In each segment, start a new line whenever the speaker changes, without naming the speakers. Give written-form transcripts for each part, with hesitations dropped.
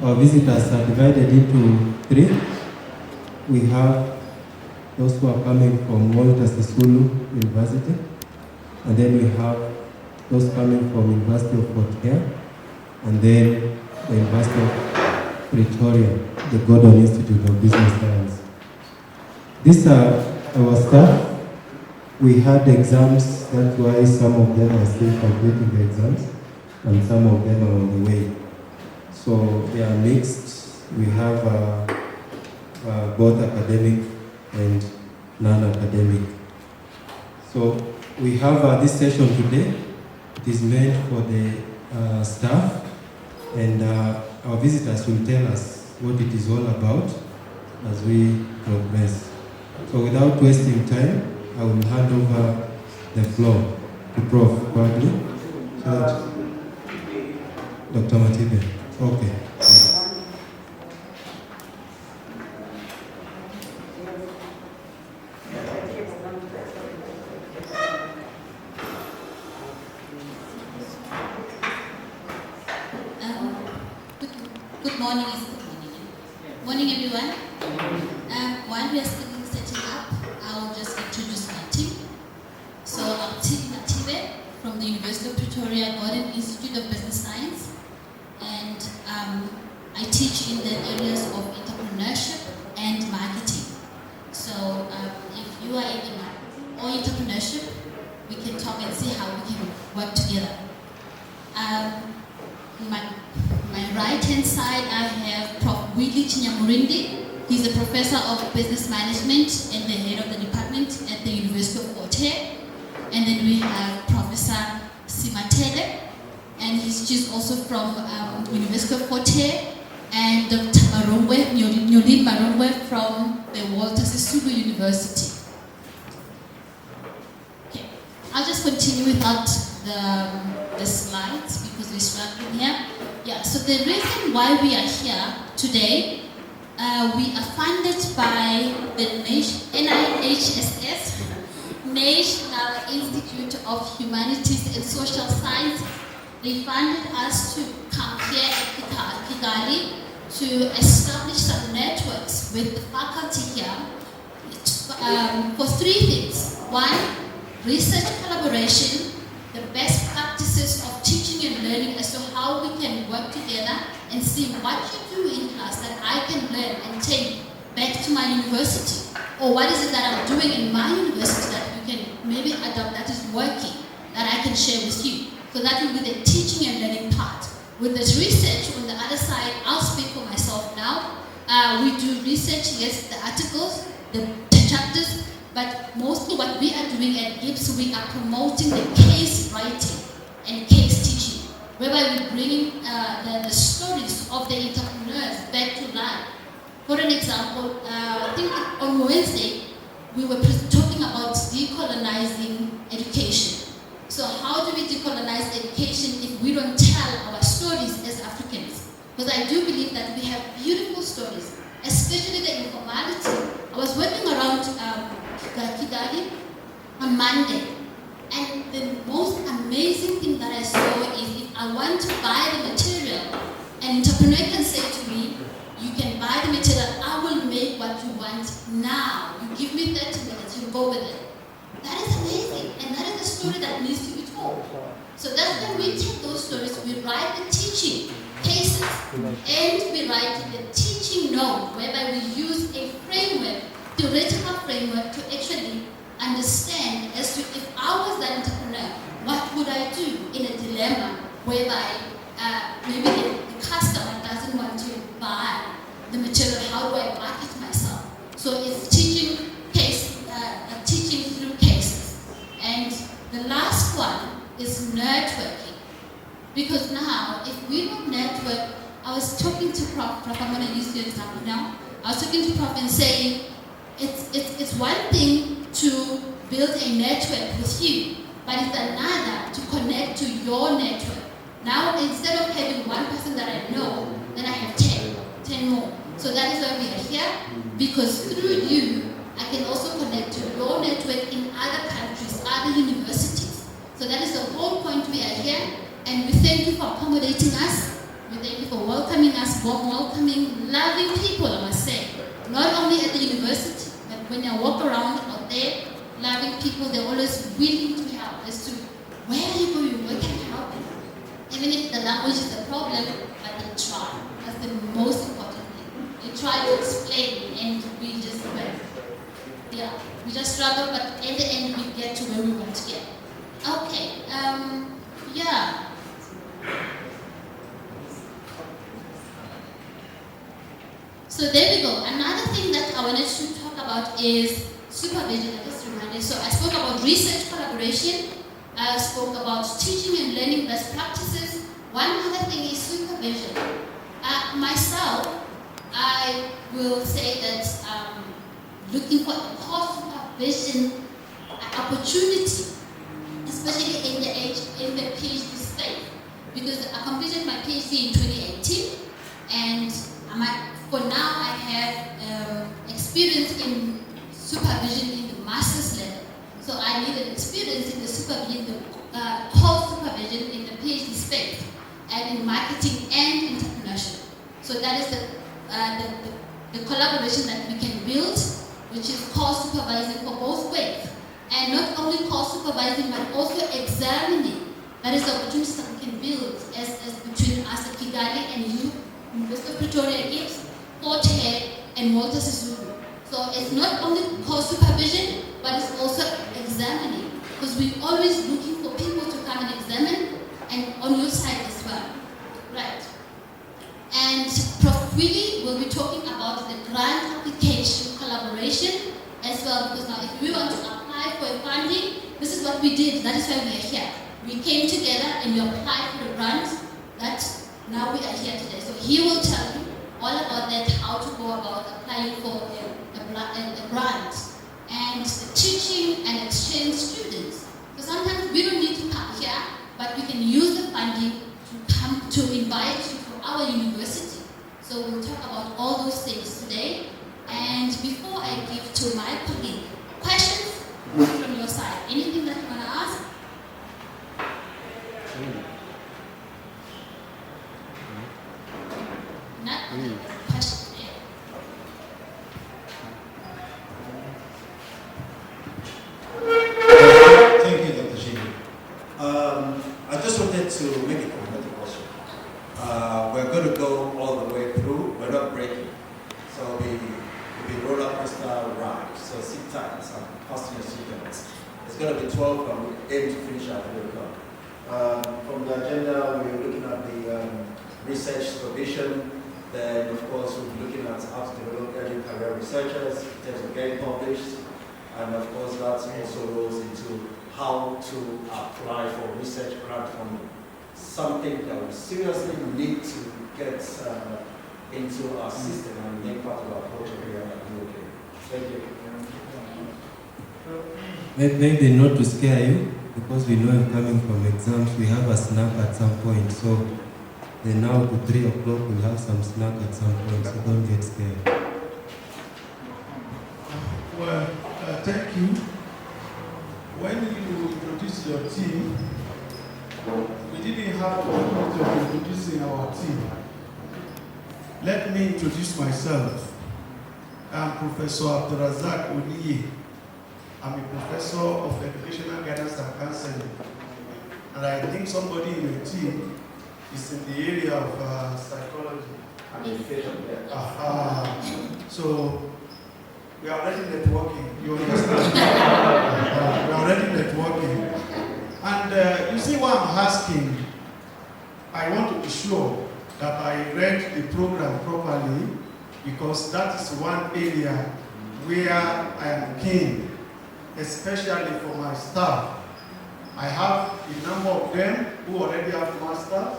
our visitors are divided into three. We have those who are coming from Sisulu University, and then we have those coming from University of Hare, and then the University of Pretoria, the Gordon Institute of Business Science. These are our staff. We had exams, that's why some of them are still completing the exams, and some of them are on the way. So they are mixed. We have both academic and non-academic. So we have this session today. It is meant for the staff, and our visitors will tell us what it is all about as we progress. So without wasting time, I will hand over the floor to Prof. Probably. So Dr. Mathibe. Okay.
Good morning, morning everyone. While we are still setting up, I'll just introduce my team. So I'm Mathibe from the University of Pretoria Gordon Institute of Business Science, and I teach in the areas of entrepreneurship and marketing. So if you are in marketing or entrepreneurship, we can talk and see how we can work together. My right-hand side, I have Prof. Willie Chinyamurindi. He's a professor of business management and the head of the department at the University of Hare. And then we have Professor Simatele, and she's also from University of Hare, and Dr. Marongwe, Newlyn Marongwe from the Sisulu University. Okay, I'll just continue without the slides because we're struggling here. Yeah, so the reason why we are here today, we are funded by the NIHSS, National Institute of Humanities and Social Science. They funded us to come here at Kigali to establish some networks with the faculty here for three things. One, research collaboration, the best practices of teaching and learning as to how we can work together and see what you do in class that I can learn and take back to my university. Or what is it that I'm doing in my university that you can maybe adopt that is working, that I can share with you. So that will be the teaching and learning part. With this research on the other side, I'll speak for myself now. We do research, yes, the articles, the chapters, but mostly what we are doing at GIBS, we are promoting the case writing and case teaching, whereby we're bringing the stories of the entrepreneurs back to life. For an example, I think on Wednesday, we were talking about decolonizing education. So how do we decolonize education if we don't tell our stories as Africans? Because I do believe that we have beautiful stories, especially the informality. I was working around Kigali on Monday, and the most amazing thing that I saw is if I want to buy the material, an entrepreneur can say to me, you can buy the material, I will make what you want now. You give me 30 minutes, you go with it. That is amazing, and that is a story that needs to be told. So that's when we take those stories, we write the teaching cases, and we write the teaching note, whereby we use a framework, theoretical framework, to actually understand as to if I was that entrepreneur, what would I do in a dilemma whereby maybe the customer doesn't want to buy the material, how do I market myself? So it's teaching teaching through cases. And the last one is networking. Because now, if we don't network, I was talking to Prof, I'm going to use your example now. I was talking to Prof and saying, it's one thing to build a network with you, but it's another to connect to your network. Now, instead of having one person that I know, then I have 10 more. So that is why we are here, because through you, I can also connect to your network in other countries, other universities. So that is the whole point we are here, and we thank you for accommodating us. We thank you for welcoming us. nice, warm, welcoming, loving people, I must say. Not only at the university, but when I walk around out there, loving people, they're always willing to help as to where are you going, where can I help you? Even if the language is a problem, but they try. That's the most important thing. They try to explain, and we just, well, we just struggle, but in the end, we get to where we want to get. Okay, yeah. So there we go. Another thing that I wanted to talk about is supervision. I just reminded. So I spoke about research collaboration. I spoke about teaching and learning best practices. One other thing is supervision. Myself, I will say that looking for a post-supervision opportunity, especially in the PhD space, because I completed my PhD in 2018, and for now I have experience in supervision in the master's level. So I needed experience in the supervision, the post-supervision in the PhD space, and in marketing and entrepreneurship. So that is the collaboration that we can build, which is co-supervising for both ways. And not only co-supervising, but also examining. That is the opportunity that we can build as between us at Kigali and you, University of Pretoria gives, Hare and Sisulu. So it's not only co-supervision, but it's also examining. Because we're always looking for people to come and examine, and on your side as well. Right. And Prof. Willie will be talking about the grant application collaboration as well, because now if we want to apply for funding, this is what we did. That is why we are here. We came together and we applied for the grant that now we are here today. So he will tell you all about that, how to go about applying for a grant and teaching and exchange students. So sometimes we don't need to come here, but we can use the funding to come to invite you to our university. So we'll talk about all those things today. And before I give to my colleague, questions from your side? Anything that you want to ask? Not question.
Thank you, Dr. Shini. I just wanted to make a comment question. We're going to go all the way through. We're not breaking. So we roll up crystal ride. So sit tight, some fasten your seatbelts. It's going to be 12, and we aim to finish at 3 o'clock. From the agenda, we're looking at the research supervision. Then, of course, we'll be looking at how to develop early career researchers in terms of getting published. And of course, that also rolls into how to apply for research grant funding. Something that we seriously need to get into our system and make part of our culture here at UK. Thank you.
Maybe not to scare you, because we know you're coming from exams. We have a snack at some point, so then now to 3 o'clock we'll have some snack at some point, so don't get scared.
Well, thank you. When you introduced your team, we didn't have the opportunity of introducing our team. Let me introduce myself. I'm Professor Abdurazak Oniye. I'm a professor of educational guidance and counseling. And I think somebody in your team is in the area of psychology.
And education,
So, we are already networking, you understand? We are already networking. And you see why I'm asking? I want to be sure that I read the program properly, because that is one area where I am keen, especially for my staff. I have a number of them who already have masters,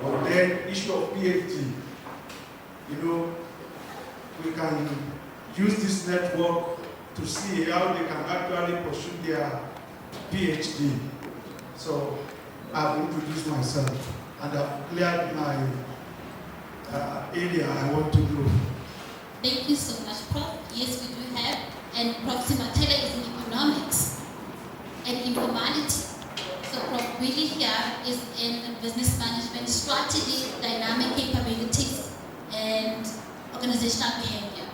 but then issue of PhD. You know, we can use this network to see how they can actually pursue their PhD. So I've introduced myself and I've cleared my area I want to do.
Thank you so much, Prof. Yes, we do have, and Prof. Simatele is in economics and in humanities. So Prof. Willie here is in business management, strategy, dynamic capabilities, organizational behavior.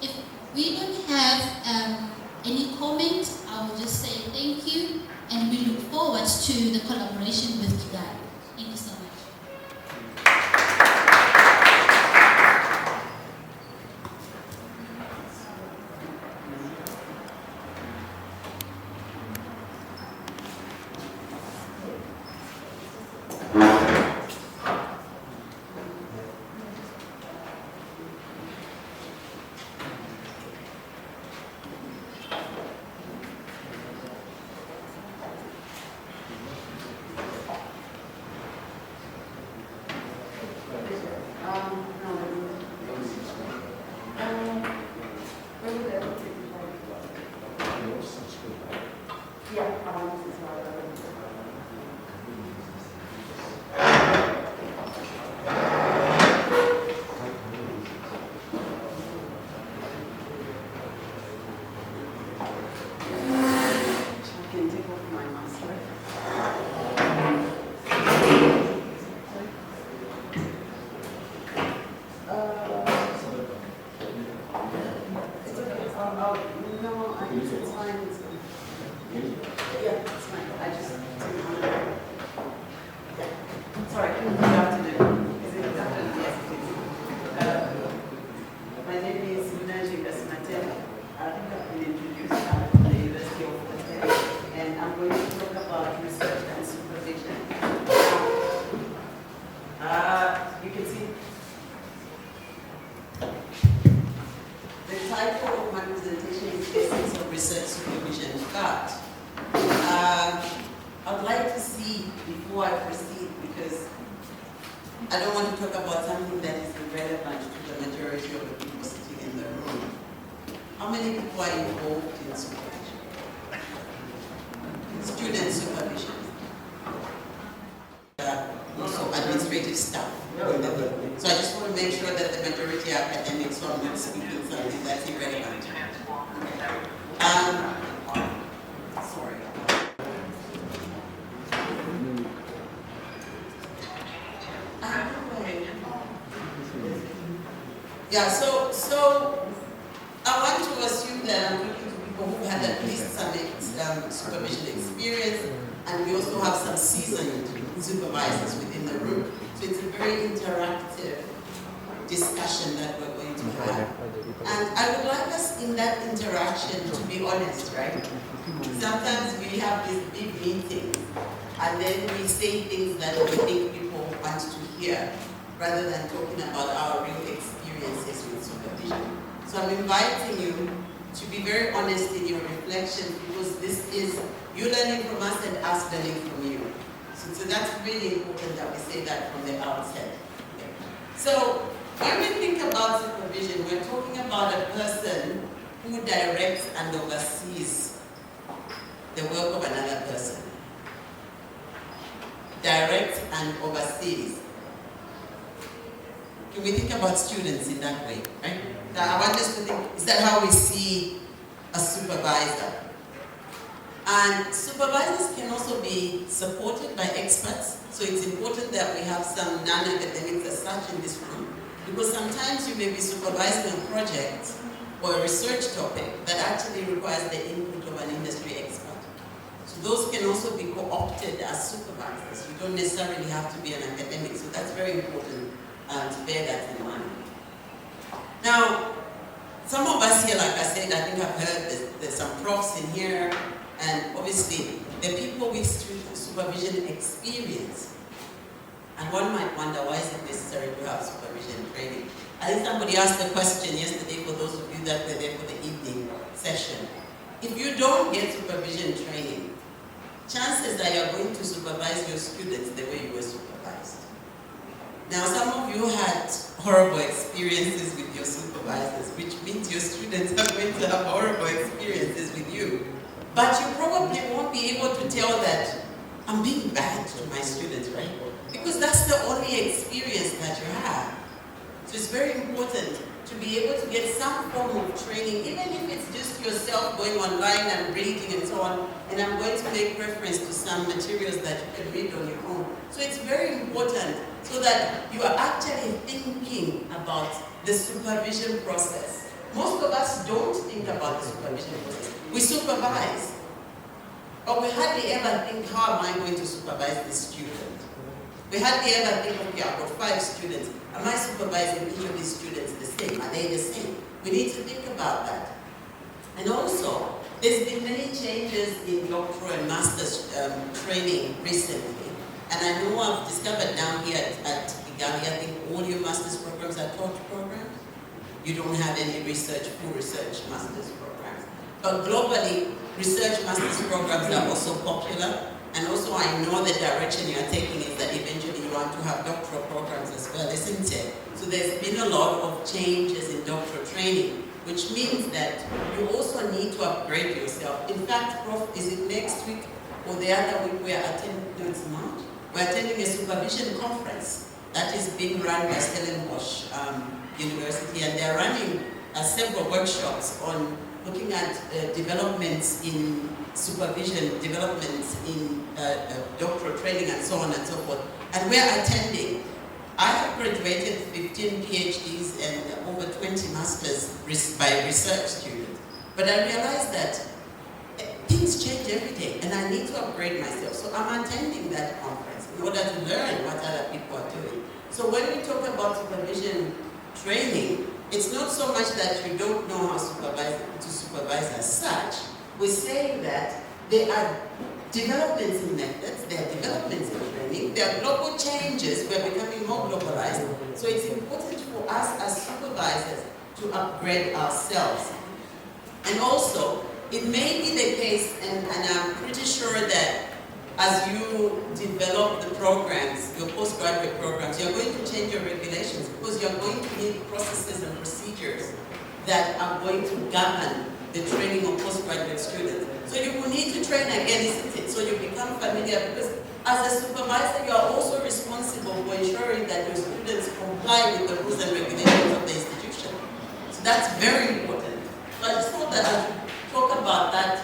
If we don't have any comment, I will just say thank you, and we look forward to the collaboration with Kigali. Thank you so much.
Yeah, so I want to assume that I'm looking to people who had at least some supervision experience, and we also have some seasoned supervisors within the room. So it's a very interactive discussion that we're going to have. And I would like us in that interaction to be honest, right? Sometimes we have these big meetings, and then we say things that we think people want to hear, rather than talking about our real experiences with supervision. So I'm inviting you to be very honest in your reflection, because this is you learning from us and us learning from you. So that's really important that we say that from the outset. Okay. So when we think about supervision, we're talking about a person who directs and oversees the work of another person. Directs and oversees. Can we think about students in that way, right? Now, I want us to think, is that how we see a supervisor? And supervisors can also be supported by experts, so it's important that we have some non-academics as such in this room, because sometimes you may be supervising a project or a research topic that actually requires the input of an industry expert. So those can also be co-opted as supervisors. You don't necessarily have to be an academic, so that's very important to bear that in mind. Now, some of us here, like I said, I think I've heard there's some profs in here, and obviously the people with supervision experience. And one might wonder, why is it necessary to have supervision training? I think somebody asked the question yesterday, for those of you that were there for the evening session. If you don't get supervision training, chances that you're going to supervise your students the way you were supervised. Now, some of you had horrible experiences with your supervisors, which means your students are going to have horrible experiences with you. But you probably won't be able to tell that I'm being bad to my students, right? Because that's the only experience that you have. So it's very important to be able to get some form of training, even if it's just yourself going online and reading and so on, and I'm going to make reference to some materials that you can read on your own. So it's very important so that you are actually thinking about the supervision process. Most of us don't think about the supervision process. We supervise, but we hardly ever think, how am I going to supervise this student? We hardly ever think, okay, I've got 5 students. Am I supervising each of these students the same? Are they the same? We need to think about that. And also, there's been many changes in doctoral and master's training recently. And I know I've discovered down here at Kigali, I think all your master's programs are taught programs. You don't have any full research master's programs. But globally, research master's programs are also popular. And also I know the direction you're taking is that eventually you want to have doctoral programs as well, isn't it? So there's been a lot of changes in doctoral training, which means that you also need to upgrade yourself. In fact, Prof, is it next week or the other week we're attending a supervision conference that is being run by Stellenbosch University, and they're running several workshops on looking at developments in supervision, developments in doctoral training and so on and so forth. And we're attending. I have graduated 15 PhDs and over 20 masters by research students. But I realized that things change every day and I need to upgrade myself. So I'm attending that conference in order to learn what other people are doing. So when we talk about supervision training, it's not so much that you don't know how to supervise as such. We're saying that there are developments in methods, there are developments in training, there are global changes, we're becoming more globalized. So it's important for us as supervisors to upgrade ourselves. And also, it may be the case, and I'm pretty sure that as you develop the programs, your postgraduate programs, you're going to change your regulations because you're going to need processes and procedures that are going to govern the training of postgraduate students. So you will need to train again, isn't it? So you become familiar, because as a supervisor, you are also responsible for ensuring that your students comply with the rules and regulations of the institution. So that's very important. So I just thought that I should talk about that.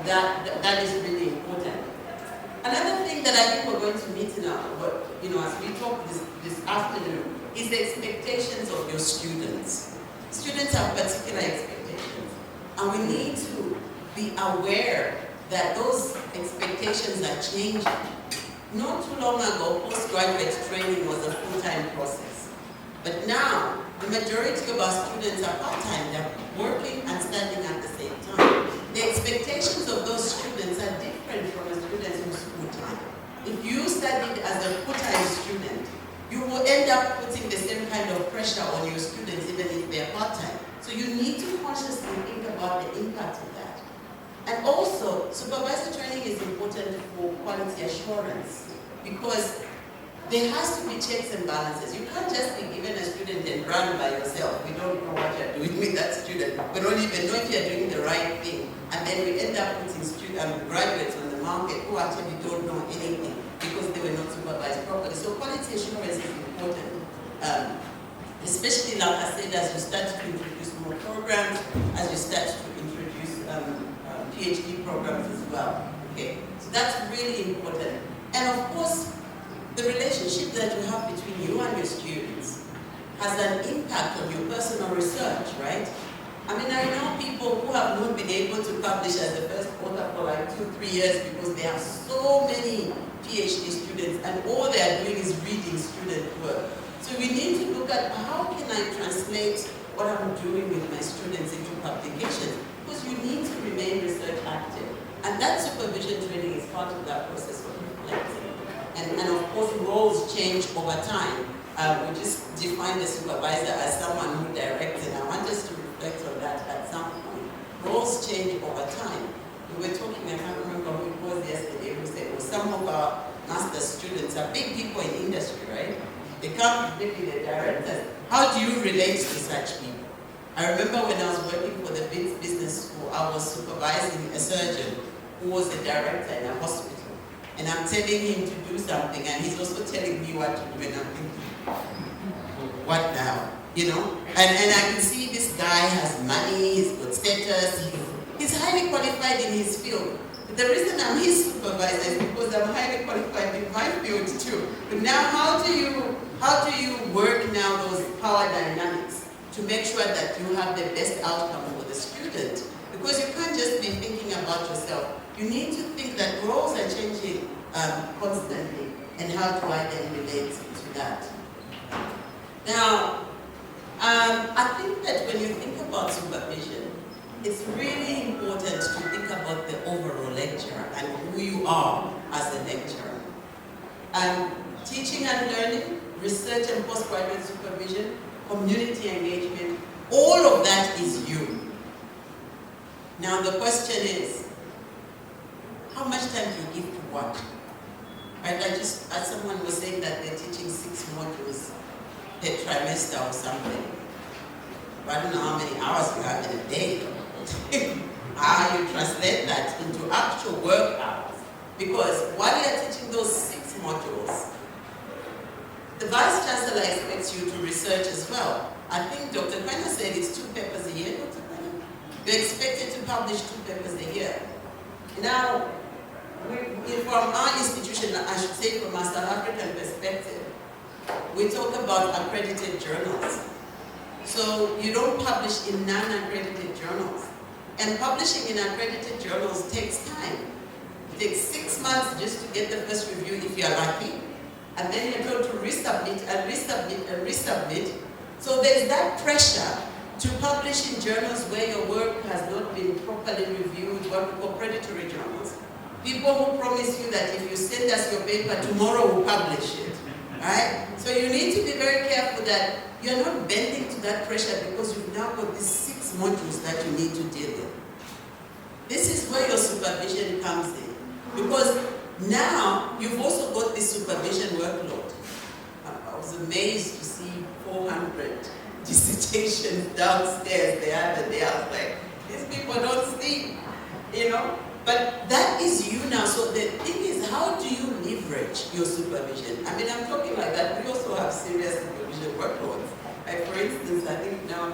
That is really important. Another thing that I think we're going to meet in as we talk this afternoon is the expectations of your students. Students have particular expectations, and we need to be aware that those expectations are changing. Not too long ago, postgraduate training was a full-time process. But now, the majority of our students are part-time. They're working and studying at the same time. The expectations of those students are different from a student who's full-time. If you studied as a full-time student, you will end up putting the same kind of pressure on your students even if they're part-time. So you need to consciously think about the impact of that. And also, supervisor training is important for quality assurance because there has to be checks and balances. You can't just be given a student and run by yourself. We don't know what you're doing with that student. We don't even know if you're doing the right thing. And then we end up putting graduates on the market who actually don't know anything because they were not supervised properly. So quality assurance is important. Especially, like I said, as you start to introduce more programs, as you start to introduce PhD programs as well. Okay, so that's really important. And of course, the relationship that you have between you and your students has an impact on your personal research, right? I mean, I know people who have not been able to publish as a first author for like 2-3 years because they have so many PhD students and all they are doing is reading student work. So we need to look at how can I translate what I'm doing with my students into publications, because you need to remain research active. And that supervision training is part of that process of reflecting. And of course, roles change over time. We just define the supervisor as someone who directs, and I want us to reflect on that at some point. Roles change over time. We were talking, I can't remember who it was yesterday, who said, well, some of our master's students are big people in industry, right? They come, maybe the directors. How do you relate to such people? I remember when I was working for the business school, I was supervising a surgeon who was a director in a hospital. And I'm telling him to do something, and he's also telling me what to do, and I'm thinking, what now? You know? And I can see this guy has money, he's got status, he's highly qualified in his field. The reason I'm his supervisor is because I'm highly qualified in my field too. But now how do you work now those power dynamics to make sure that you have the best outcome for the student? Because you can't just be thinking about yourself. You need to think that roles are changing constantly, and how do I then relate to that? Now, I think that when you think about supervision, it's really important to think about the overall lecturer and who you are as a lecturer. Teaching and learning, research and postgraduate supervision, community engagement, all of that is you. Now the question is, how much time do you give to what? Right, as someone was saying that they're teaching 6 modules per trimester or something. I don't know how many hours you have in a day. How you translate that into actual work hours. Because while you're teaching those 6 modules, the Vice Chancellor expects you to research as well. I think Dr. Kwena said it's 2 papers a year, Dr. Kwena? You're expected to publish 2 papers a year. Now, from our institution, I should say from a South African perspective, we talk about accredited journals. So you don't publish in non-accredited journals. And publishing in accredited journals takes time. It takes 6 months just to get the first review if you're lucky. And then you're told to resubmit and resubmit and resubmit. So there's that pressure to publish in journals where your work has not been properly reviewed, what we call predatory journals. People who promise you that if you send us your paper, tomorrow we'll publish it. Right? So you need to be very careful that you're not bending to that pressure because you've now got these 6 modules that you need to deal with. This is where your supervision comes in. Because now you've also got this supervision workload. I was amazed to see 400 dissertations downstairs the other day. I was like, these people don't sleep, you know? But that is you now. So the thing is, how do you leverage your supervision? I mean, I'm talking like that. We also have serious supervision workloads. Like for instance, I think now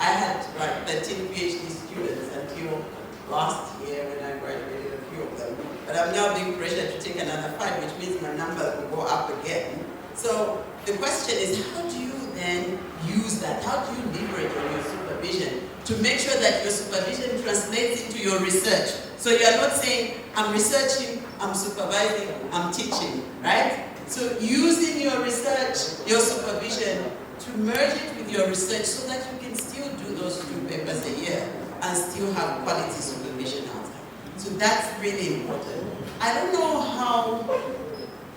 I had like 13 PhD students until last year when I graduated, a few of them. But I'm now being pressured to take another 5, which means my number will go up again. So the question is, how do you then use that? How do you leverage on your supervision to make sure that your supervision translates into your research? So you're not saying, I'm researching, I'm supervising, I'm teaching, right? So using your research, your supervision, to merge it with your research so that you can still do those 2 papers a year and still have quality supervision outcome. So that's really important. I don't know how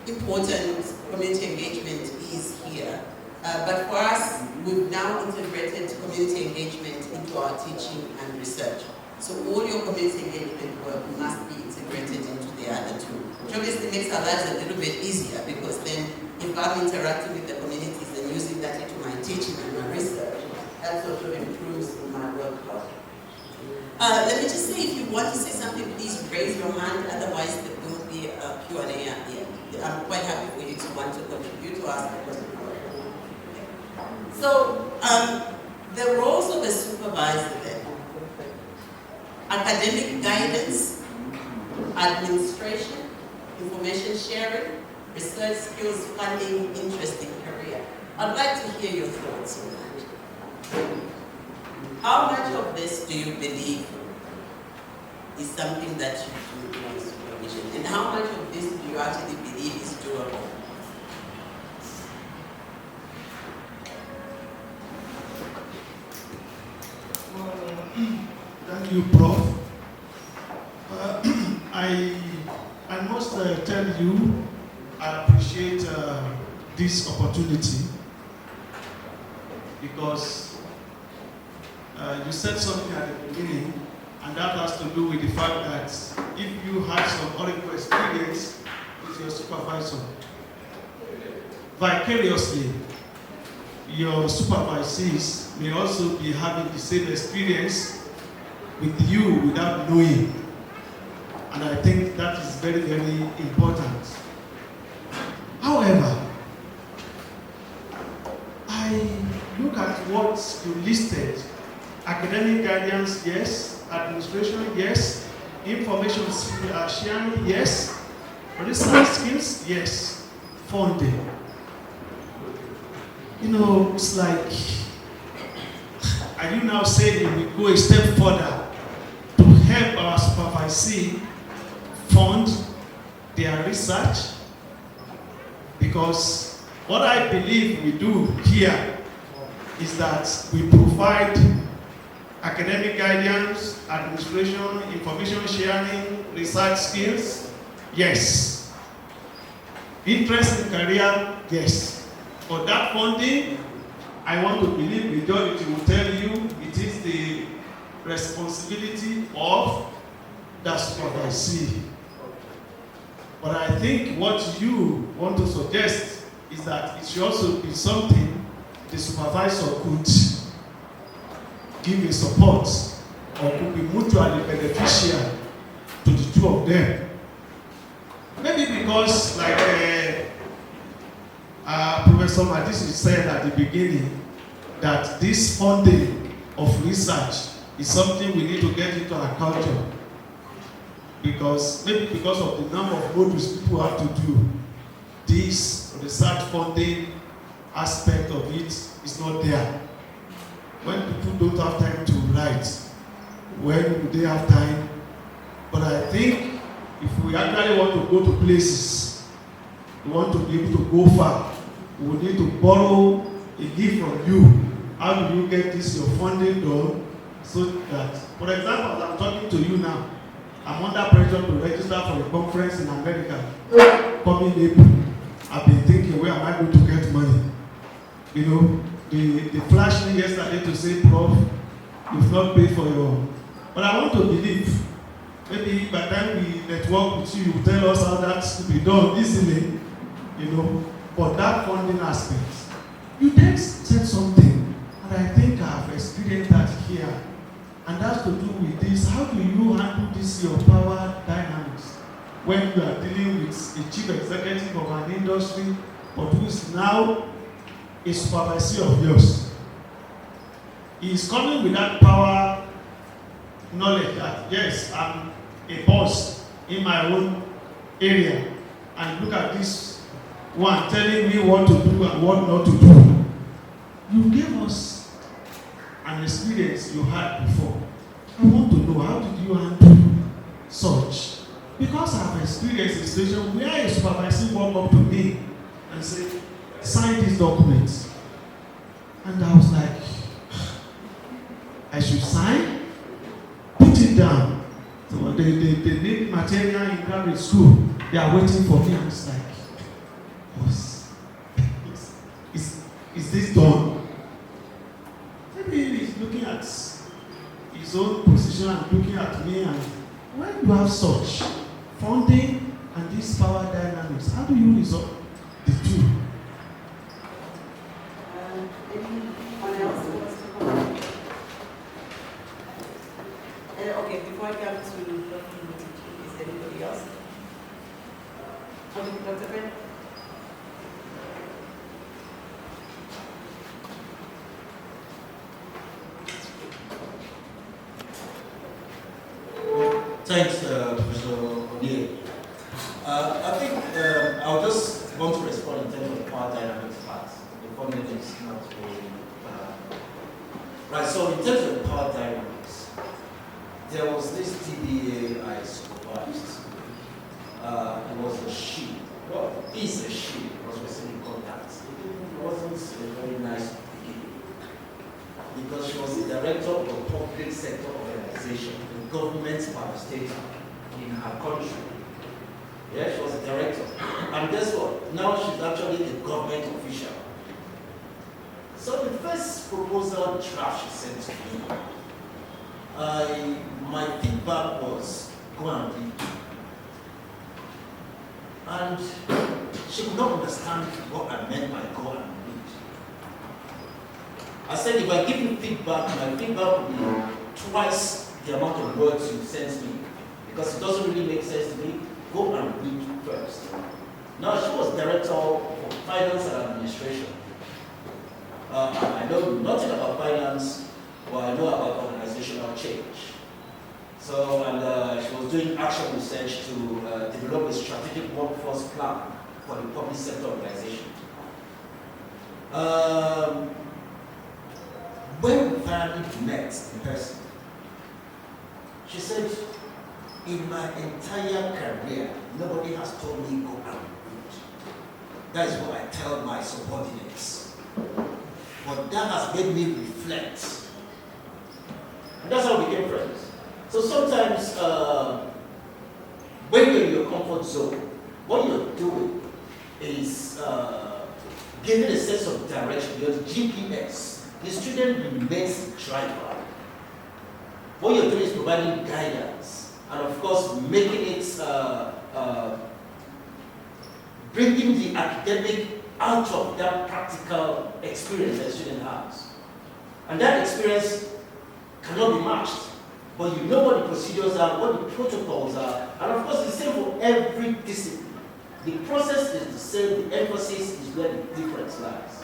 important community engagement is here, but for us, we've now integrated community engagement into our teaching and research. So all your community engagement work must be integrated into the other 2, which obviously makes our lives a little bit easier because then if I'm interacting with the communities and using that into my teaching and my research, that sort of improves my workload. Let me just say, if you want to say something, please raise your hand, otherwise there will be a Q&A at the end. I'm quite happy for you to want to contribute to ask the question. So, the roles of a supervisor then: academic guidance, administration, information sharing, research skills, funding, interest in career. I'd like to hear your thoughts on that. How much of this do you believe is something that you do in supervision? And how much of this do you actually believe is doable?
Thank you, Prof. I must tell you, I appreciate this opportunity because you said something at the beginning, and that has to do with the fact that if you have some horrible experience with your supervisor, vicariously, your supervisees may also be having the same experience with you without knowing. And I think that is very, very important. However, I look at what you listed. Academic guidance, yes. Administration, yes. Information sharing, yes. Research skills, yes. Funding. You know, it's like, are you now saying we go a step further to help our supervisee fund their research? Because what I believe we do here is that we provide academic guidance, administration, information sharing, research skills, yes. Interest in career, yes. For that funding, I want to believe majority will tell you it is the responsibility of the supervisee. But I think what you want to suggest is that it should also be something the supervisor could give a support or could be mutually beneficial to the two of them. Maybe because, like Professor Motshedisi said at the beginning, that this funding of research is something we need to get into our culture. Because, maybe because of the number of modules people have to do, this research funding aspect of it is not there. When people don't have time to write, when do they have time? But I think if we actually want to go to places, we want to be able to go far, we need to borrow a gift from you. How do you get this, your funding done? So that, for example, as I'm talking to you now, I'm under pressure to register for a conference in America coming April. I've been thinking, where am I going to get money? You know, they flashed me yesterday to say, Prof, you've not paid for your... But I want to believe, maybe by the time we network with you, you tell us how that's to be done easily, you know. But that funding aspect, you then said something, and I think I've experienced that here. And that's to do with this. How do you handle this, your power dynamics, when you are dealing with a chief executive of an industry, but who is now a supervisor of yours? He is coming with that power knowledge that, yes, I'm a boss in my own area, and look at this one telling me what to do and what not to do. You gave us an experience you had before. I want to know, how did you handle such? Because I have experienced a situation where a supervisor walked up to me and said, sign these documents. And I was like, I should sign? Put it down. So they need material in graduate school. They are waiting for me. And it's like, is this done? Maybe he's looking at his own position and looking at me, and when you have such funding and this power dynamics, how do you resolve the two?
Anyone else who wants to comment? Okay, before I come to Dr. Mathibe, is there anybody else? Okay, Dr. Ben?
Thanks, Professor O'Neill. I think I'll just want to respond in terms of the power dynamics part. The funding is not really... right, so in terms of the power dynamics, there was this TBA I supervised. It was a she. Well, is a she. It was receiving contacts. It wasn't a very nice beginning, because she was the director of a public sector organization, the government parastatal in her country. Yeah, she was a director. And guess what? Now she's actually a government official. So the first proposal draft she sent to me, my feedback was, go and read. And she could not understand what I meant by go and read. I said, if I give you feedback, my feedback will be twice the amount of words you sent me, because it doesn't really make sense to me. Go and read first. Now, she was director of finance and administration. I know nothing about finance, but I know about organizational change.
So, and she was doing action research to develop a strategic workforce plan for the public sector organization. When we finally met in person, she said, in my entire career, nobody has told me go and read. That is what I tell my subordinates. But that has made me reflect. And that's how we became friends. So sometimes, when you're in your comfort zone, what you're doing is giving a sense of direction. Your GPS, the student remains the driver. What you're doing is providing guidance, and of course, making it, bringing the academic out of that practical experience that the student has. And that experience cannot be matched. But you know what the procedures are, what the protocols are, and of course, it's the same for every discipline. The process is the same, the emphasis is where the difference lies.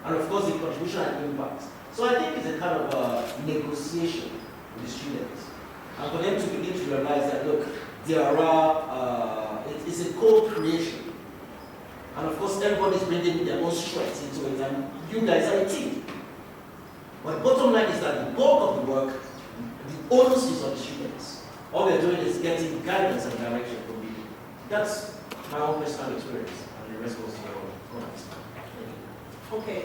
And of course, the contribution and impact. So I think it's a kind of negotiation with the students. And for them to begin to realize that, look, there are, it's a co-creation. And of course, everybody's bringing their own strengths into it, and you guys are a team. But bottom line is that the bulk of the work, the onus is on the students. All they're doing is getting guidance and direction from you. That's my own personal experience, and the rest goes to your comments.
Okay,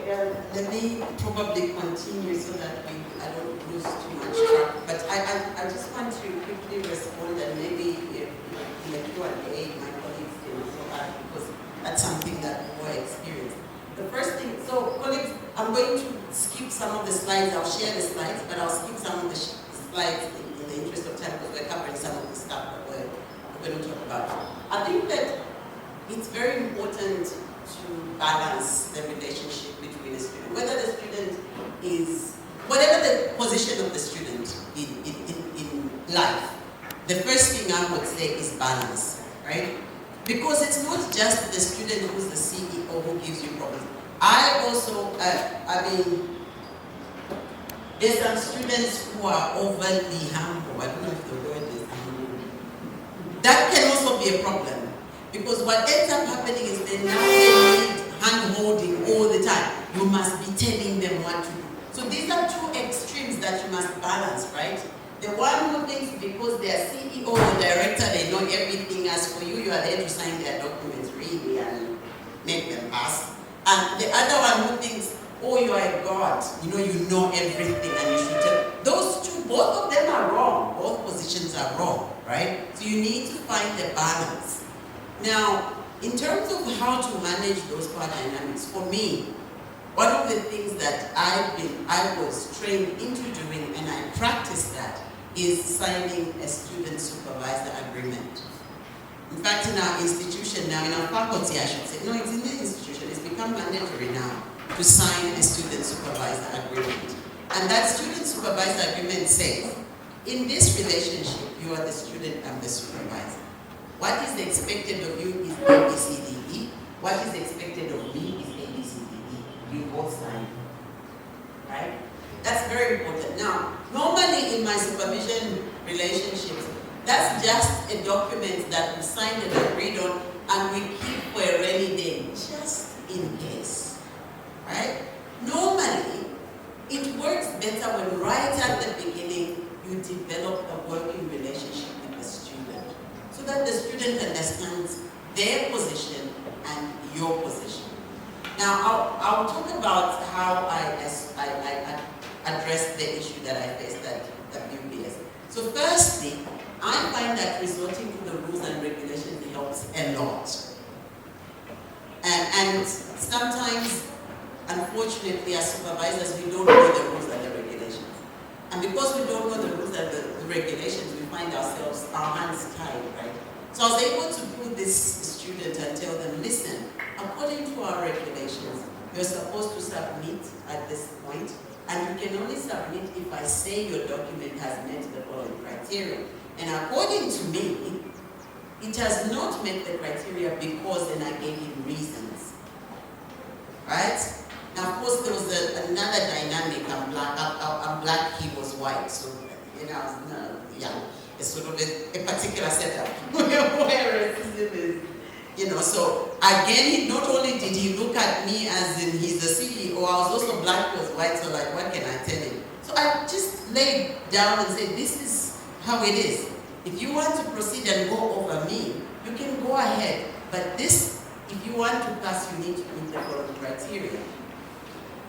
let me probably continue so that I don't lose too much track. But I just want to quickly respond, and maybe in the Q&A, my colleagues can also add, because that's something that we were experiencing. The first thing, so colleagues, I'm going to skip some of the slides. I'll share the slides, but I'll skip some of the slides in the interest of time, because we're covering some of the stuff that we're going to talk about. I think that it's very important to balance the relationship between the student, whether the student is, whatever the position of the student in life. The first thing I would say is balance, right? Because it's not just the student who's the CEO who gives you problems. I also, there's some students who are overly humble. I don't know if the word is humble. That can also be a problem. Because what ends up happening is they now need hand-holding all the time. You must be telling them what to do. So these are two extremes that you must balance, right? The one who thinks because they're CEO or director, they know everything. As for you, you are there to sign their documents really and make them pass. And the other one who thinks, oh, you are a god, you know everything and you should tell. Those two, both of them are wrong. Both positions are wrong, right? So you need to find a balance. Now, in terms of how to manage those power dynamics, for me, one of the things that I was trained into doing, and I practiced that, is signing a student supervisor agreement. In fact, in our institution now, in our faculty, I should say, no, it's in the institution, it's become mandatory now to sign a student supervisor agreement. And that student supervisor agreement says, in this relationship, you are the student and the supervisor. What is expected of you is ABCDE. What is expected of me is ABCDE. You both sign. Right? That's very important. Now, normally in my supervision relationships, that's just a document that we signed and agreed on and we keep for a rainy day, just in case. Right? Normally, it works better when right at the beginning you develop a working relationship with the student, so that the student understands their position and your position. Now, I'll talk about how I addressed the issue that I faced at WBS. So firstly, I find that resorting to the rules and regulations helps a lot. And sometimes, unfortunately, as supervisors, we don't know the rules and the regulations. And because we don't know the rules and the regulations, we find ourselves, our hands tied, right? So I was able to pull this student and tell them, listen, according to our regulations, you're supposed to submit at this point, and you can only submit if I say your document has met the following criteria. And according to me, it has not met the criteria because then I gave him reasons. Right? Now, of course, there was another dynamic. I'm black, he was white, so, yeah. sort of a particular setup where racism is, so again, not only did he look at me as in he's the CEO, I was also black plus white, so like, what can I tell him? So I just laid down and said, this is how it is. If you want to proceed and go over me, you can go ahead. But this, if you want to pass, you need to meet the following criteria.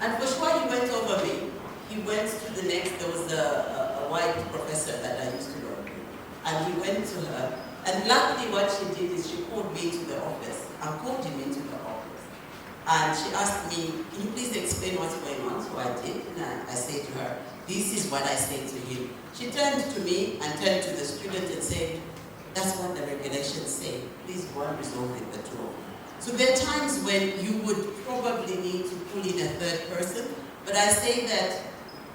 And for sure, he went over me. He went to the next, there was a white professor that I used to work with. And he went to her. And luckily what she did is she called me to the office. I called him into the office. And she asked me, can you please explain what's going on? So I did. And I said to her, this is what I said to him. She turned to me and turned to the student and said, that's what the regulations say. Please go and resolve it, the two of you. So there are times when you would probably need to pull in a third person, but I say that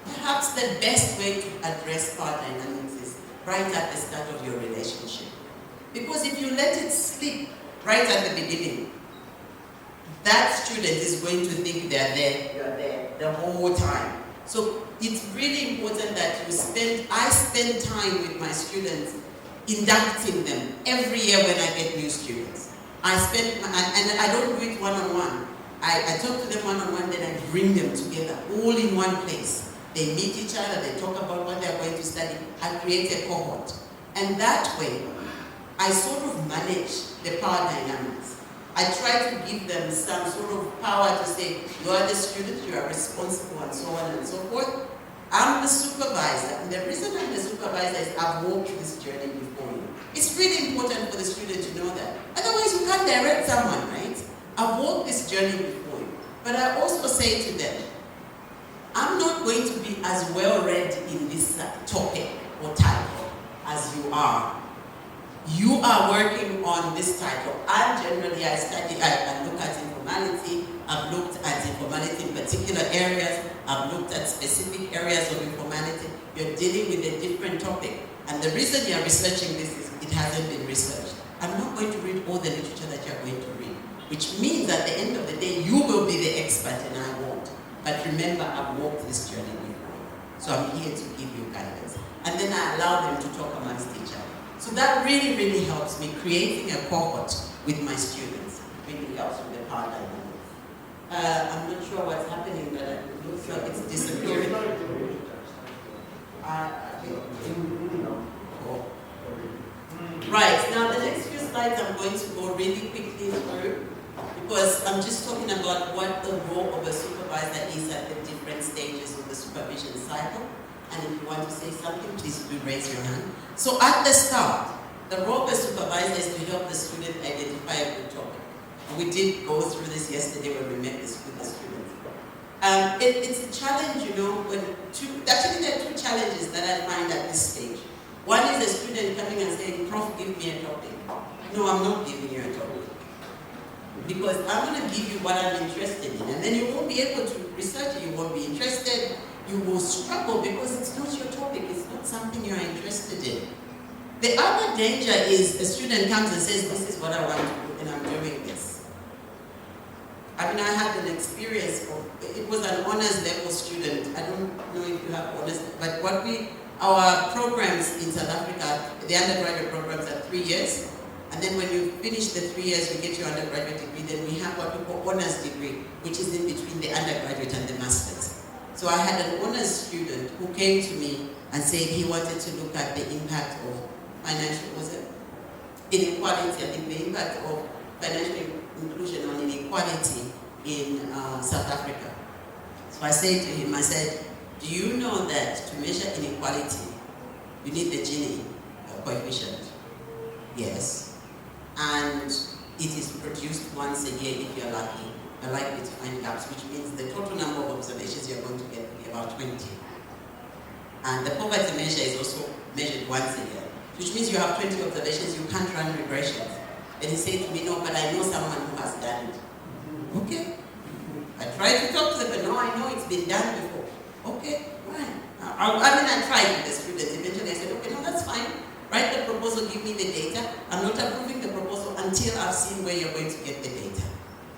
perhaps the best way to address power dynamics is right at the start of your relationship. Because if you let it slip right at the beginning, that student is going to think they're there, you're there the whole time. So it's really important that I spend time with my students inducting them every year when I get new students. And I don't do it one-on-one. I talk to them one-on-one, then I bring them together, all in one place. They meet each other, they talk about what they're going to study. I create a cohort. And that way, I sort of manage the power dynamics. I try to give them some sort of power to say, you are the student, you are responsible, and so on and so forth. I'm the supervisor, and the reason I'm the supervisor is I've walked this journey before you. It's really important for the student to know that. Otherwise, you can't direct someone, right? I've walked this journey before you. But I also say to them, I'm not going to be as well read in this topic or title as you are. You are working on this title. I look at informality. I've looked at informality in particular areas. I've looked at specific areas of informality. You're dealing with a different topic. And the reason you're researching this is it hasn't been researched. I'm not going to read all the literature that you're going to read, which means at the end of the day, you will be the expert and I won't. But remember, I've walked this journey before. So I'm here to give you guidance. And then I allow them to talk amongst each other. So that really, really helps me creating a cohort with my students. It really helps with the power dynamics. I'm not sure what's happening, but it looks like it's disappearing. Right, now the next few slides I'm going to go really quickly through because I'm just talking about what the role of a supervisor is at the different stages of the supervision cycle. And if you want to say something, please do raise your hand. So at the start, the role of a supervisor is to help the student identify a good topic. And we did go through this yesterday when we met with the students. It's a challenge, actually there are two challenges that I find at this stage. One is a student coming and saying, Prof, give me a topic. No, I'm not giving you a topic. Because I'm going to give you what I'm interested in. And then you won't be able to research it, you won't be interested. You will struggle because it's not your topic, it's not something you're interested in. The other danger is a student comes and says, this is what I want to do, and I'm doing this. I mean, I had an experience it was an honors level student. I don't know if you have honors, but our programs in South Africa, the undergraduate programs are 3 years, and then when you finish the 3 years, you get your undergraduate degree, then we have what we call honors degree, which is in between the undergraduate and the master's. So I had an honors student who came to me and said he wanted to look at the impact of inequality, I think the impact of financial inclusion on inequality in South Africa. So I said to him, I said, do you know that to measure inequality, you need the Gini coefficient? Yes. And it is produced once a year if you're lucky. You're likely to find gaps, which means the total number of observations you're going to get will be about 20. And the poverty measure is also measured once a year, which means you have 20 observations, you can't run regressions. And he said to me, no, but I know someone who has done it. Okay. I tried to talk to them, but no, I know it's been done before. Okay, fine. I tried with the students. Eventually I said, okay, no, that's fine. Write the proposal, give me the data. I'm not approving the proposal until I've seen where you're going to get the data.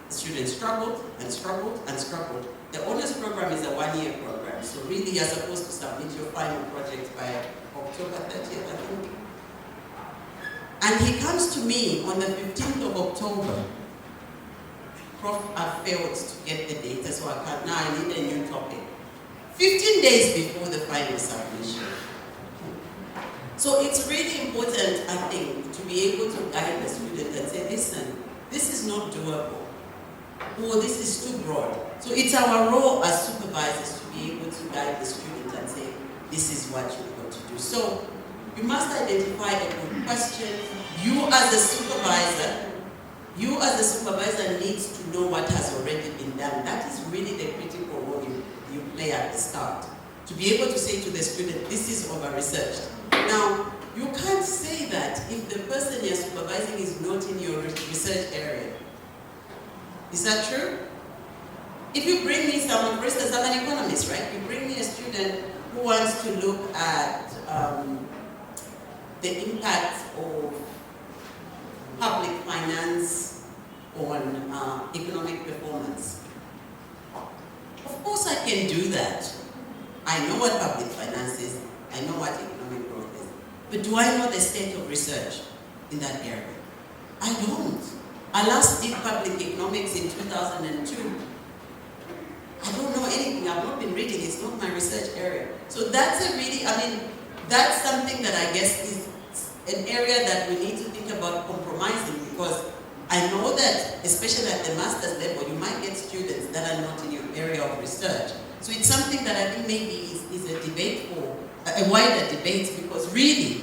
The students struggled and struggled and struggled. The honors program is a one-year program, so really you're supposed to submit your final project by October 30th, I think. And he comes to me on the 15th of October. Prof, I failed to get the data, so now I need a new topic. 15 days before the final submission. So it's really important, I think, to be able to guide the student and say, listen, this is not doable, or this is too broad. So it's our role as supervisors to be able to guide the student and say, this is what you've got to do. So you must identify a good question. You as a supervisor needs to know what has already been done. That is really the critical role you play at the start. To be able to say to the student, this is over-researched. Now, you can't say that if the person you're supervising is not in your research area. Is that true? If you bring me someone, for instance, I'm an economist, right? You bring me a student who wants to look at the impact of public finance on economic performance. Of course I can do that. I know what public finance is. I know what economic growth is. But do I know the state of research in that area? I don't. I last did public economics in 2002. I don't know anything. I've not been reading. It's not my research area. So that's that's something that I guess is an area that we need to think about compromising, because I know that, especially at the master's level, you might get students that are not in your area of research. So it's something that I think maybe is a debate for, a wider debate, because really,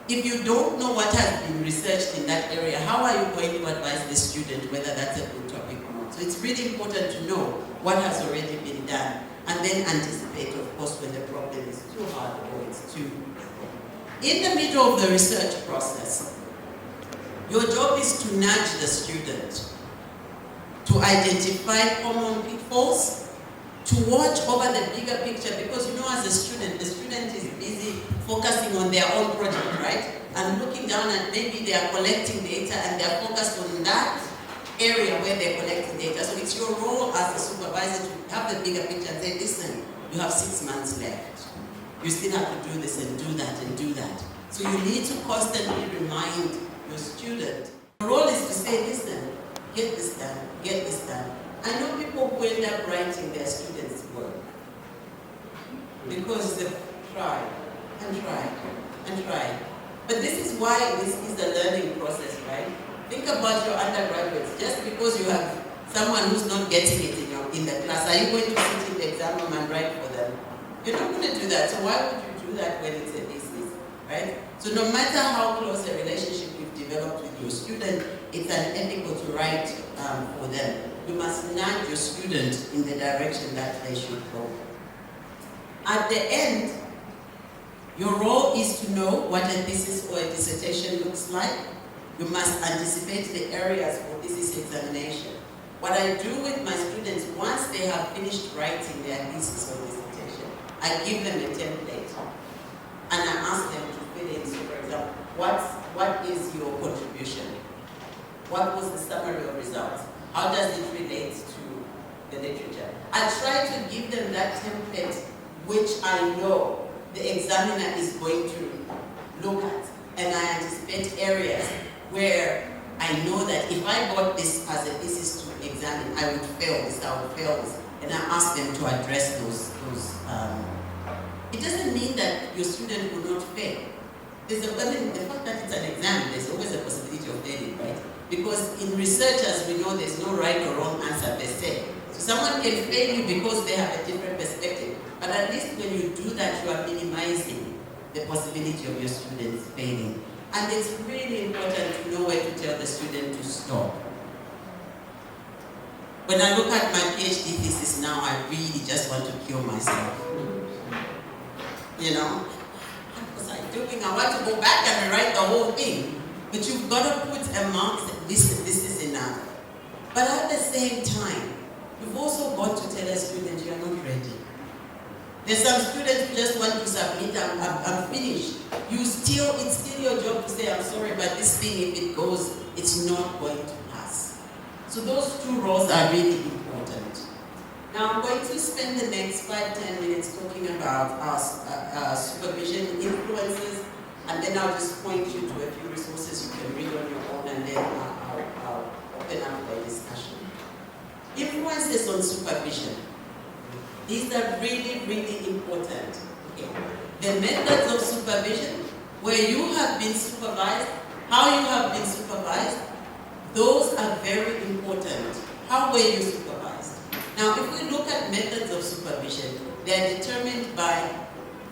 if you don't know what has been researched in that area, how are you going to advise the student whether that's a good topic or not? So it's really important to know what has already been done, and then anticipate, of course, when the problem is too hard or it's too... In the middle of the research process, your job is to nudge the student to identify common pitfalls, to watch over the bigger picture, because as a student, the student is busy focusing on their own project, right? And looking down at maybe they are collecting data and they are focused on that area where they're collecting data. So it's your role as a supervisor to have the bigger picture and say, listen, you have 6 months left. You still have to do this and do that and do that. So you need to constantly remind your student. Your role is to say, listen, get this done, get this done. I know people who end up writing their students' work because they've tried and tried and tried. But this is why this is a learning process, right? Think about your undergraduates. Just because you have someone who's not getting it in the class, are you going to sit in the exam room and write for them? You're not going to do that. So why would you do that when it's a thesis, right? So no matter how close a relationship you've developed with your student, it's unethical to write for them. You must nudge your student in the direction that they should go. At the end, your role is to know what a thesis or a dissertation looks like. You must anticipate the areas for thesis examination. What I do with my students, once they have finished writing their thesis or dissertation, I give them a template and I ask them to fill in. So for example, what is your contribution? What was the summary of results? How does it relate to the literature? I try to give them that template which I know the examiner is going to look at, and I anticipate areas where I know that if I got this as a thesis to examine, I would fail this, I would fail this, and I ask them to address those. It doesn't mean that your student will not fail. The fact that it's an exam, there's always a possibility of failing, right? Because in research, as we know, there's no right or wrong answer per se. So someone can fail you because they have a different perspective. But at least when you do that, you are minimizing the possibility of your students failing. And it's really important to know where to tell the student to stop. When I look at my PhD thesis now, I really just want to kill myself. What was I doing? I want to go back and rewrite the whole thing. But you've got to put a mark that this is enough. But at the same time, you've also got to tell a student you're not ready. There's some students who just want to submit, I'm finished. It's still your job to say, I'm sorry, but this thing, if it goes, it's not going to pass. So those two roles are really important. Now I'm going to spend the next 5-10 minutes talking about our supervision influences And then I'll just point you to a few resources you can read on your own, and then I'll open up the discussion. Influences on supervision. These are really, really important. Okay. The methods of supervision, where you have been supervised, how you have been supervised, those are very important. How were you supervised? Now, if we look at methods of supervision, they are determined by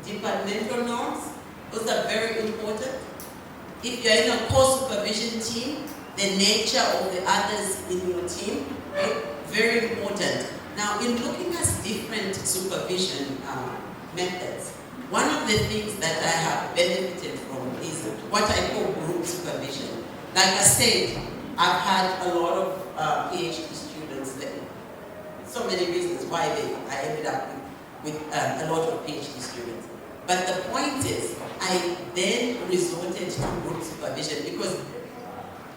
departmental norms. Those are very important. If you're in a co-supervision team, the nature of the others in your team, right? Very important. Now, in looking at different supervision methods, one of the things that I have benefited from is what I call group supervision. Like I said, I've had a lot of PhD students there. So many reasons why I ended up with a lot of PhD students. But the point is, I then resorted to group supervision because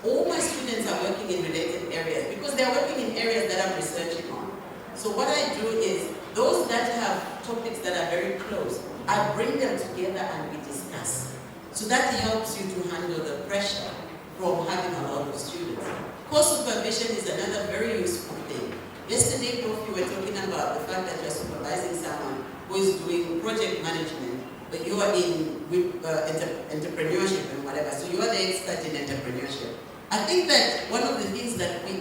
all my students are working in related areas, because they're working in areas that I'm researching on. So what I do is, those that have topics that are very close, I bring them together and we discuss. So that helps you to handle the pressure from having a lot of students. Co-supervision is another very useful thing. Yesterday, Prof, you were talking about the fact that you're supervising someone who is doing project management, but you are in entrepreneurship and whatever, so you are the expert in entrepreneurship. I think that one of the things that we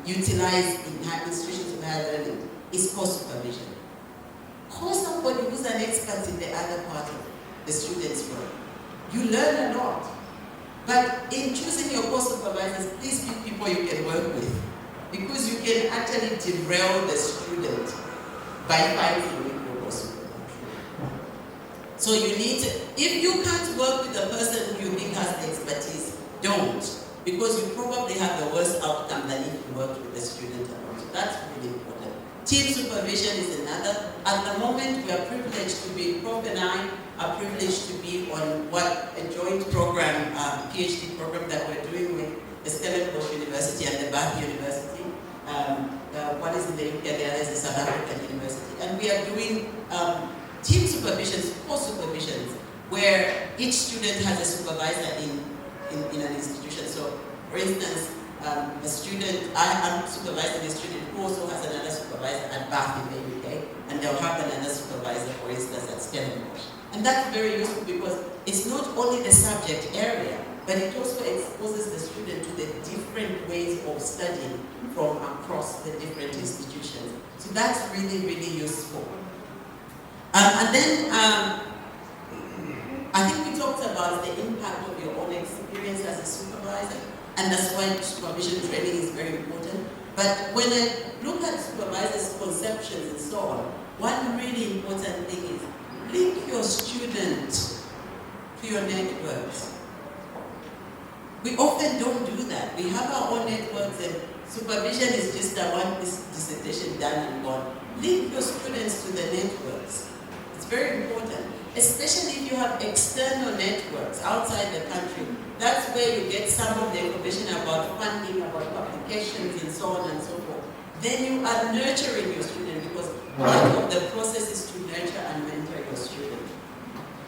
utilize in institutions of higher learning is co-supervision. Call somebody who's an expert in the other part of the student's work. You learn a lot. But in choosing your co-supervisors, please pick people you can work with, because you can actually derail the student by fighting with your co-supervisor. So you need to, if you can't work with the person who you think has expertise, don't, because you probably have the worst outcome than if you worked with the student alone. So that's really important. Team supervision is another. At the moment, we are privileged to be, Prof and I are privileged to be on a joint program, PhD program that we're doing with the Stellenbosch University and the Bath University. One is in the UK, the other is the South African University. And we are doing team supervisions, co-supervisions, where each student has a supervisor in an institution. So, for instance, a student, I'm supervising a student who also has another supervisor at Bath in the UK, and they'll have another supervisor, for instance, at Stellenbosch. And that's very useful because it's not only the subject area, but it also exposes the student to the different ways of studying from across the different institutions. So that's really, really useful. And then, I think we talked about the impact of your own experience as a supervisor, and that's why supervision training is very important. But when I look at supervisors' conceptions and so on, one really important thing is link your student to your networks. We often don't do that. We have our own networks, and supervision is just one dissertation done and gone. Link your students to the networks. It's very important, especially if you have external networks outside the country. That's where you get some of the information about funding, about publications, and so on and so forth. Then you are nurturing your student, because part of the process is to nurture and mentor your student.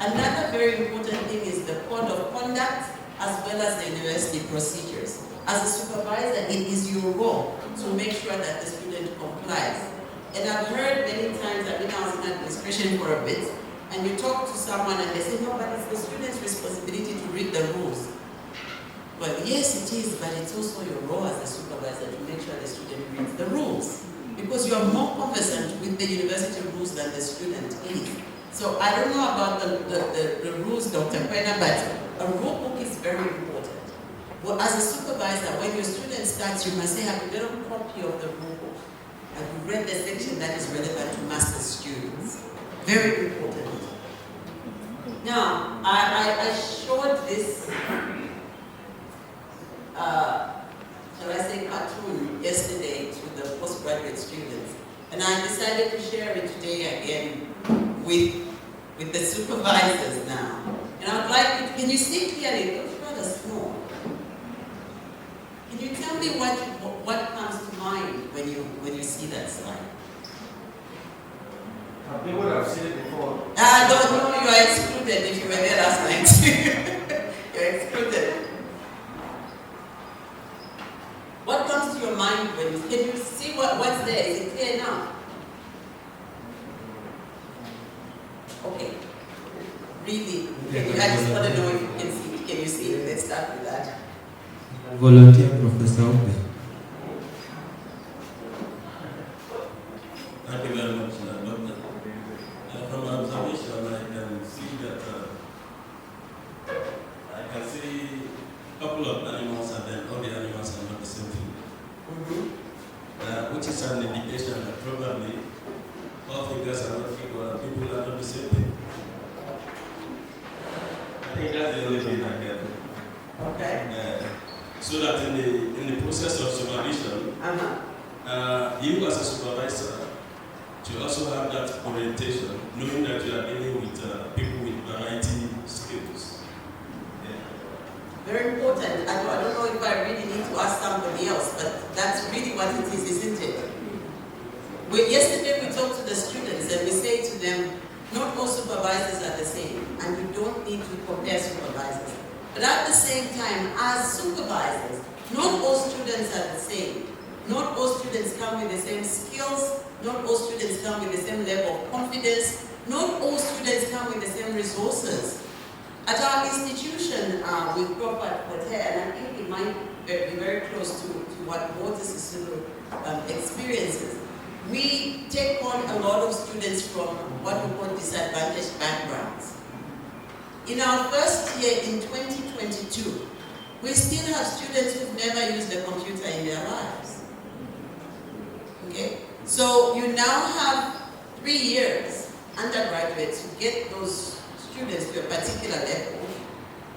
Another very important thing is the code of conduct, as well as the university procedures. As a supervisor, it is your role to make sure that the student complies. And I've heard many times, I was in administration for a bit, and you talk to someone and they say, no, but it's the student's responsibility to read the rules. Well, yes, it is, but it's also your role as a supervisor to make sure the student reads the rules, because you are more conversant with the university rules than the student is. So I don't know about the rules, Dr. Pena, but a rule book is very important. Well, as a supervisor, when your student starts, you must say, have a little copy of the rule book. Have you read the section that is relevant to master's students? Very important. Now, I showed this shall I say, cartoon yesterday to the postgraduate students, and I decided to share it today again with the supervisors now. And I would like you, can you see clearly? It looks rather small. Can you tell me what comes to mind when you see that slide?
People have seen it before.
I don't know, you are excluded. excluded if you were there last night. You're excluded. What comes to your mind when you, can you see what's there? Is it clear now? Okay. Really? I just want to know if you can see. Can you see it? Let's start with that.
Volunteer Professor Ope.
Thank you very much, Doctor. From my observation, I can see a couple of animals, and then all the animals are not the same thing. Which is an indication that probably all figures are not equal and people are not the same thing. I think that's the only thing I get.
Okay.
So that in the process of supervision, you as a supervisor, you also have that orientation, knowing that you are dealing with people with variety skills.
Very important. I don't know if I really need to ask somebody else, but that's really what it is, isn't it? Yesterday we talked to the students and we say to them, not all supervisors are the same, and you don't need to compare supervisors. But at the same time, as supervisors, not all students are the same. Not all students come with the same skills, not all students come with the same level of confidence, not all students come with the same resources. At our institution, with Prof at Hare, and I think it might be very close to what Sisulu experiences, we take on a lot of students from what we call disadvantaged backgrounds. In our first year in 2022, we still have students who've never used a computer in their lives. Okay? So you now have 3 years, undergraduates, to get those students to a particular level.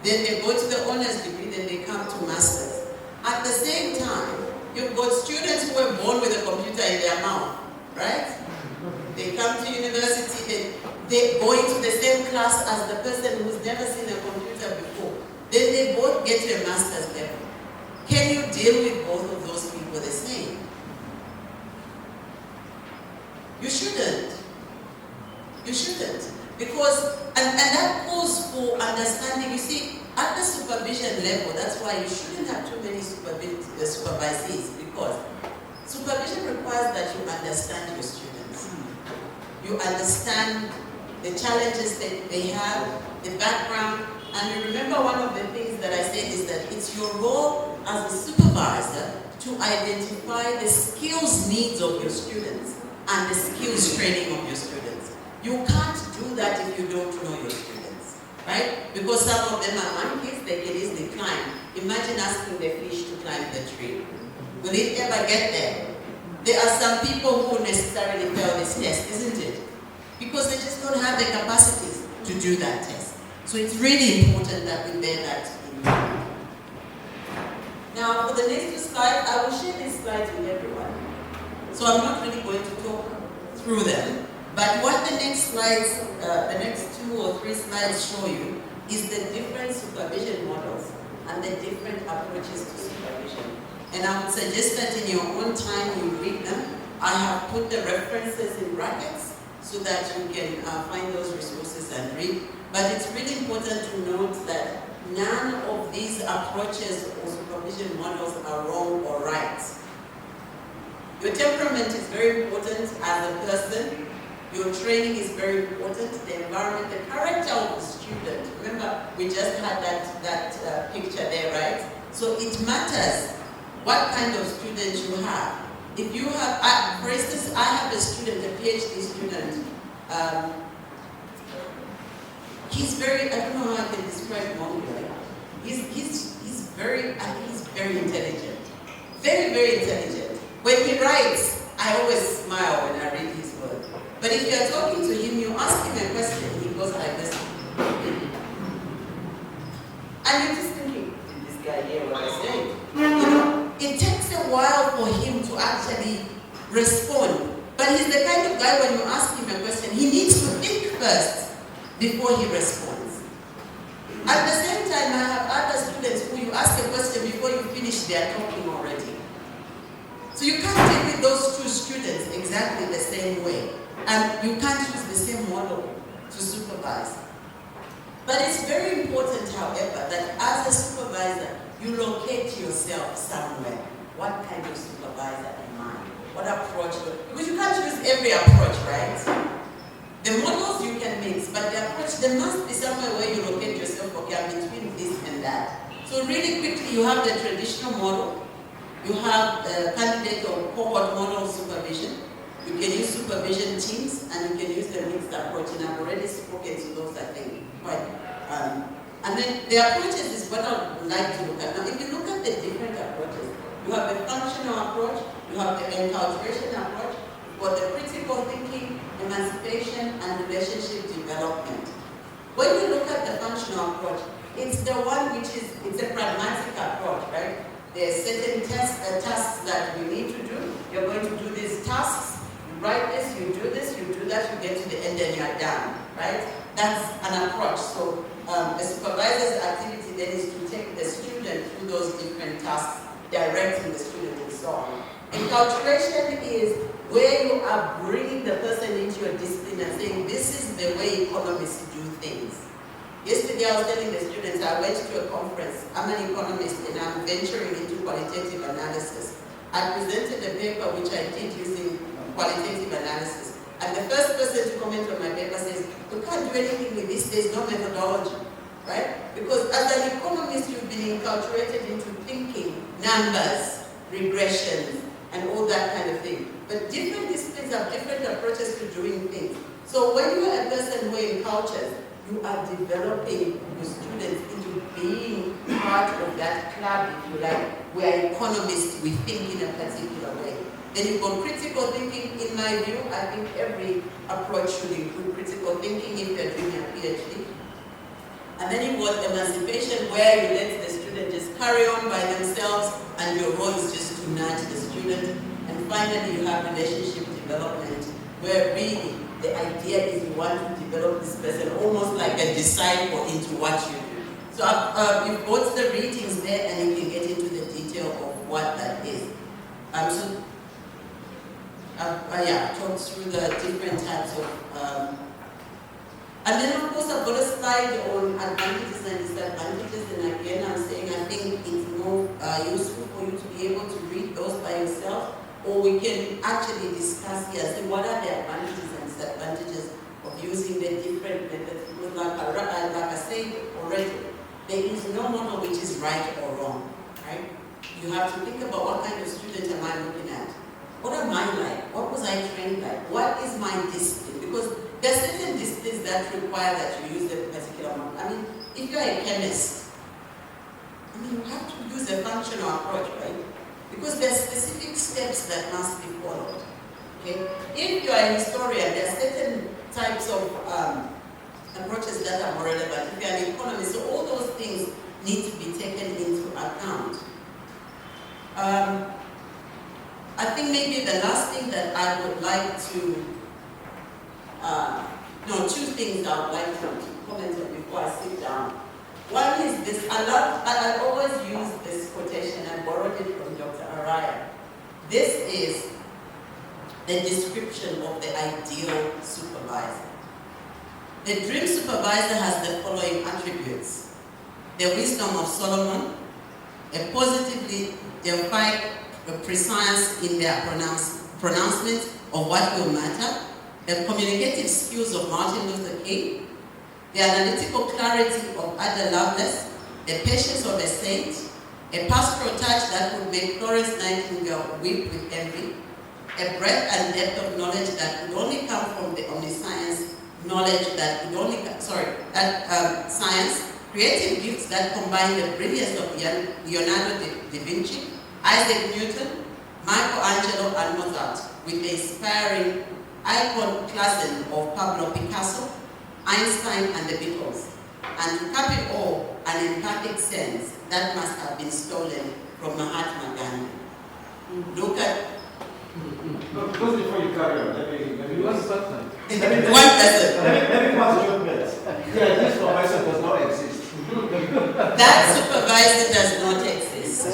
Then they go to the honors degree, then they come to masters. At the same time, you've got students who were born with a computer in their mouth, right? They come to university and they go into the same class as the person who's never seen a computer before. Then they both get to a master's level. Can you deal with both of those people the same? You shouldn't. You shouldn't. Because, and that calls for understanding. You see, at the supervision level, that's why you shouldn't have too many supervisees, because supervision requires that you understand your students. You understand the challenges that they have, the background, and you remember one of the things that I said is that it's your role as a supervisor to identify the skills needs of your students and the skills training of your students. You can't do that if you don't know your students, right? Because some of them are monkeys, they can easily climb. Imagine asking the fish to climb the tree. Will it ever get there? There are some people who necessarily fail this test, isn't it? Because they just don't have the capacities to do that test. So it's really important that we bear that in mind. Now, for the next 2 slides, I will share these slides with everyone. So I'm not really going to talk through them. But what the next slides, the next 2 or 3 slides show you is the different supervision models and the different approaches to supervision. And I would suggest that in your own time you read them. I have put the references in brackets so that you can find those resources and read. But it's really important to note that none of these approaches or supervision models are wrong or right. Your temperament is very important as a person. Your training is very important. The environment, the character of the student. Remember, we just had that picture there, right? So it matters what kind of student you have. If you have, for instance, I have a student, a PhD student. He's very, I don't know how I can describe him. He's very, I think he's very intelligent. Very, very intelligent. When he writes, I always smile when I read his work. But if you're talking to him, you ask him a question, he goes like this. And you're just thinking, did this guy hear what I said? You know, it takes a while for him to actually respond. But he's the kind of guy, when you ask him a question, he needs to think first before he responds. At the same time, I have other students who you ask a question before you finish, they are talking already. So you can't deal with those 2 students exactly the same way. And you can't use the same model to supervise. But it's very important, however, that as a supervisor, you locate yourself somewhere. What kind of supervisor am I? What approach? Because you can't use every approach, right? The models you can mix, but the approach, there must be somewhere where you locate yourself, okay, I'm between this and that. So really quickly, you have the traditional model, you have the candidate or cohort model supervision, you can use supervision teams, and you can use the mixed approach, and I've already spoken to those, I think, quite. And then the approaches is what I would like to look at. Now, if you look at the different approaches, you have the functional approach, you have the enculturation approach, you've got the critical thinking, emancipation, and relationship development. When you look at the functional approach, it's the one which is, it's a pragmatic approach, right? There are certain tasks that you need to do. You're going to do these tasks. You write this, you do this, you do that, you get to the end and you're done, right? That's an approach. So the supervisor's activity then is to take the student through those different tasks, directing the student and so on. Enculturation is where you are bringing the person into your discipline and saying, this is the way economists do things. Yesterday I was telling the students, I went to a conference. I'm an economist and I'm venturing into qualitative analysis. I presented a paper which I did using qualitative analysis. And the first person to comment on my paper says, we can't do anything with this, there's no methodology, right? Because as an economist, you've been enculturated into thinking numbers, regressions, and all that kind of thing. But different disciplines have different approaches to doing things. So when you are a person who encultures, you are developing your students into being part of that club, if you like, where economists, we think in a particular way. Then you've got critical thinking. In my view, I think every approach should include critical thinking if you're doing a PhD. And then you've got emancipation, where you let the student just carry on by themselves, and your role is just to nudge the student. And finally, you have relationship development, where really the idea is you want to develop this person almost like a disciple into what you do. So you've got the readings there, and you can get into the detail of what that is. Talk through the different types of, and then of course I've got a slide on advantages and disadvantages, and again I'm saying I think it's more useful for you to be able to read those by yourself, or we can actually discuss here, see what are the advantages and disadvantages of using the different methods. Because like I said already, there is no model which is right or wrong, right? You have to think about what kind of student am I looking at? What am I like? What was I trained like? What is my discipline? Because there are certain disciplines that require that you use a particular model. I mean, if you're a chemist, you have to use a functional approach, right? Because there are specific steps that must be followed. Okay? If you're a historian, there are certain types of approaches that are more relevant. If you're an economist, so all those things need to be taken into account. I think maybe the last thing that I would like to, two things I would like to comment on before I sit down. One is this, I always use this quotation, I borrowed it from Dr. Hare. This is the description of the ideal supervisor. The dream supervisor has the following attributes: the wisdom of Solomon, a positively defined precise in their pronouncement of what will matter, the communicative skills of Martin Luther King, the analytical clarity of Ada Lovelace, the patience of a saint, a pastoral touch that would make Florence Nightingale weep with envy, a breadth and depth of knowledge that could only come from the omniscience knowledge that could only science, creative gifts that combine the brilliance of Leonardo da Vinci, Isaac Newton, Michelangelo, and Mozart, with the inspiring iconoclasm of Pablo Picasso, Einstein, and the Beatles, and to cap it all, an empathic sense that must have been stolen from Mahatma Gandhi. Look at...
Just before you carry on, let me
one person.
Let me pass your minutes. Yeah, this supervisor does not exist.
That supervisor does not exist.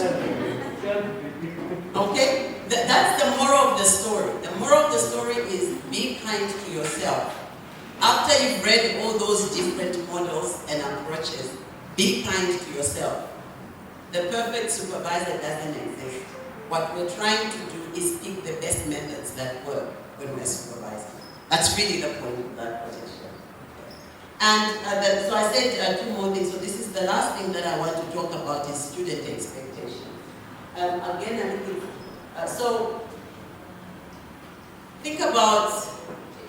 Okay? That's the moral of the story. The moral of the story is be kind to yourself. After you've read all those different models and approaches, be kind to yourself. The perfect supervisor doesn't exist. What we're trying to do is pick the best methods that work when we're supervising. That's really the point of that position. And so I said 2 more things. So this is the last thing that I want to talk about is student expectation. Again, so think about,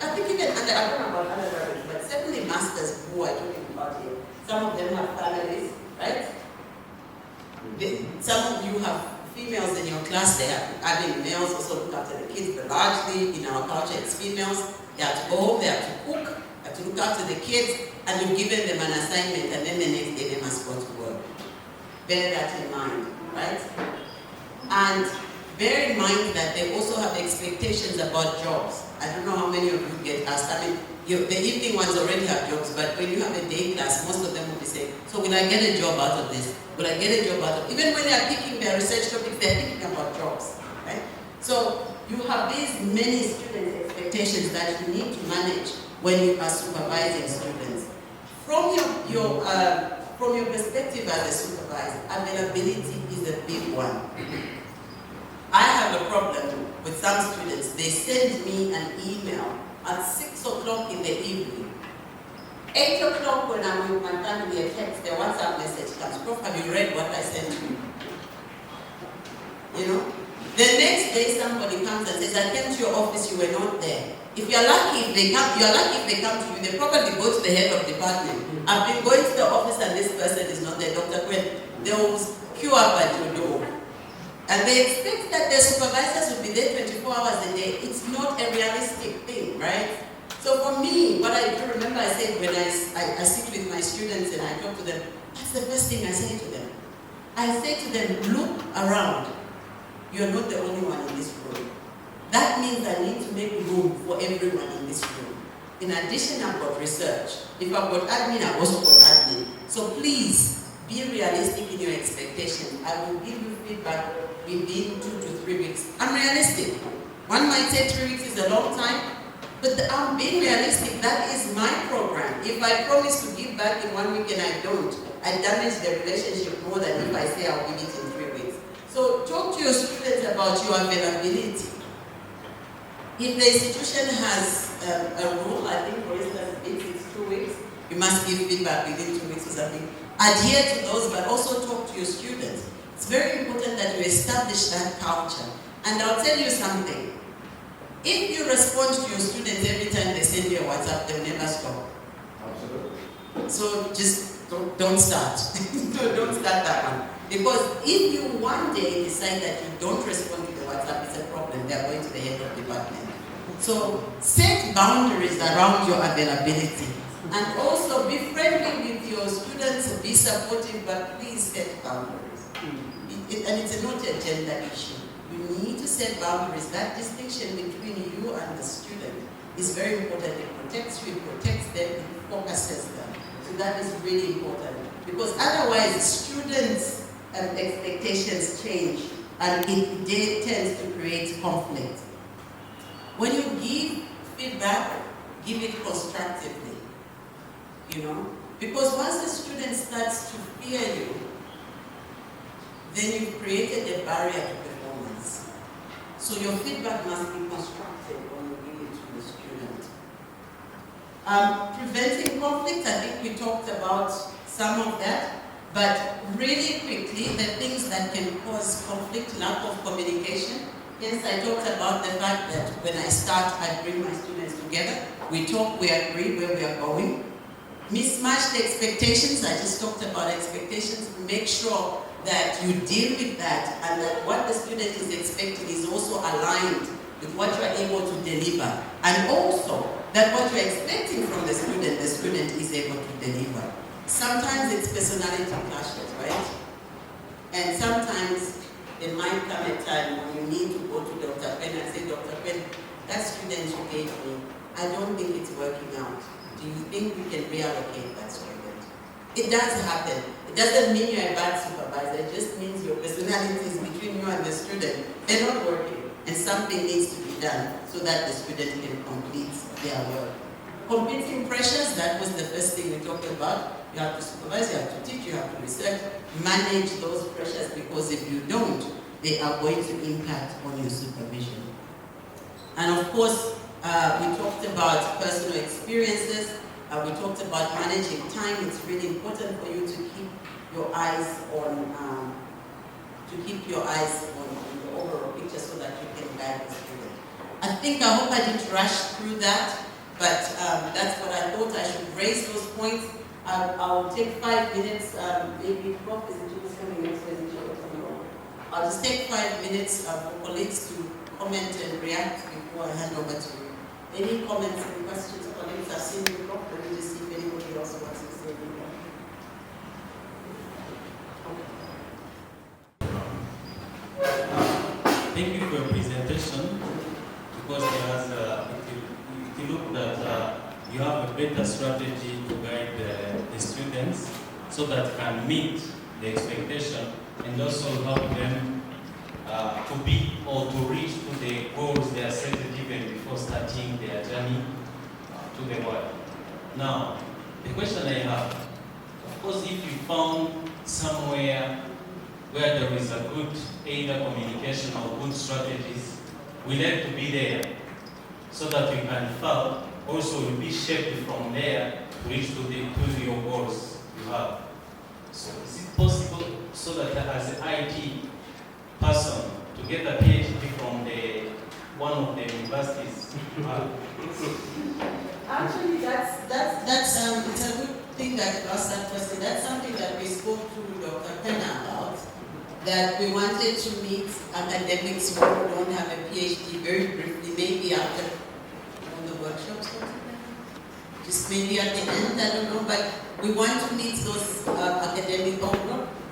I think even I don't know about undergraduates, but certainly masters who are talking about here. Some of them have families, right? Some of you have females in your class, they have, I mean, males also look after the kids, but largely in our culture it's females. They have to go home, they have to cook, they have to look after the kids, and you've given them an assignment, and then the next day they must go to work. Bear that in mind, right? And bear in mind that they also have expectations about jobs. I don't know how many of you get asked. I mean, the evening ones already have jobs, but when you have a day class, most of them will be saying, so will I get a job out of this? Will I get a job out of, even when they are picking their research topics, they're thinking about jobs, right? So you have these many student expectations that you need to manage when you are supervising students. From your perspective as a supervisor, availability is a big one. I have a problem with some students. They send me an email at 6 o'clock in the evening. 8 o'clock when I'm with my family, a text, the WhatsApp message comes. Prof, have you read what I sent you? You know? The next day somebody comes and says, I came to your office, you were not there. If you're lucky if they come, you're lucky if they come to you, they probably go to the head of department. I've been going to the office and this person is not there, Dr. Quinn. They will queue up at your door. And they expect that their supervisors will be there 24 hours a day. It's not a realistic thing, right? So for me, what I do remember I said when I sit with my students and I talk to them, that's the first thing I say to them. I say to them, look around. You're not the only one in this room. That means I need to make room for everyone in this room. In addition, I've got research. If I've got admin, I've also got admin. So please, be realistic in your expectations. I will give you feedback within 2 to 3 weeks. I'm realistic. One might say 3 weeks is a long time, but I'm being realistic. That is my program. If I promise to give back in 1 week and I don't, I damage the relationship more than if I say I'll give it in 3 weeks. So talk to your students about your availability. If the institution has a rule, I think for instance, if it's 2 weeks, you must give feedback within 2 weeks or something. Adhere to those, but also talk to your students. It's very important that you establish that culture. And I'll tell you something. If you respond to your students every time they send you a WhatsApp, they'll never stop. Absolutely. So just don't start. Don't start that one. Because if you one day decide that you don't respond to the WhatsApp, it's a problem. They're going to the head of department. So set boundaries around your availability. And also be friendly with your students, be supportive, but please set boundaries. And it's not a gender issue. You need to set boundaries. That distinction between you and the student is very important. It protects you, it protects them, it focuses them. So that is really important. Because otherwise, students' expectations change and it tends to create conflict. When you give feedback, give it constructively. You know? Because once the student starts to fear you, then you've created a barrier to performance. So your feedback must be constructive when you give it to the student. Preventing conflict, I think we talked about some of that, but really quickly, the things that can cause conflict, lack of communication. Yes, I talked about the fact that when I start, I bring my students together, we talk, we agree where we are going. Mismatched expectations, I just talked about expectations. Make sure that you deal with that and that what the student is expecting is also aligned with what you are able to deliver. And also that what you are expecting from the student is able to deliver. Sometimes it's personality clashes, right? And sometimes there might come a time when you need to go to Dr. Penn and say, Dr. Penn, that student you gave me, I don't think it's working out. Do you think we can reallocate that student? It does happen. It doesn't mean you're a bad supervisor. It just means your personalities between you and the student, they're not working. And something needs to be done so that the student can complete their work. Competing pressures, that was the first thing we talked about. You have to supervise, you have to teach, you have to research, manage those pressures, because if you don't, they are going to impact on your supervision. And of course, we talked about personal experiences, we talked about managing time. It's really important for you to keep your eyes on the overall picture so that you can guide the student. I hope I didn't rush through that, but that's what I thought. I should raise those points. I'll take 5 minutes, maybe Prof, is it just coming next week? I'll just take 5 minutes for colleagues to comment and react before I hand over to you. Any comments and questions, colleagues? I've seen you, Prof. Let me just see if anybody else wants to say anything.
Thank you for your presentation, because if you look that you have a better strategy to guide the students so that can meet the expectation and also help them to be or to reach to the goals they are set even before starting their journey to the world. Now, the question I have, of course, if you found somewhere where there is a good either communication or good strategies, we like to be there so that you can help. Also, you'll be shaped from there to reach to your goals you have. So, is it possible so that as an IT person to get a PhD from one of the universities?
Actually, that's it's a good thing that you asked that question. That's something that we spoke to Dr. Penna about. That we wanted to meet academics who don't have a PhD very briefly, maybe after one of the workshops or something. Just maybe at the end, I don't know, but we want to meet those academic, or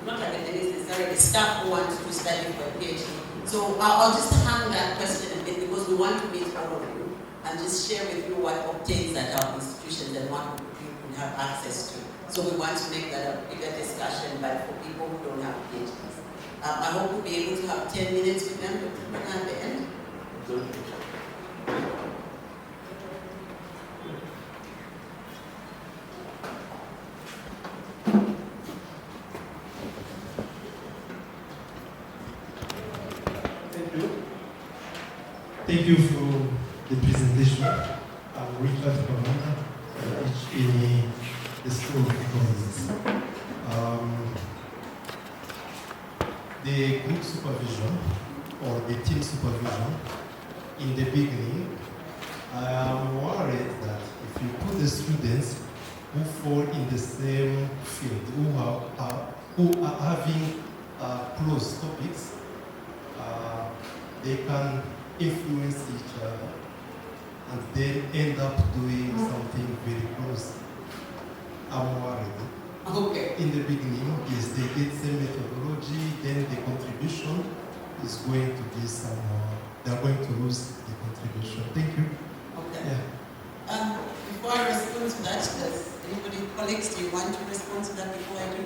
not academics necessarily, staff who want to study for a PhD. So I'll just hang that question a bit, because we want to meet all of you and just share with you what obtains at our institutions and what you can have access to. So we want to make that a bigger discussion, but for people who don't have PhDs. I hope we'll be able to have 10 minutes with them at the end.
Thank you. Thank you for the presentation. I'm Richard Commander, I teach in the School of Economics. The group supervision or the team supervision, in the beginning, I am worried that if you put the students who fall in the same field, who are having close topics, they can influence each other and then end up doing something very close. I'm worried.
Okay.
In the beginning, yes, they get same methodology, then the contribution is going to be some, they're going to lose the contribution. Thank you.
Okay.
Yeah.
Before I respond to that, does anybody, colleagues, do you want to respond to that before I do?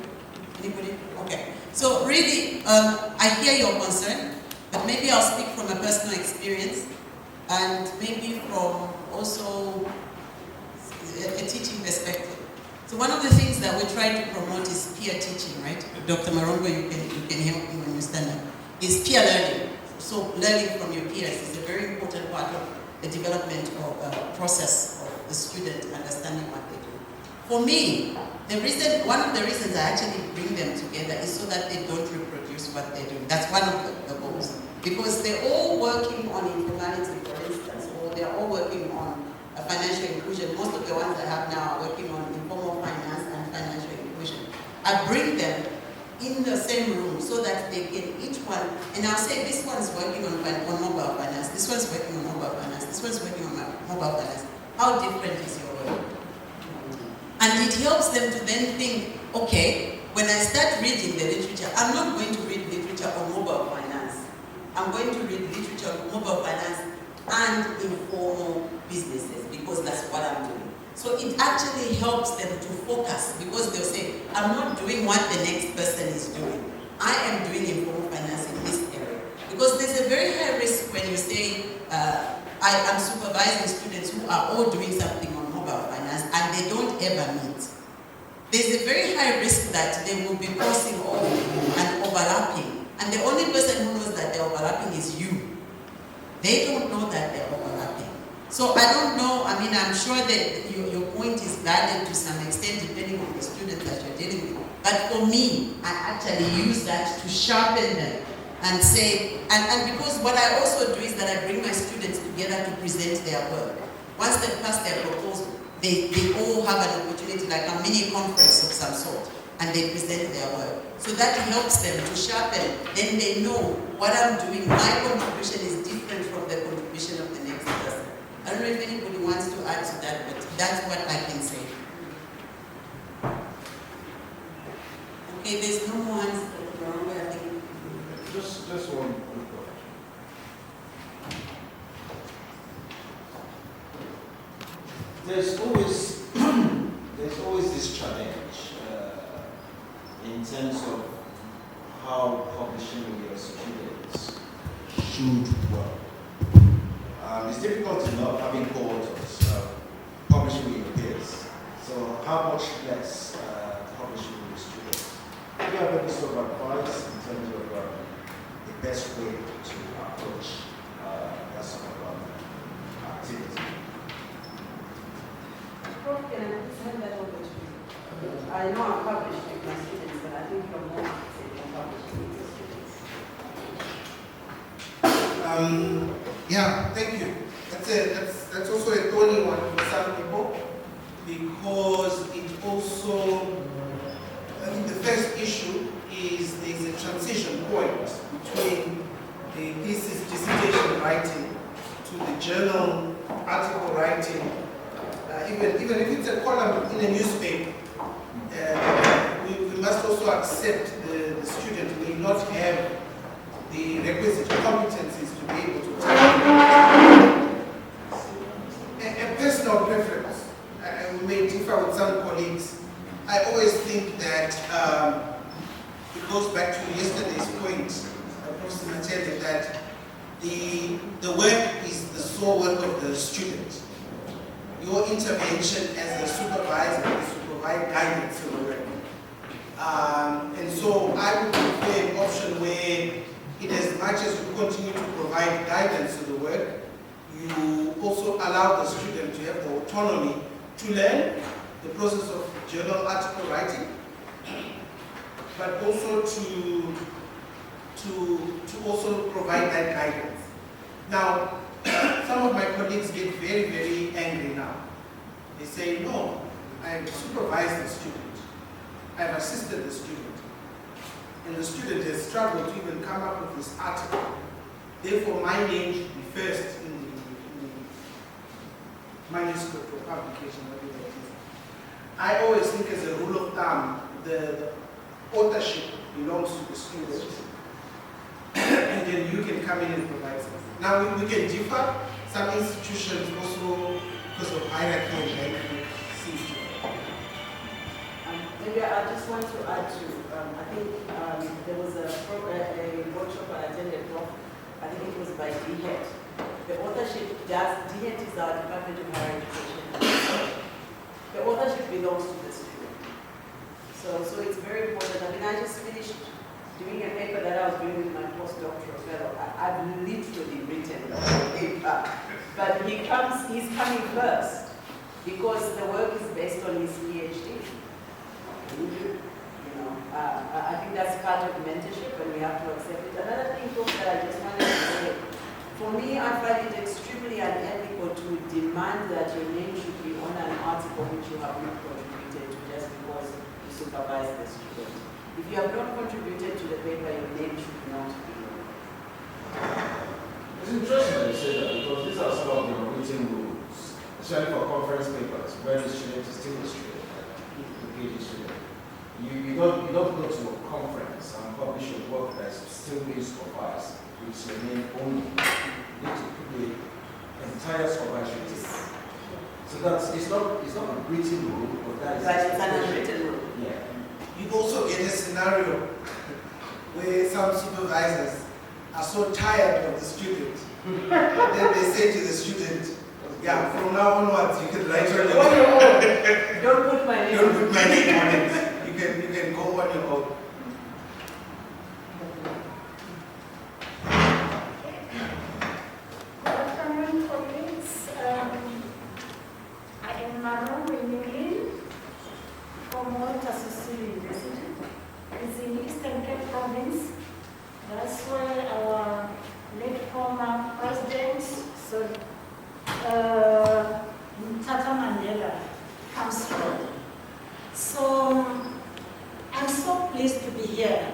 Anybody? Okay. So really, I hear your concern, but maybe I'll speak from a personal experience and maybe from also a teaching perspective. So one of the things that we try to promote is peer teaching, right? Dr. Marongwe, you can help me when you stand up. Is peer learning. So learning from your peers is a very important part of the development of process of the student understanding what they do. For me, one of the reasons I actually bring them together is so that they don't reproduce what they do. That's one of the goals. Because they're all working on informality, for instance, or they're all working on financial inclusion. Most of the ones I have now are working on informal finance and financial inclusion. I bring them in the same room so that they can each one, and I'll say this one's working on mobile finance, this one's working on mobile finance, this one's working on mobile finance. How different is your work? And it helps them to then think, okay, when I start reading the literature, I'm not going to read literature on mobile finance. I'm going to read literature on mobile finance and informal businesses, because that's what I'm doing. So it actually helps them to focus, because they'll say, I'm not doing what the next person is doing. I am doing informal finance in this area. Because there's a very high risk when you say, I am supervising students who are all doing something on mobile and they don't ever meet, there's a very high risk that they will be crossing over and overlapping. And the only person who knows that they're overlapping is you. They don't know that they're overlapping. So I don't know, I mean, I'm sure that your point is valid to some extent depending on the student that you're dealing with. But for me, I actually use that to sharpen them and say, and because what I also do is that I bring my students together to present their work. Once they pass their proposal, they all have an opportunity, like a mini conference of some sort, and they present their work. So that helps them to sharpen. Then they know what I'm doing. My contribution is different from the contribution of the next person. I don't know if anybody wants to add to that, but that's what I can say. Okay, there's no more hands. I think.
Just one quick question. There's always this challenge in terms of how publishing with your students should work. It's difficult enough having co-authors publishing with your peers. So how much less publishing with your students? Do you have any sort of advice in terms of the best way to approach that sort of activity?
Prof, can I just hand that over to you? I know I'm published with my students, but I think you're more active in publishing with your students.
Yeah, thank you. That's also a thorny one for some people, because it also, I think the first issue is there's a transition point between the thesis dissertation writing to the journal article writing. Even if it's a column in a newspaper, we must also accept the student may not have the requisite competencies to be able to tackle a personal preference. We may differ with some colleagues. I always think that it goes back to yesterday's point, Prof. Simatele, that the work is the sole work of the student. Your intervention as a supervisor is to provide guidance to the work. And so I would prefer an option where, in as much as you continue to provide guidance to the work, you also allow the student to have the autonomy to learn the process of journal article writing, but also to also provide that guidance. Now, some of my colleagues get very, very angry now. They say, no, I've supervised the student. I've assisted the student. And the student has struggled to even come up with this article. Therefore, my name should be first in the manuscript for publication, whatever it is. I always think, as a rule of thumb, the authorship belongs to the student. And then you can come in and provide something. Now, we can differ. Some institutions also, because of hierarchy and hierarchy, seems to.
Maybe I just want to add to, I think there was a workshop I attended, Prof. I think it was by DHET. The authorship DHET is our Department of Higher Education. The authorship belongs to the student. So it's very important. I mean, I just finished doing a paper that I was doing with my postdoctoral fellow. I've literally written the paper. But he's coming first because the work is based on his PhD. I think that's part of mentorship, and we have to accept it. Another thing, folks, that I just wanted to say, for me, I find it extremely unethical to demand that your name should be on an article which you have not contributed to just because you supervise the student. If you have not contributed to the paper, your name should not be on.
It's interesting that you say that, because these are some of the written rules, especially for conference papers, where the student is still a student, the PhD student. You don't go to a conference and publish a work that's still being supervised with your name only. You need to put the entire supervisory team. So it's not a written rule, but
it's an unwritten rule.
Yeah.
You also get a scenario where some supervisors are so tired of the student, then they say to the student, Yeah, from now onwards, you can write your name.
On your own. Don't put my name.
Don't put my name on it. You can go on your own.
Good afternoon, colleagues. I am Marongwe, Newlyn, from Sisulu University. It's in Eastern Cape Province. That's where our late former president, Tata Mandela, comes from. So I'm so pleased to be here.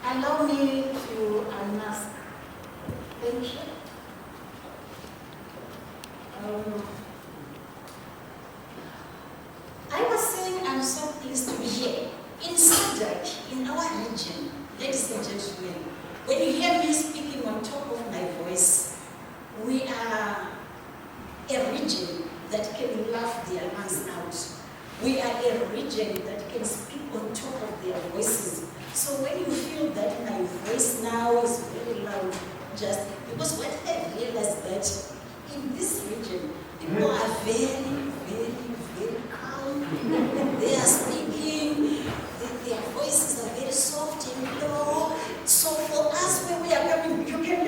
Allow me to unmask. Thank you. I was saying I'm so pleased to be here. In Sadek, in our region, ladies and gentlemen, when you hear me speaking on top of my voice, we are a region that can laugh their lungs out. We are a region that can speak on top of their voices. So when you feel that my voice now is very loud, just because what I realized that in this region, people are very, very, very calm. They are speaking, their voices are very soft and low. So for us, when we are coming, you can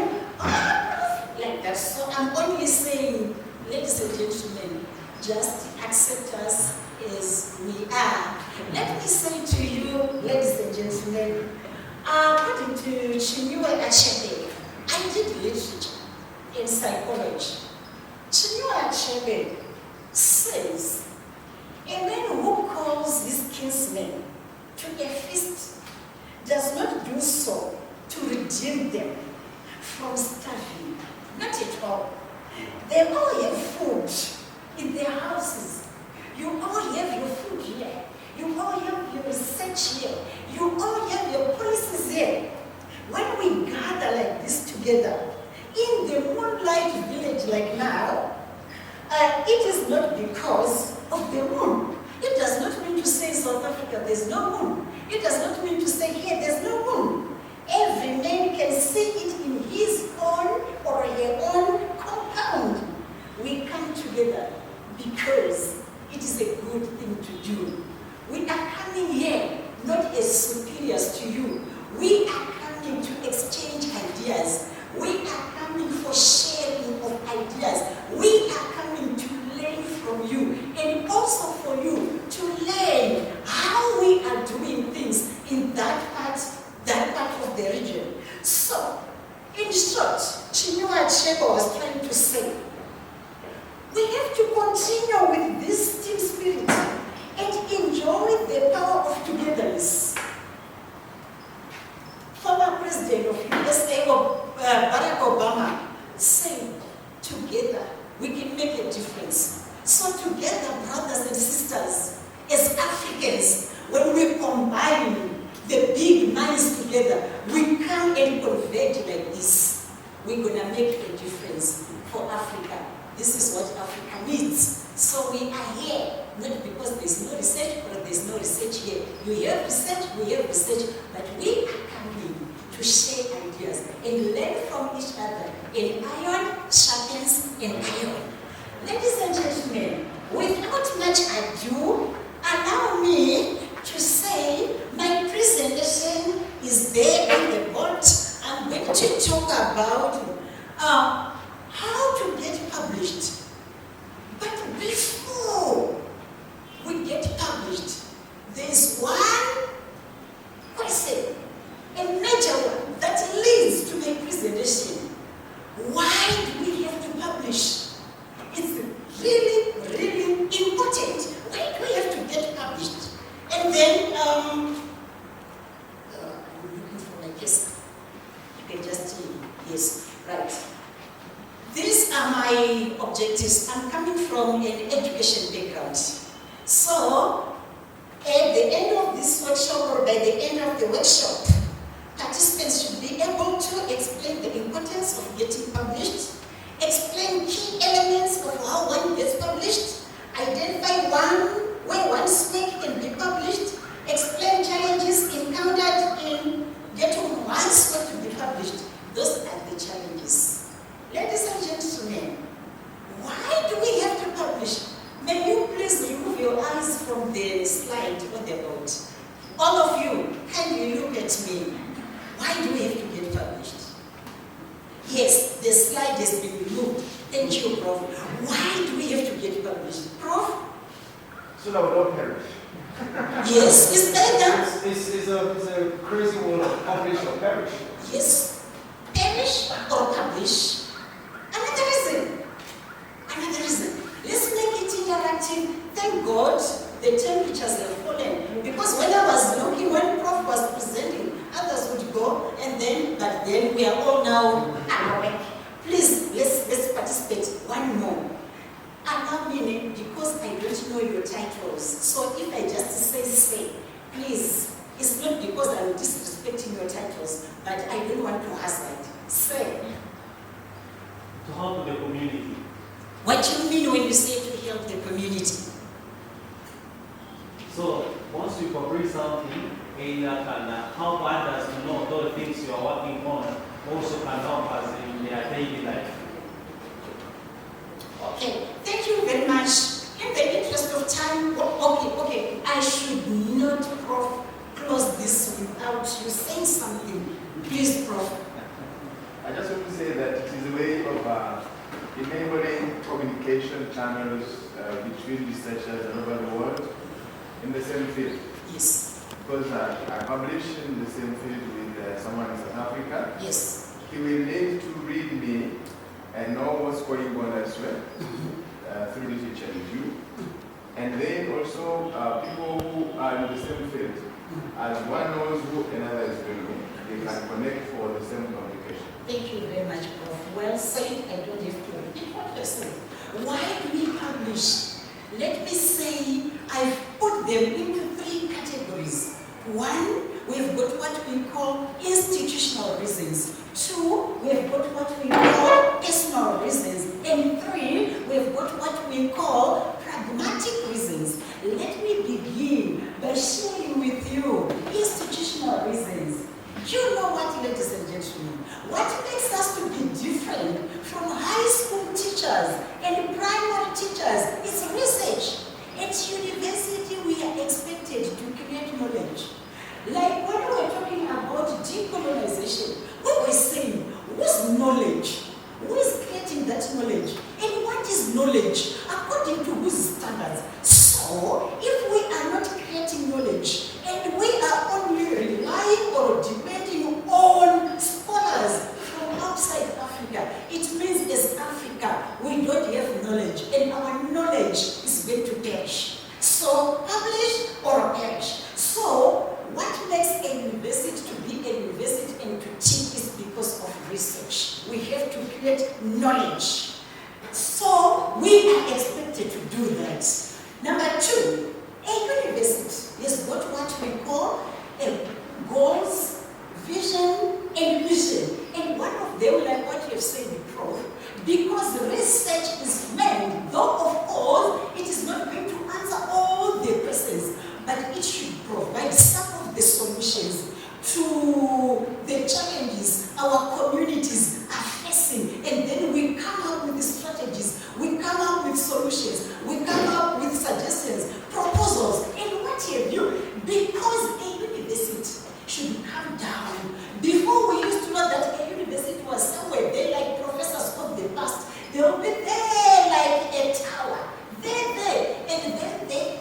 like that. So I'm only saying, ladies and gentlemen, just accept us as we are. Let me say to you, ladies and gentlemen, according to Chinyamurindi, I did literature in psychology. Chinyamurindi says, a man who calls his kinsmen to a feast does not do so to redeem them from starving. Not at all. They all have food in their houses. You all have your food here. You all have your research here. You all have your policies here. When we gather like this together, in the moonlight village like now, it is not because of the moon. It does not mean to say in South Africa there's no moon. It does not mean to say here there's no moon. Every man can see it in his own or her own compound. We come together because it is a good thing to do. We are coming here not as superiors to you. We are coming to exchange ideas. We are coming for sharing of ideas. We are coming to learn from you and also for you to learn how we are doing things in that part of the region. So, in short, Chinyamurindi was trying to say, we have to continue with this team spirit and enjoy the power of togetherness. Former President of USA, Barack Obama, said, together we can make a difference. So together, brothers and sisters, as Africans, when we combine the big minds together, we come and converge like this. We're going to make a difference for Africa. This is what Africa needs. So we are here, not because there's no research or there's no research here. You have research, we have research, but we are coming to share ideas and learn from each other. And iron sharpens an iron. Ladies and gentlemen, without much ado, allow me to say my presentation is there on the board. I'm going to talk about how to get published. But before we get published, there's one question, a major one, that leads to my presentation. Why do we have to publish? It's really, really important. Why do we have to get published? And then, I'm looking for my case. You can just see, yes, right. These are my objectives. I'm coming from an education background. So, at the end of this workshop or by the end of the workshop, participants should be able to explain the importance of getting published, explain key elements of how one gets published, identify where one's work can be published, explain challenges encountered in getting one's work to be published. Those are the challenges. Ladies and gentlemen, why The slide has been removed. Thank you, Prof. Why do we have to get published? Prof?
So that we don't perish.
Yes, is that that?
It's a crazy world of publish or perish.
Yes. Perish or publish. Another reason. Another reason. Let's make it interactive. Thank God the temperatures have fallen. Because when I was looking, when Prof was presenting, others would go, but then we are all now awake. Please, let's participate. One more. Allow me, because I don't know your titles. So if I just say, please, it's not because I'm disrespecting your titles, but I don't want to hazard. Say.
To help the community.
What do you mean when you say to help the community?
So once you complete something, area can help others to know those things you are working on also can help us in their daily life.
Okay, thank you very much. In the interest of time, okay, I should not, Prof, close this without you saying something. Please, Prof.
I just want to say that it is a way of enabling communication channels between researchers all over the world in the same field.
Yes.
Because I publish in the same field with someone in South Africa.
Yes.
He will need to read me and know what's going on elsewhere through literature review. And then also people who are in the same field, as one knows who another is doing, they can connect for the same communication.
Thank you very much, Prof. Well said. I don't have to repeat what you said. Why do we publish? Let me say, I've put them into 3 categories. 1, we've got what we call institutional reasons. 2, we've got what we call personal reasons. And 3, we've got what we call pragmatic reasons. Let me begin by sharing with you institutional reasons. You know what, ladies and gentlemen, what makes us to be different from high school teachers and primary teachers is research. At university, we are expected to create knowledge. Like when we were talking about decolonization, we were saying, what's knowledge? Who is creating that knowledge? And what is knowledge? According to whose standards? So, if we are not creating knowledge, and we are only relying or depending on scholars from outside Africa, it means as Africa, we don't have knowledge, and our knowledge is going to perish. So, publish or perish. So, what makes a university to be a university and to teach is because of research. We have to create knowledge. So, we are expected to do that. Number 2, a university has got what we call goals, vision, and mission. And one of them, like what you have said before, because research is meant, though of course it is not going to answer all the questions, but it should provide some of the solutions to the challenges our communities are facing. And then we come up with the strategies, we come up with solutions, we come up with suggestions, proposals, and what have you. Because a university should come down. Before we used to know that a university was somewhere there like professors of the past. They will be there like a tower. There, and then they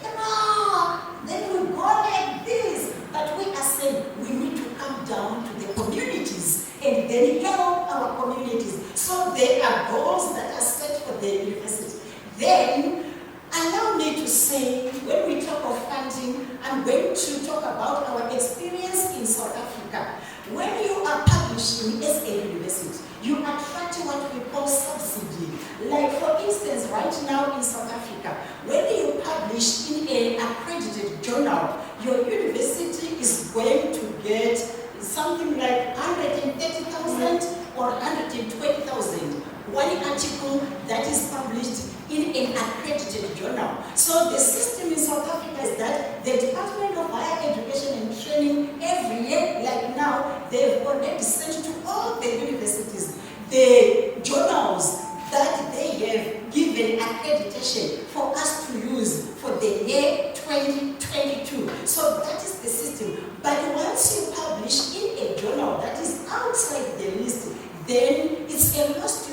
then we go like this. But we are saying we need to come down to the communities and then help our communities. So there are goals that are set for the university. Then allow me to say, when we talk of funding, I'm going to talk about our experience in South Africa. When you are publishing as a university, you attract what we call subsidy. Like for instance, right now in South Africa, when you publish in an accredited journal, your university is going to get something like 130,000 or 120,000. One article that is published in an accredited journal. So the system in South Africa is that the Department of Higher Education and Training every year, like now, they've already sent to all the universities the journals that they have given accreditation for us to use for the year 2022. So that is the system. But once you publish in a journal that is outside the list, then it's a lost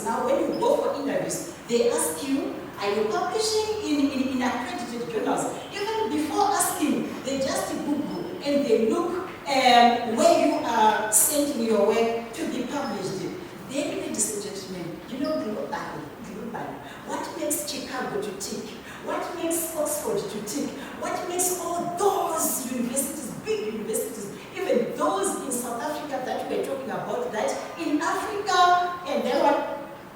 because now when you go for interviews, they ask you, are you publishing in accredited journals? Even before asking, they just Google and they look where you are sending your work to be published. Then, ladies and gentlemen, you know globally, what makes Chicago to tick? What makes Oxford to tick? What makes all those universities, big universities, even those in South Africa that we're talking about, that in Africa, and there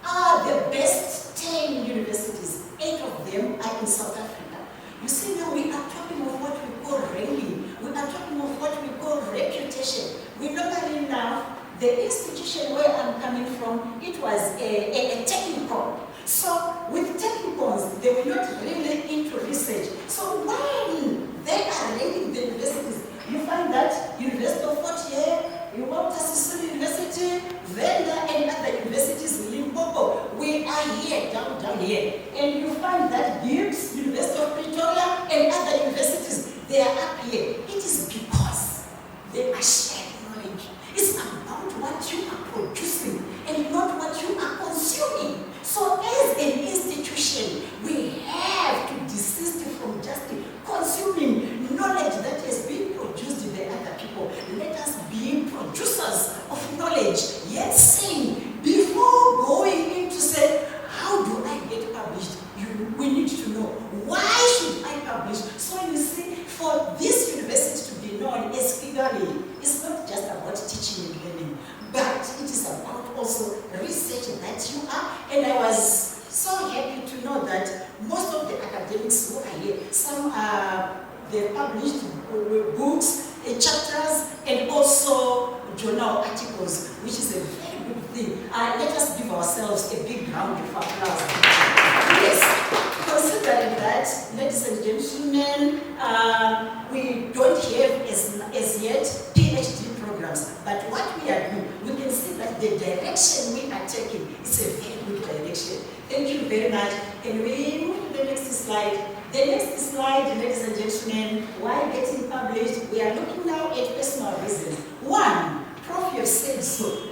are the best 10 universities, 8 of them are in South Africa. You see, now we are talking of what we call ranking. We are talking of what we call reputation. We normally now, the institution where I'm coming from, it was a technical. So with technicals, they were not really into research. So when they are ranking the universities, you find that University of Fort Hare, you want Sisulu University, Venda, and other universities in Limpopo. We are here, down here. And you find that Gibbs, University of Pretoria, and other universities, they are up here. It is because they are sharing knowledge. It's about what you are producing and not what you are consuming. So as an institution, we have to desist from just consuming knowledge that has been produced by other people. Let us be producers of knowledge, yet saying, before going into say, how do I get published? We need to know, why should I publish? So you see, for this university to be known as Kigali, it's not just about teaching and learning, but it is about also research that you are. And I was so happy to know that most of the academics who are here, some they published books, chapters, and also journal articles, which is a very good thing. Let us give ourselves a big round of applause. Yes, considering that, ladies and gentlemen, we don't have as yet PhD programs, but what we are doing, we can see that the direction we are taking is a very good direction. Thank you very much. And we move to the next slide. The next slide, ladies and gentlemen, why getting published? We are looking now at personal reasons. One, Prof, you have said so.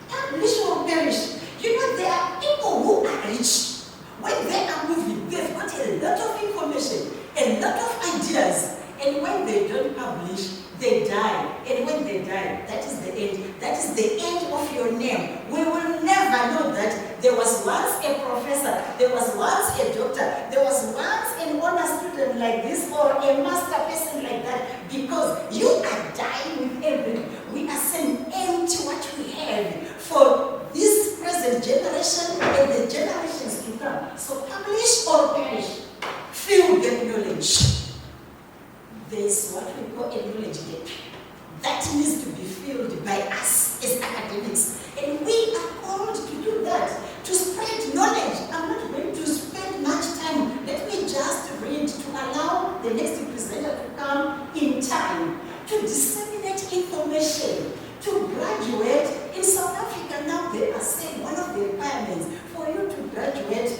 Publish or perish. You know, there are people who are rich. When they are moving, they've got a lot of information, a lot of ideas. And when they don't publish, they die. And when they die, that is the end. That is the end of your name. We will never know that there was once a professor, there was once a doctor, there was once an honor student like this or a master person like that, because you are dying with everything. We are saying empty what we have for this present generation and the generations to come. So publish or perish. Fill the knowledge. There is what we call a knowledge gap that needs to be filled by us as academics. And we are called to do that, to spread knowledge. I'm not going to spend much time. Let me just read to allow the next presenter to come in time, to disseminate information, to graduate. In South Africa now, they are saying one of the requirements for you to graduate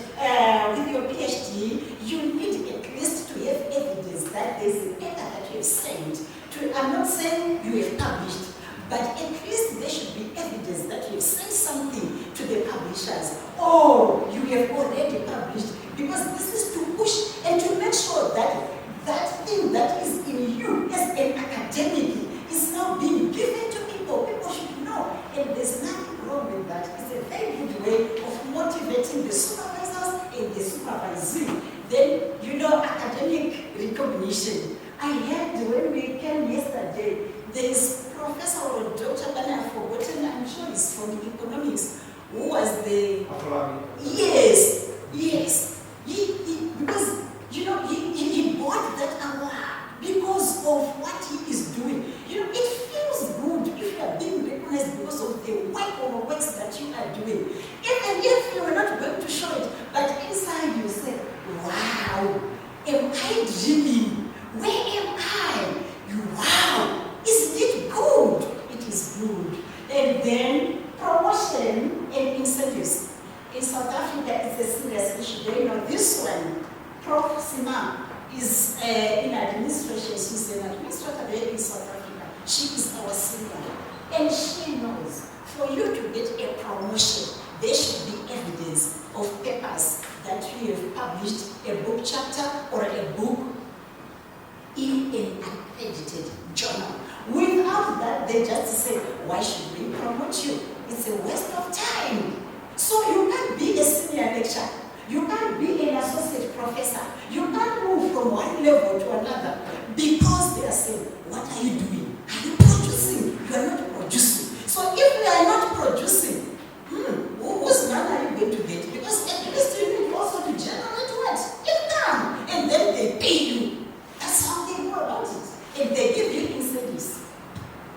with your PhD, you need at least to have evidence that there is a paper that you have sent. I'm not saying you have published, but at least there should be evidence that you have sent something to the publishers, or you have already published, because this is to push and to make sure that that thing that is in you as an academic is now being given to people. People should know, and there's nothing wrong with that. It's a very good way of motivating the supervisors and the supervisee. Then, you know, academic recognition. I heard when we came yesterday, there is Professor or Dr. Bana, I've forgotten, I'm sure he's from economics, who was the... Yes, yes. Because, you know, he bought that award because of what he is doing. You know, it feels good if you are being recognized because of the work or works that you are doing. Even if you are not going to show it, but inside you say, wow, am I dreaming? Where am I? Wow, isn't it good? It is good. And then promotion and incentives. In South Africa, it's a serious issue. They know this one. Prof Sima is in administration. She's an administrator there in South Africa. She is our senior. And she knows for you to get a promotion, there should be evidence of papers that we have published, a book chapter or a book in an accredited journal. Without that, they just say, why should we promote you? It's a waste of time. So you can't be a senior lecturer. You can't be an associate professor. You can't move from one level to another because they are saying, what are you doing? Are you producing? You are not producing. So if we are not producing, whose man are you going to get? Because at least you need also to generate what? Income. And then they pay you. That's how they go about it. And they give you incentives.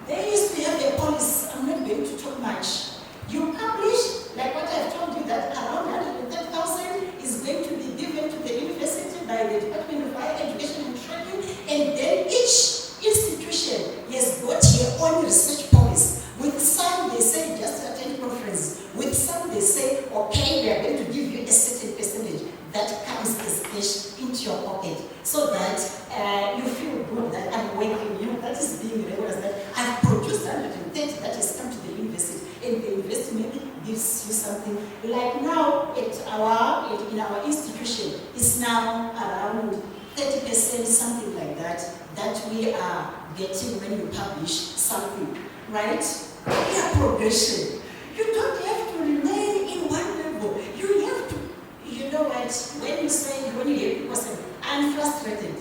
They used to have a policy, I'm not going to talk much. You publish, like what I've told you, that around 110,000 is going to be given to the university by the Department of Higher Education and Training, and then each institution has got your own research policy. With some, they say just attend conferences. With some, they say, okay, we are going to give you a certain percentage that comes as cash into your pocket, so that you feel good that I'm working. You know, that is being recognized, that I've produced 130 that has come to the university, and the university maybe gives you something. Like now, in our institution, it's now around 30%, something like that, that we are getting when you publish something, right? Yeah, progression. You don't have to remain in one level. You have to, you know what, when you hear people say, I'm frustrated,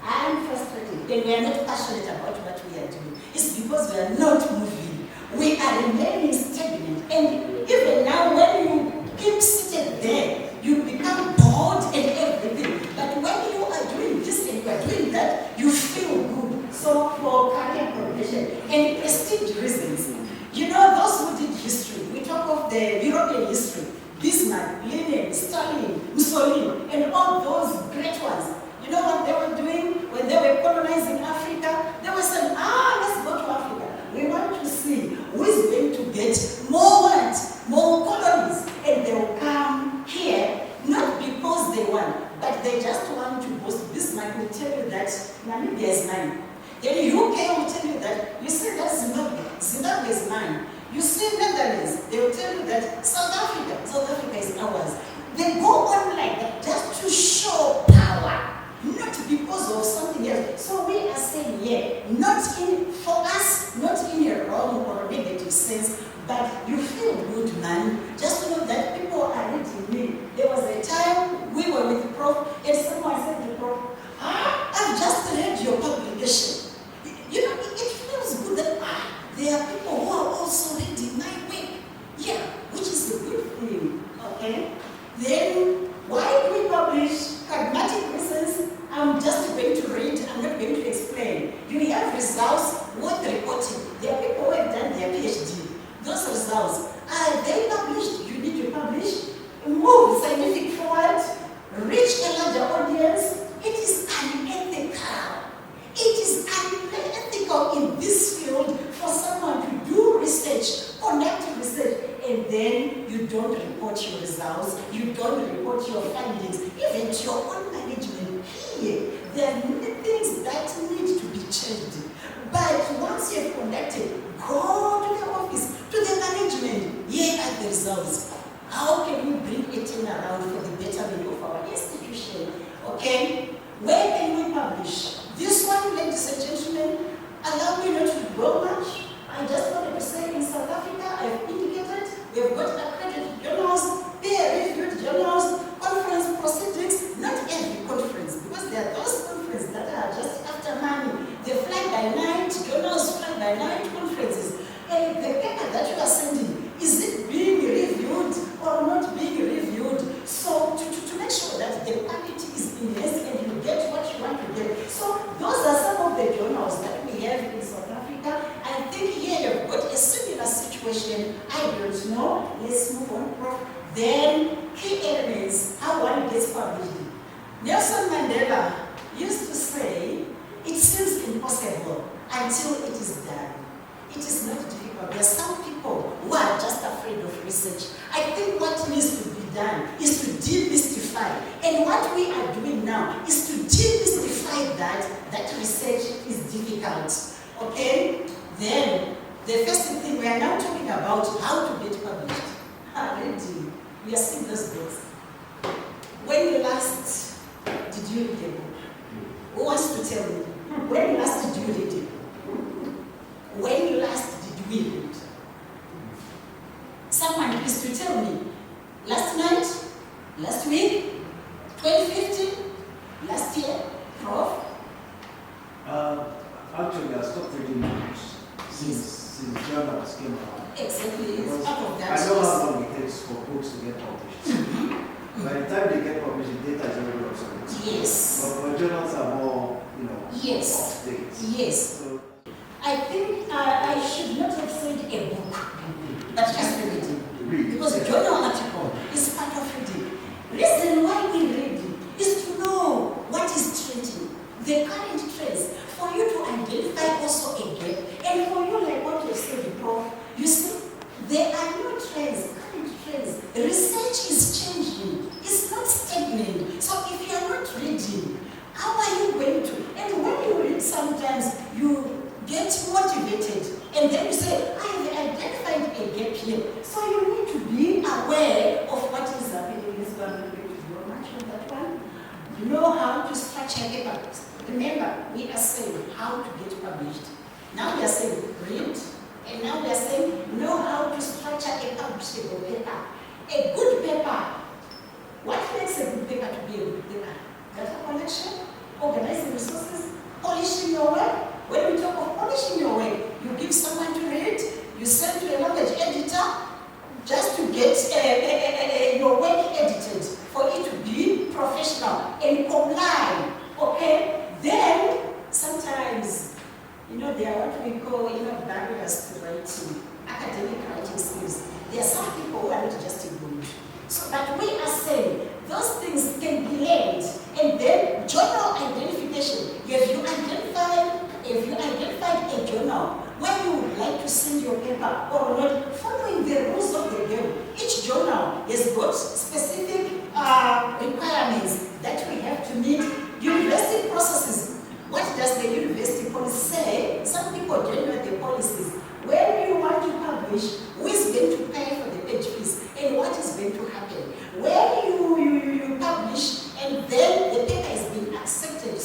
and we are not passionate about what we are doing, it's because we are not moving. We are remaining stagnant. And even now, when you keep seated there, you become bored and everything. But when you are doing this and you are doing that, you feel good. So for career progression and prestige reasons, you know, those who did history, we talk of the European history, Bismarck, Lenin, Stalin, Mussolini, and all those great ones. You know what they were doing when they were colonizing Africa? They were saying, let's go to Africa. We want to see who is going to get more colonies, and they will come here, not because they want, but they just want to boast. Bismarck will tell you that Namibia is mine. Then UK will tell you that, you see that Zimbabwe is mine. You see Netherlands, they will tell you that South Africa is ours. They go on like that just to show power, not because of something else. So we are saying, for us, not in a wrong or negative sense, but you feel good, man. Just know that people are reading me. There was a time we were with Prof, and someone said to Prof, I've just read your publication. You know, it feels good that there are people who are also reading my work. Yeah, which is a good thing, okay? Then, why do we publish? Pragmatic reasons, I'm just going to read, I'm not going to explain. You have results worth reporting. There are people who have done their PhD. Those results, are they published? You need to publish. Move scientific forward, reach a larger audience. It is unethical. It is unethical in this field for someone to do research, conduct research, and then you don't report your results, you don't report your findings, even to your own management. Here, there are many things that need to be changed. But once you have conducted, go to the office, to the management. Here are the results. How can we bring it in around for the betterment of our institution? Okay? Where can we publish? This one, ladies and gentlemen, allow me not to go much. I just wanted to say in South Africa, I've indicated we have got accredited journals, peer-reviewed journals, conference proceedings, not every conference, because there are those conferences that are just after money. They fly by night, journals fly by night, conferences. And the paper that you are sending, is it being reviewed or not being reviewed? So to make sure that the quality is enhanced and you get what you want to get. So those are some of the journals that we have in South Africa. I think here you've got a similar situation. I don't know. Let's move on, Prof. Then key elements, how one gets published. Nelson Mandela used to say, it seems impossible until it is done. It is not difficult. There are some people who are just afraid of research. I think what needs to be done is to demystify. And what we are doing now is to demystify that research is difficult. Okay? Then, the first thing, we are now talking about how to get published. are reading. We are seeing those books. When last did you read a book? Who wants to tell me? When last did you read it? When last did we read? Someone is to tell me. Last night? Last week? 2015? Last year? Prof?
Actually, I stopped reading books since journals came around.
Exactly, it's
Because
part of that.
I know how long it takes for books to get published. By the time they get published, the data is already obsolete.
Yes.
But journals are more,
Yes.
up to date.
Yes.
So,
I think I should not have said a book, but just reading. Because a journal article is part of reading. Reason why we read is to know what is trending, the current trends, for you to identify also a gap, and for you, like what you said before, you see, there are new trends, current trends. Research is changing. It's not stagnant. So if you are not reading, how are you going to? And when you read, sometimes you get motivated, and then you say, I have identified a gap here. So you need to be aware of what is happening. This one, not going to go much on that one. Know how to structure a paper. Remember, we are saying how to get published. Now we are saying read, and now we are saying know how to structure a publishable paper. A good paper. What makes a good paper to be a good paper? Data collection, organizing resources, polishing your work. When we talk of polishing your work, you give someone to read, you send to a language editor just to get your work edited for it to be professional and comply. Okay? Then sometimes, there are what we call barriers to writing, academic writing skills. There are some people who are not just good. So, but we are saying those things can be learned, and then journal identification. If you identified a journal where you would like to send your paper or not, following the rules of the game, each journal has got specific requirements that we have to meet. University processes. What does the university policy say? Some people don't know the policies. When you want to publish, who is going to pay for the page fees and what is going to happen? When you publish and then the paper has been accepted,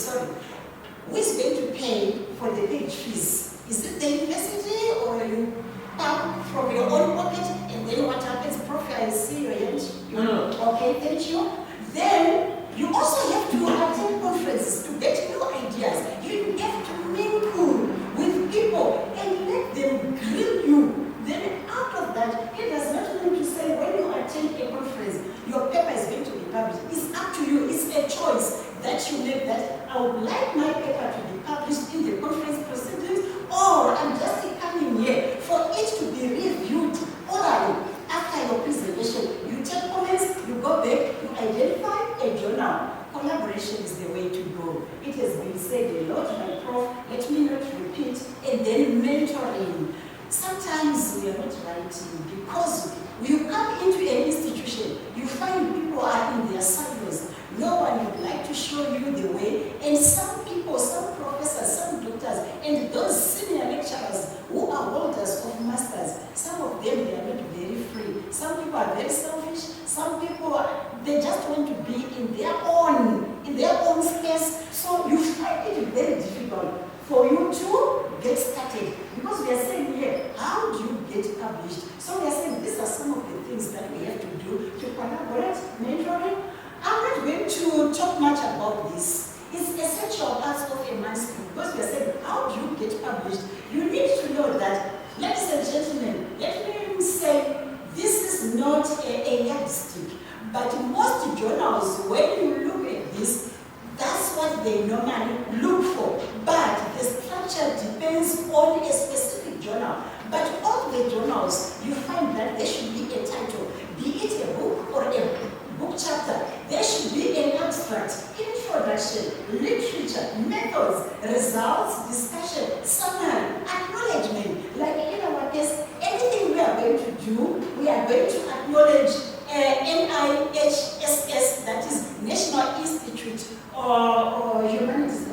who is going to pay for the page fees? Is it the university or you pump from your own pocket and then what happens? Prof, I see your hand.
No.
Okay, thank you. Then you also have to attend conferences to get new ideas. You have to mingle with people and let them grill you. Then out of that, it does not mean to say when you attend a conference, your paper is going to be published. It's up to you. It's a choice that you make, that I would like my paper to be published in the conference proceedings, or I'm just coming here for it to be reviewed orally after your presentation. You take comments, you go back, you identify a journal. Collaboration is the way to go. It has been said a lot by Prof. Let me not repeat. And then mentoring. Sometimes we are not writing because you come into an institution, you find people are in their silos. No one would like to show you the way. And some people, some professors, some doctors, and those senior lecturers who are holders of masters, some of them, they are not very free. Some people are very selfish. Some people, they just want to be in their own space. So you find it very difficult for you to get started. Because we are saying here, how do you get published? So we are saying these are some of the things that we have to do to collaborate, mentoring. I'm not going to talk much about this. It's essential part of a manuscript because we are saying, how do you get published? You need to know that, ladies and gentlemen, let me say, this is not a yardstick, but most journals, when you look at this, that's what they normally look for. But the structure depends on a specific journal. But all the journals, you find that there should be a title, be it a book or a book chapter. There should be an abstract, introduction, literature, methods, results, discussion, summary, acknowledgement. Like in our case, anything we are going to do, we are going to acknowledge NIHSS, that is National Institute or Humanities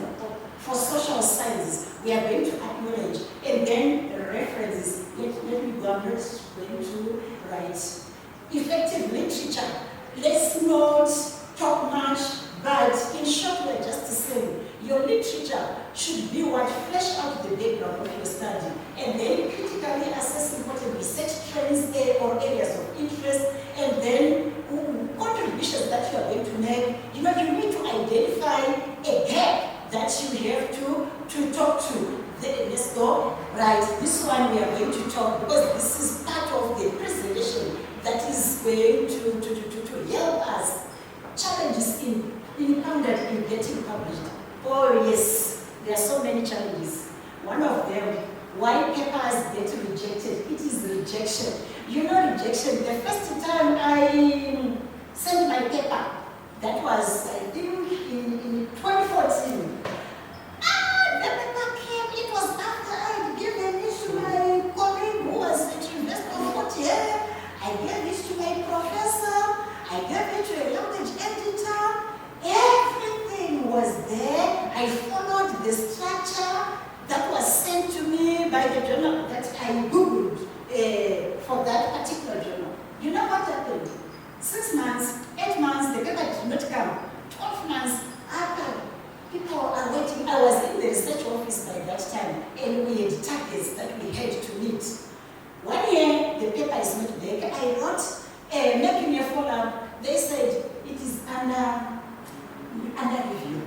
for Social Sciences. We are going to acknowledge, and then references. Let me go, I'm not going to write. effective literature. Let's not talk much, but in short, we're just saying your literature should be what flesh out the background of your study, and then critically assessing what research trends or areas of interest, and then contributions that you are going to make. You know, you need to identify a gap that you have to talk to. Then let's go, right, this one we are going to talk, because this is part of the presentation that is going to help us. Challenges encountered in getting published. Oh yes, there are so many challenges. One of them, why papers get rejected? It is rejection. You know rejection. The first time I sent my paper, that was, I think, in 2014. The paper came, it was after I had given it to my colleague who was at University of Hare. I gave it to my professor, I gave it to a language editor. Everything was there. I followed the structure that was sent to me by the journal that I Googled for that particular journal. You know what happened? 6 months, 8 months, the paper did not come. 12 months after, people are waiting. I was in the research office by that time, and we had targets that we had to meet. 1 year, the paper is not there. I wrote, making a follow-up. They said it is under review.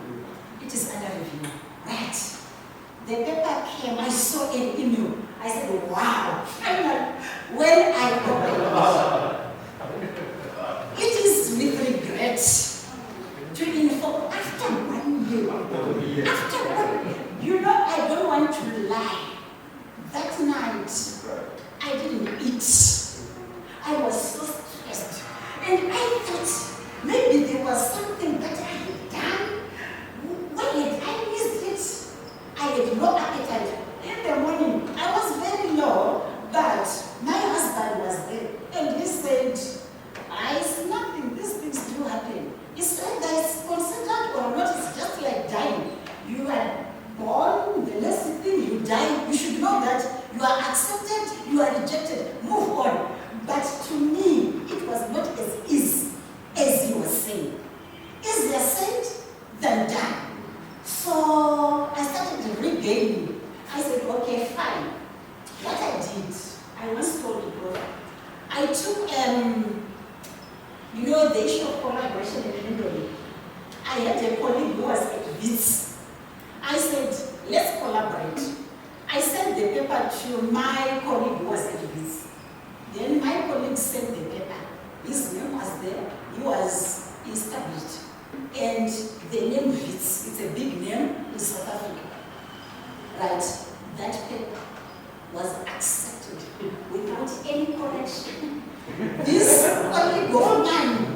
It is under review. Right. The paper came, I saw an email. I said, wow, finally, when I opened it, it is with regret to inform after 1 year. After 1 year. You know, I don't want to lie. That night, I didn't eat. I was so stressed. And I thought maybe there was something that I had done. Why had I missed it? I had no appetite. In the morning, I was very low, but my husband was there. And he said, it's nothing, these things do happen. It's either it's considered or not, it's just like dying. You are born, the next thing you die, you should know that you are accepted, you are rejected, move on. But to me, it was not as easy as you were saying. Easier said than done. So I started regaining. I said, okay, fine. What I did, I once told the Prof, I took, you know, the issue of collaboration in Newlyn. I had a colleague who was at this. I said, let's collaborate. I sent the paper to my colleague who was at this. Then my colleague sent the paper. His name was there. He was established. And the name fits. It's a big name in South Africa. Right? That paper was accepted without any correction. This colleague of mine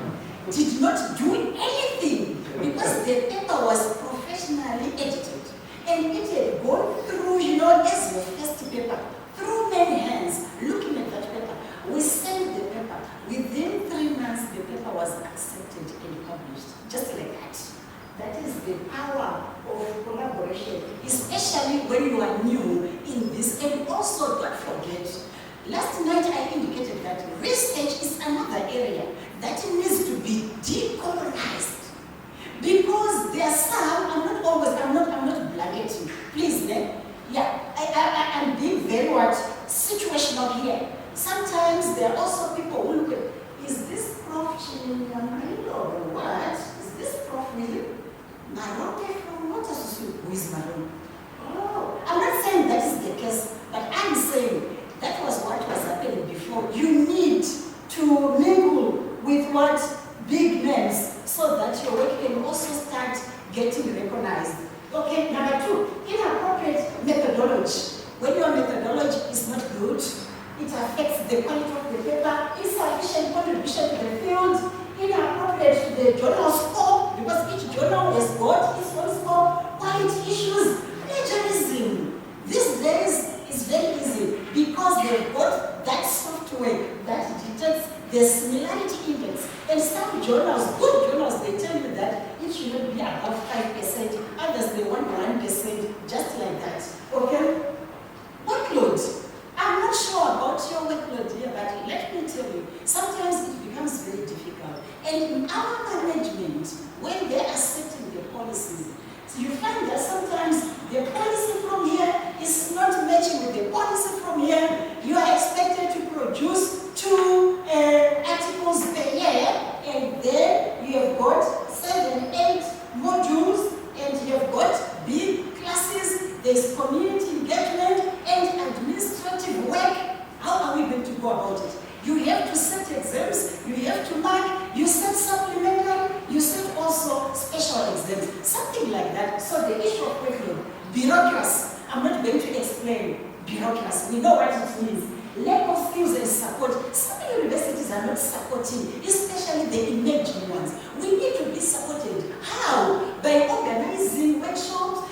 did not do anything because the paper was professionally edited. And it had gone through, you know, as your first paper, through many hands, looking at that paper. We sent the paper. Within 3 months, the paper was accepted and published, just like that. That is the power of collaboration, especially when you are new in this. And also, don't forget, last night I indicated that research is another area that needs to be decolonized. Because there are some, I'm not blanketing, please, I'm being very situational here. Sometimes there are also people who look at, is this Prof Chinyamurindi or what? Is this Prof Willie? Marongwe from Motshedisi? Who is Marongwe? Oh, I'm not saying that is the case, but I'm saying that was what was happening before. You need to mingle with what big names so that your work can also start getting recognized. Okay, number 2, inappropriate methodology. When your methodology is not good, it affects the quality of the paper, insufficient contribution to the field, inappropriate to the journal scope, because each journal has got its own scope, quality issues, plagiarism. These days is very easy because they've got that software that detects the similarity index. And some journals, good journals, they tell you that it should not be above 5%, others they want 1%, just like that. Okay? Workload. I'm not sure about your workload here, but let me tell you, sometimes it becomes very difficult. And in our management, when they are setting the policies, so you find that sometimes the policy from here is not matching with the policy from here. You are expected to produce 2 articles per year, and then you have got 7, 8 modules, and you have got big classes, there's community engagement and administrative work. How are we going to go about it? You have to set exams, you have to mark, you set supplementary, you set also special exams, something like that. So the issue of workload, bureaucracy, I'm not going to explain bureaucracy, we know what it means. Lack of skills and support. Some universities are not supporting, especially the emerging ones. We need to be supported. How? By organizing workshops,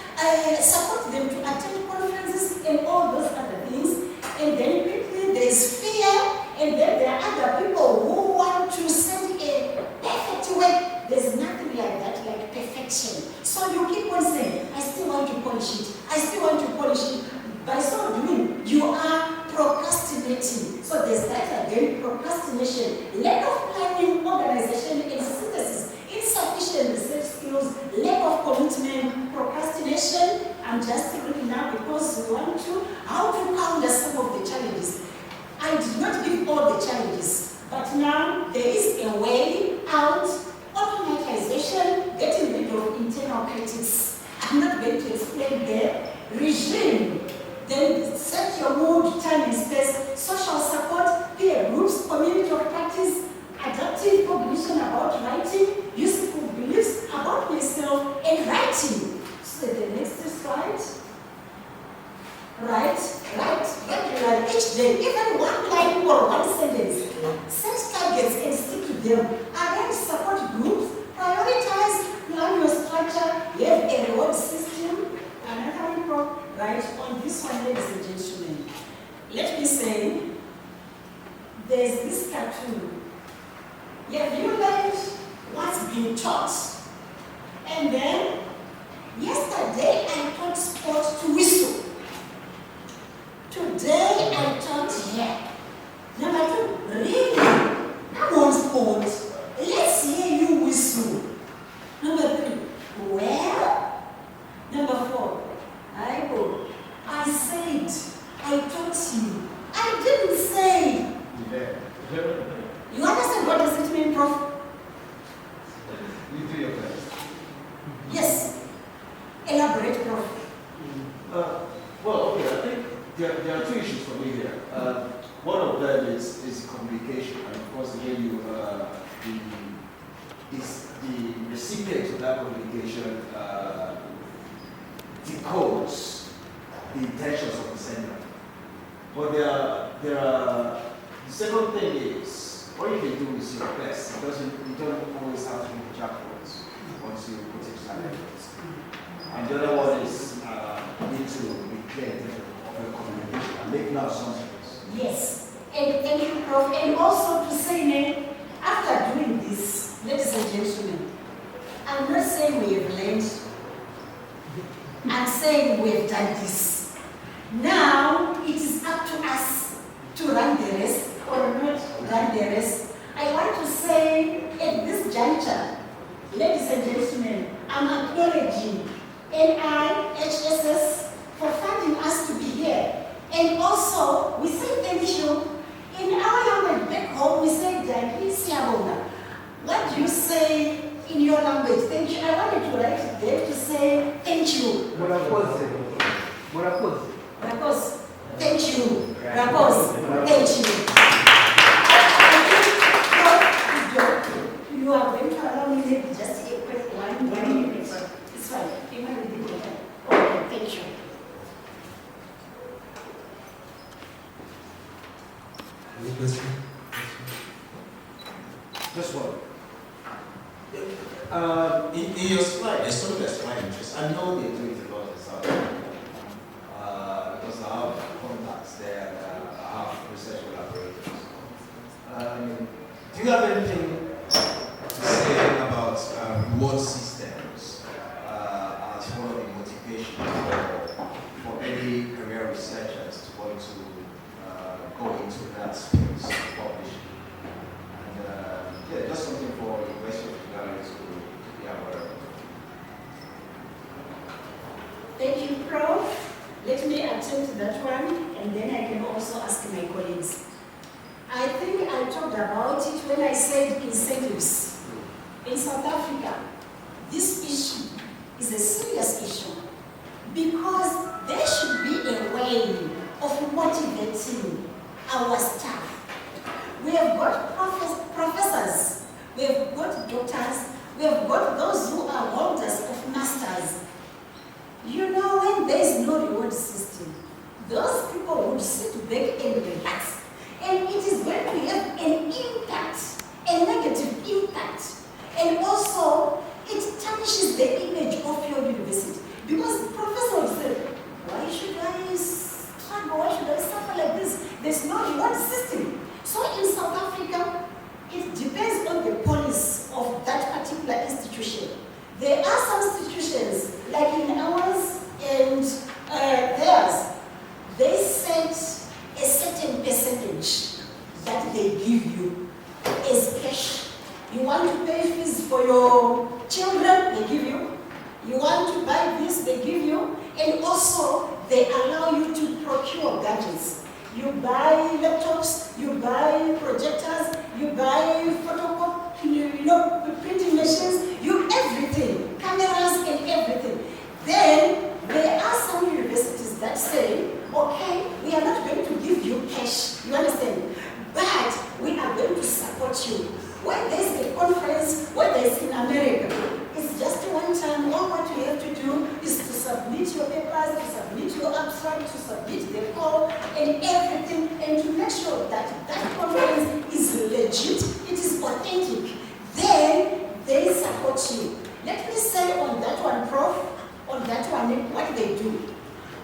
support them to attend conferences and all those other things. And then quickly there's fear, and then there are other people who want to send a perfect work. There's nothing like that, like perfection. So you keep on saying, I still want to polish it. I still want to polish it. By so doing, you are procrastinating. So there's that again, procrastination, lack of planning, organization, and synthesis, insufficient research skills, lack of commitment, procrastination. I'm just reading now because we want to, how to counter some of the challenges. I did not give all the challenges, but now there is a way out, automatization, getting rid of internal critics. I'm not going to explain there. Regime. Then set your mood, time and space, social support, peer groups, community of practice, adaptive cognition about writing, useful beliefs about myself, and writing. So the next slide. Write regularly each day, even one line or one sentence. Set targets and stick to them. Arrange support groups, prioritize, plan your structure, you have a reward system. Another Prof. Right, on this one, ladies and gentlemen, let me say, there's this cartoon. Have you learned what's being taught? And then, yesterday I taught sport to whistle. Today I taught hair. Number 2, reading. Come on, sport. Let's hear you whistle. Number 3, well. Number 4, I said, I taught you. I didn't say. You understand what does it mean, Prof?
You do your best.
Yes. Elaborate, Prof.
Well, okay, I think there are 2 issues for me here. One of them is communication, and of course, again, the recipient of that communication decodes the intentions of the sender. But there are the second thing is, what you can do is your best. You don't always have to be the jackpots once you put it to that effort. And the other one is you need to be clear in terms of your communication and make no assumptions.
Yes. And thank you, Prof. And also to say, after doing this, ladies and gentlemen, I'm not saying we have learned. I'm saying we have done this. Now, it is up to us to run the rest or not run the rest. I want to say at this juncture, ladies and gentlemen, I'm acknowledging NIHSS for funding us to be here. And also, we say thank you. In our language back home, we say Dagi Siabona. What do you say in your language? Thank you. I wanted to write it there to say thank you. Rapos. Thank you. Rapos. Thank you. You are going to allow me maybe just a quick 1 minute. It's fine. Okay, thank you.
Any question?
Just one. In your slide, there's something that's quite interesting. I know they're doing a lot of stuff because I have contacts there and I have research collaborators. Do you have anything to say about reward systems as one of the motivations for any career researchers to want to go into that space of publishing?
then I can also ask my colleagues. I think I talked about it when I said incentives. In South Africa, this issue is a serious issue because there should be a way of motivating our staff. We have got professors, we have got doctors, we have got those who are holders of masters. You know, when there is no reward system, those people would sit back and relax. And it is going to have an impact, a negative impact. And also, it tarnishes the image of your university. Because the professor will say, why should I struggle? Why should I suffer like this? There's no reward system. So in South Africa, it depends on the policy of that particular institution. There are some institutions, like in ours and theirs, they set a certain percentage that they give you as cash. You want to pay fees for your children, they give you. You want to buy this, they give you. And also, they allow you to procure gadgets. You buy laptops, you buy projectors, you buy photocopy, printing machines, everything, cameras and everything. Then, there are some universities that say, okay, we are not going to give you cash, you understand? But we are going to support you. When there is a conference, whether it's in America, it's just one time. All what you have to do is to submit your papers, to submit your abstract, to submit the call and everything, and to make sure that that conference is legit, it is authentic. Then they support you. Let me say on that one, Prof, on that one, what they do.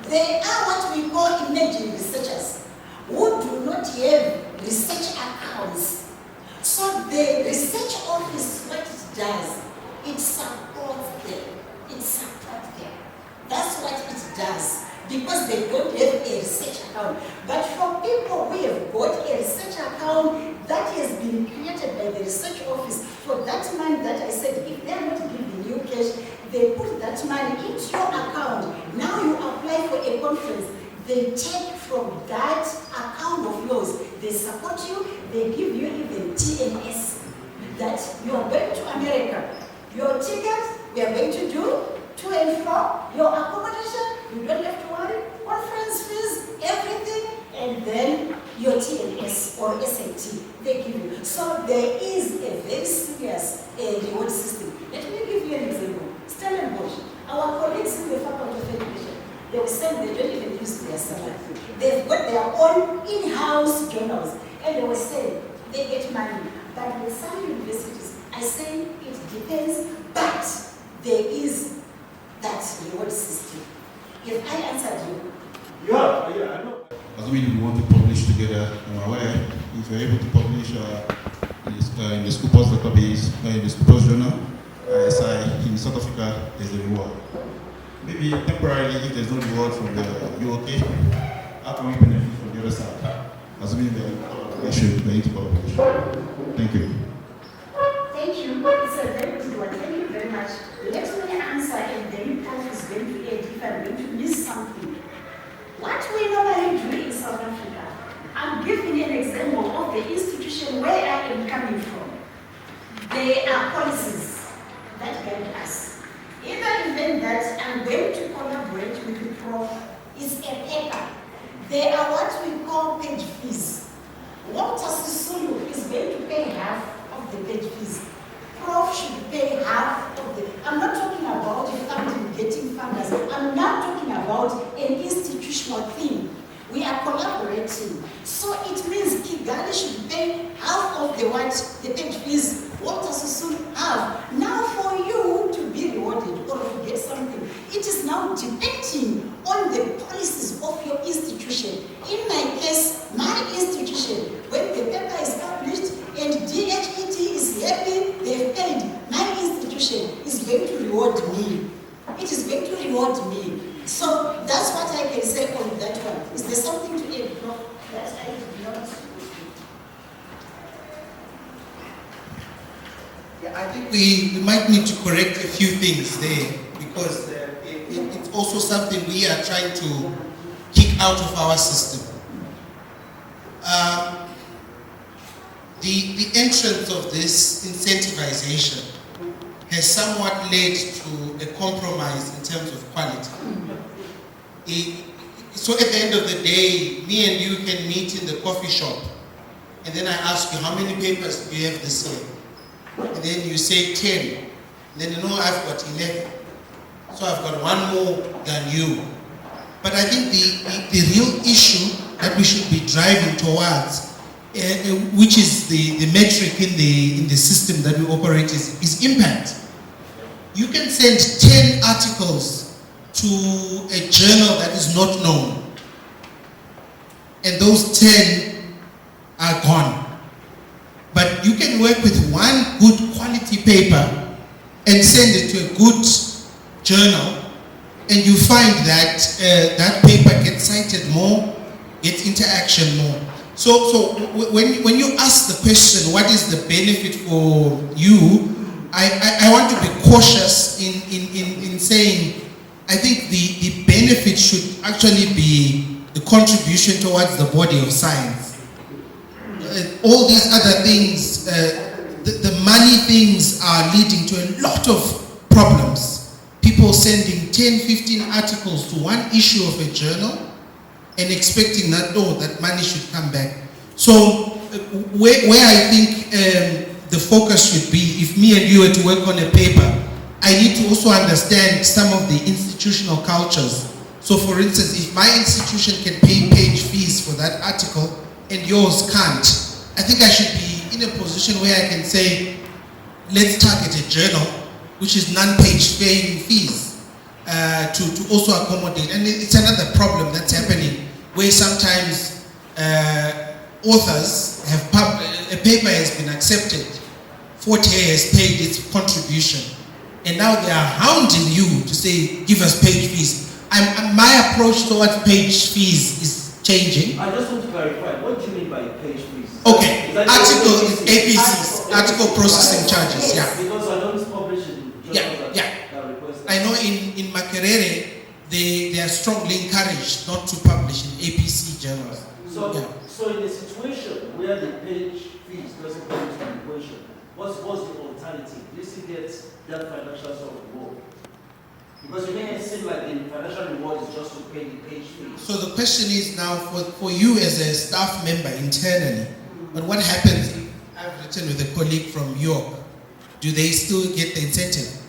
They are what we call emerging researchers who do not have research accounts. So the research office, what it does, it supports them. It supports them. That's what it does. Because they don't have a research account. But for people who have got a research account that has been created by the research office, for that money that I said, if they are not giving you cash, they put that money into your account. Now you apply for a conference. They take from that account of yours. They support you. They give you even TNS. That you are going to America. Your ticket, we are going to do to and fro. Your accommodation, you don't have to worry. Conference fees, everything. And then your TNS or SAT, they give you. So there is a very serious reward system. Let me give you an example. Stellenbosch, our colleagues in the Faculty of Education, they will say they don't even use their salary. They've got their own in-house journals. And they will say they get money. But with some universities, I say it depends, but there is that reward system. If I answered you.
Yeah, I know. Assuming we want to publish together, I'm aware, if you're able to publish in the school post database, in the school post journal, ISI, in South Africa, there's a reward. Maybe temporarily, if there's no reward from the UK, how can we benefit from the other side? Assuming we need to publish. Thank you.
Thank you. It's a very good one. Thank you very much. Let me answer, and then Prof is going to add if I'm going to miss something. What we normally do in South Africa, I'm giving an example of the institution where I am coming from. There are policies that guide us. In the event that I'm going to collaborate with the Prof, is a paper. There are what we call page fees. Sisulu is going to pay half of the page fees. Prof should pay half of the. I'm not talking about funding, getting funders. I'm not talking about an institutional thing. We are collaborating. So it means Kigali should pay half of the page fees. Sisulu have. Now for you to be rewarded or to get something, it is now depending on the policies of your institution. In my case, my institution, when the paper is published and DHET is happy, they've paid, my institution is going to reward me. It is going to reward me. So that's what I can say on that one. Is there something to add, Prof, that I did not?
Yeah, I think we might need to correct a few things there because it's also something we are trying to kick out of our system.
the entrance of this incentivization has somewhat led to a compromise in terms of quality. So at the end of the day, me and you can meet in the coffee shop, and then I ask you, how many papers do you have this year? And then you say 10. And then you know I've got 11. So I've got one more than you. But I think the real issue that we should be driving towards, which is the metric in the system that we operate, is impact. You can send 10 articles to a journal that is not known, and those 10 are gone. But you can work with one good quality paper and send it to a good journal, and you find that that paper gets cited more, gets interaction more. So when you ask the question, what is the benefit for you, I want to be cautious in saying, I think the benefit should actually be the contribution towards the body of science. All these other things, the money things are leading to a lot of problems. People sending 10, 15 articles to one issue of a journal and expecting that, that money should come back. So where I think the focus should be, if me and you were to work on a paper, I need to also understand some of the institutional cultures. So for instance, if my institution can pay page fees for that article and yours can't, I think I should be in a position where I can say, let's target a journal which is non-page paying fees to also accommodate. And it's another problem that's happening, where sometimes authors have a paper has been accepted, Fort Hare has paid its contribution, and now they are hounding you to say, give us page fees. My approach towards page fees is changing.
I just want to clarify, what do you mean by page fees?
Okay, article is APCs, article processing charges, yeah.
Because I don't publish in journals that request that.
I know in Makerere, they are strongly encouraged not to publish in APC journals.
So in a situation where the page fees doesn't come into the equation, what's the alternative? Do you still get that financial sort of reward? Because you make it seem like the financial reward is just to pay the page fees.
So the question is now for you as a staff member internally, but what happens if I've written with a colleague from York? Do they still get the incentive?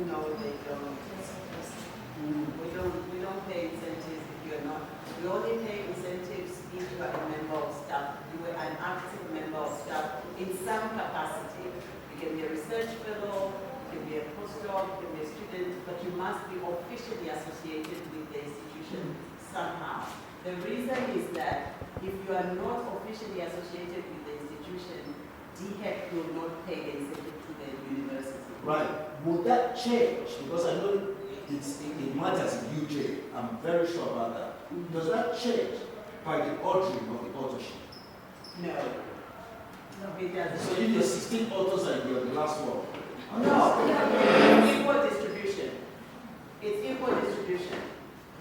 No, they don't. We don't pay incentives if you're not. We only pay incentives if you are a member of staff. You are an active member of staff in some capacity. You can be a research fellow, you can be a postdoc, you can be a student, but you must be officially associated with the institution somehow. The reason is that if you are not officially associated with the institution, DHEC will not pay the incentive to the university.
Right. Would that change? Because I know it matters in UJ. I'm very sure about that. Does that change by the ordering of the authorship?
No. No, it doesn't.
So if there's 16 authors and you're the last one?
No, it's equal distribution. It's equal distribution.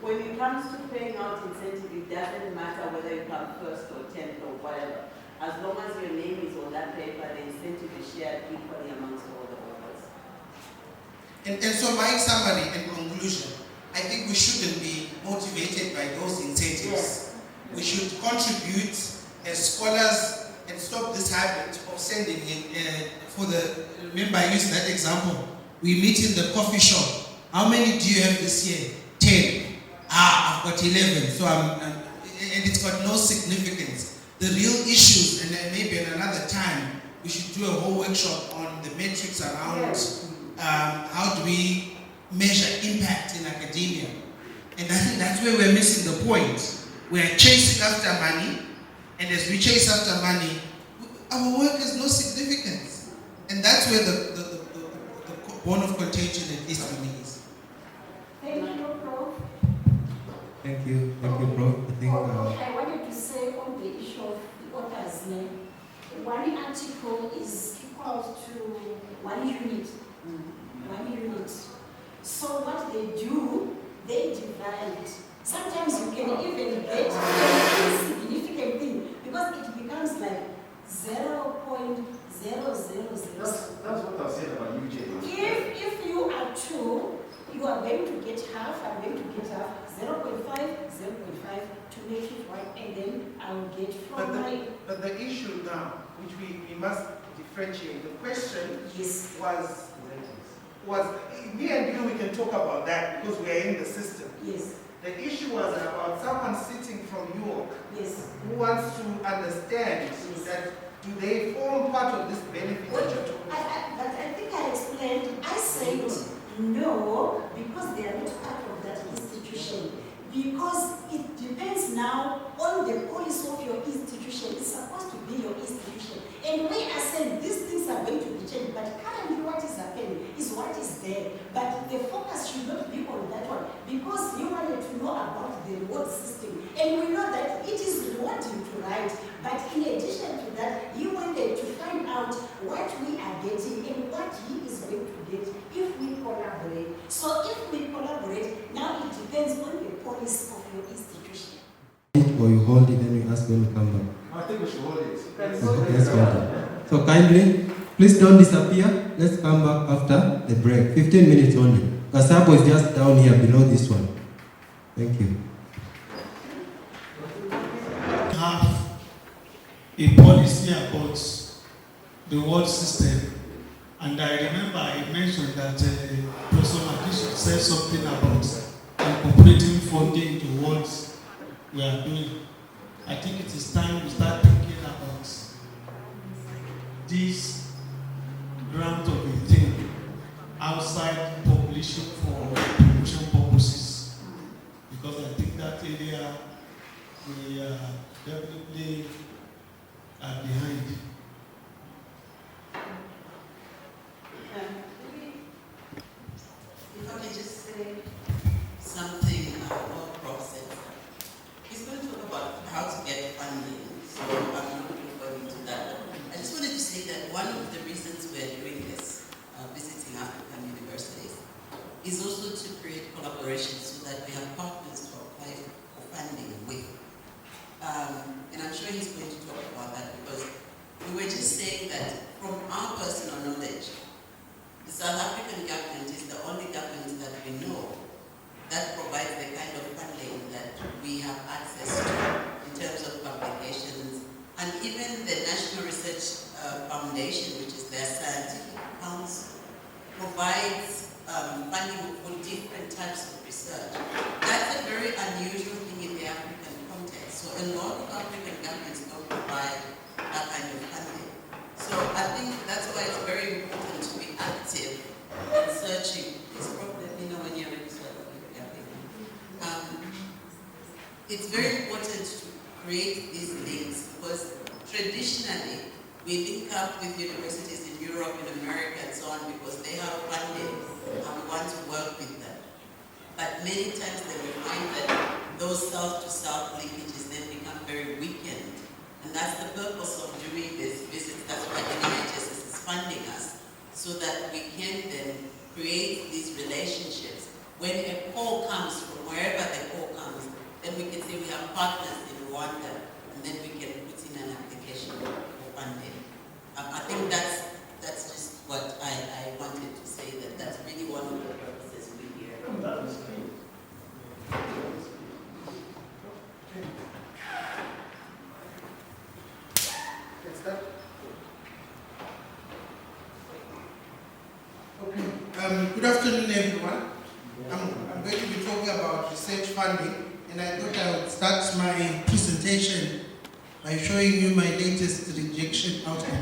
When it comes to paying out incentive, it doesn't matter whether you come first or 10th or whatever. As long as your name is on that paper, the incentive is shared equally amongst all the authors.
And so my summary and conclusion, I think we shouldn't be motivated by those incentives. Yes. We should contribute as scholars and stop this habit of sending in, remember I used that example. We meet in the coffee shop. How many do you have this year? 10. I've got 11. So and it's got no significance. The real issues, and then maybe at another time, we should do a whole workshop on the metrics around how do we measure impact in academia. And I think that's where we're missing the point. We're chasing after money, and as we chase after money, our work has no significance. And that's where the bone of contention at least for me is.
Thank you, Prof.
Thank you, Prof. I think
I wanted to say on the issue of the author's name, one article is equal to 1 unit. 1 unit. So what they do, they divide. Sometimes you can even get a significant thing because it becomes like 0.0 0.0006.
That's what I said about you, Jay.
If you are two, you are going to get half, I'm going to get half, 0.5, 0.5 to make it right, and then I will get from my...
But the issue now, which we must differentiate, the question was me and you, we can talk about that because we are in the system.
Yes.
The issue was about someone sitting from York who wants to understand that do they form part of this benefit that you're talking about?
But I think I explained, I said no, because they are not part of that institution. Because it depends now on the policy of your institution. It's supposed to be your institution. And we are saying these things are going to be changed, but currently what is happening is what is there. But the focus should not be on that one, because you wanted to know about the reward system. And we know that it is rewarding to write, but in addition to that, you wanted to find out what we are getting and what he is going to get if we collaborate. So if we collaborate, now it depends on the policy of your institution.
Or you hold it, then we ask when we come back.
I think we should hold it.
Let's hold it. So kindly, please don't disappear. Let's come back after the break. 15 minutes only. Kasabo is just down here below this one. Thank you.
Have a policy about the world system, and I remember I mentioned that Professor Motshedisi said something about incorporating funding to what we are doing. I think it is time we start thinking about this grant of a thing outside publishing for promotion purposes, because I think that area we definitely are behind.
If I can just say something about Prof said. He's going to talk about how to get funding, so I'm not looking forward to that. I just wanted to say that one of the reasons we're doing this, visiting African universities, is also to create collaboration so that we have partners to apply for funding with. And I'm sure he's going to talk about that, because we were just saying that from our personal knowledge, the South African government is the only government that we know that provides the kind of funding that we have access to in terms of publications. And even the National Research Foundation, which is their scientific council, provides funding for different types of research. That's a very unusual thing in the African context. So a lot of African governments don't provide that kind of funding. So I think that's why it's very important to be active in searching. Please let me know when you're ready. It's very important to create these links, because traditionally we link up with universities in Europe and America and so on because they have funding and we want to work with them. But many times then we find that those south-to-south linkages then become very weakened. And that's the purpose of doing this visit. That's why the NHS is funding us, so that we can then create these relationships. When a call comes from wherever the call comes, then we can say we have partners in Rwanda, and then we can put in an application for funding. I think that's just what I wanted to say, that's really one of the purposes we here.
That was great.
Good afternoon, everyone. I'm going to be talking about research funding, and I thought I would start my presentation by showing you my latest rejection outcome.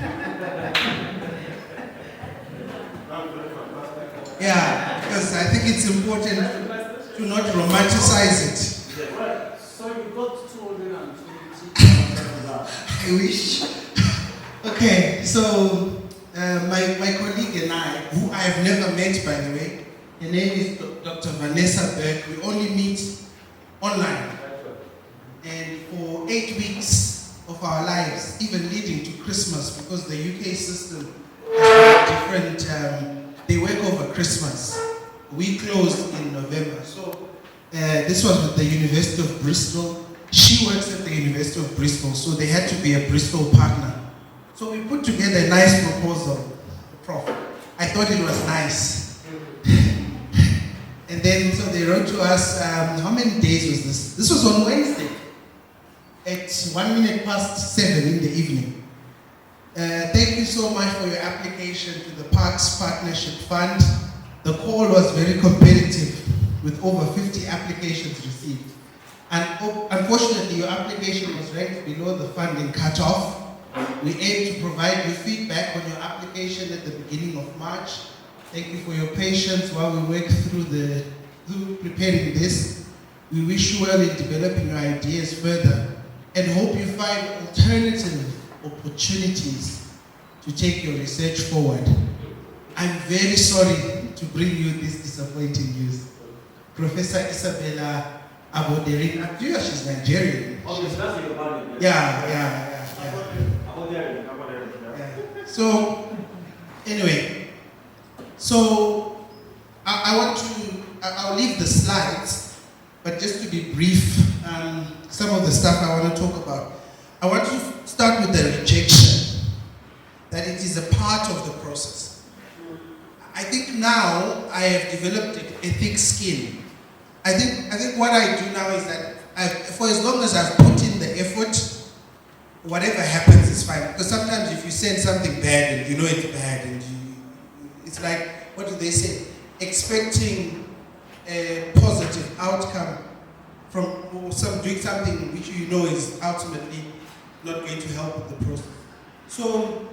Yeah, because I think it's important to not romanticize it.
So you got 220.
I wish. Okay, so my colleague and I, who I have never met, by the way, her name is Dr. Vanessa Berg. We only meet online. And for 8 weeks of our lives, even leading to Christmas, because the UK system has different, they work over Christmas. We closed in November. So this was at the University of Bristol. She works at the University of Bristol, so they had to be a Bristol partner.
So we put together a nice proposal, Prof. I thought it was nice. And then, so they wrote to us, how many days was this? This was on Wednesday at 7:01 in the evening. Thank you so much for your application to the Parks Partnership Fund. The call was very competitive with over 50 applications received. And unfortunately, your application was ranked below the funding cutoff. We aim to provide you feedback on your application at the beginning of March. Thank you for your patience while we work through preparing this. We wish you well in developing your ideas further and hope you find alternative opportunities to take your research forward. I'm very sorry to bring you this disappointing news. Professor Isabella Aboderin, she's Nigerian. Yeah. So, anyway, so I'll leave the slides, but just to be brief, some of the stuff I want to talk about. I want to start with the rejection, that it is a part of the process. I think now I have developed a thick skin. I think what I do now is that for as long as I've put in the effort, whatever happens is fine. Because sometimes if you send something bad and you know it's bad, and it's like, what do they say? Expecting a positive outcome from doing something which you know is ultimately not going to help with the process. So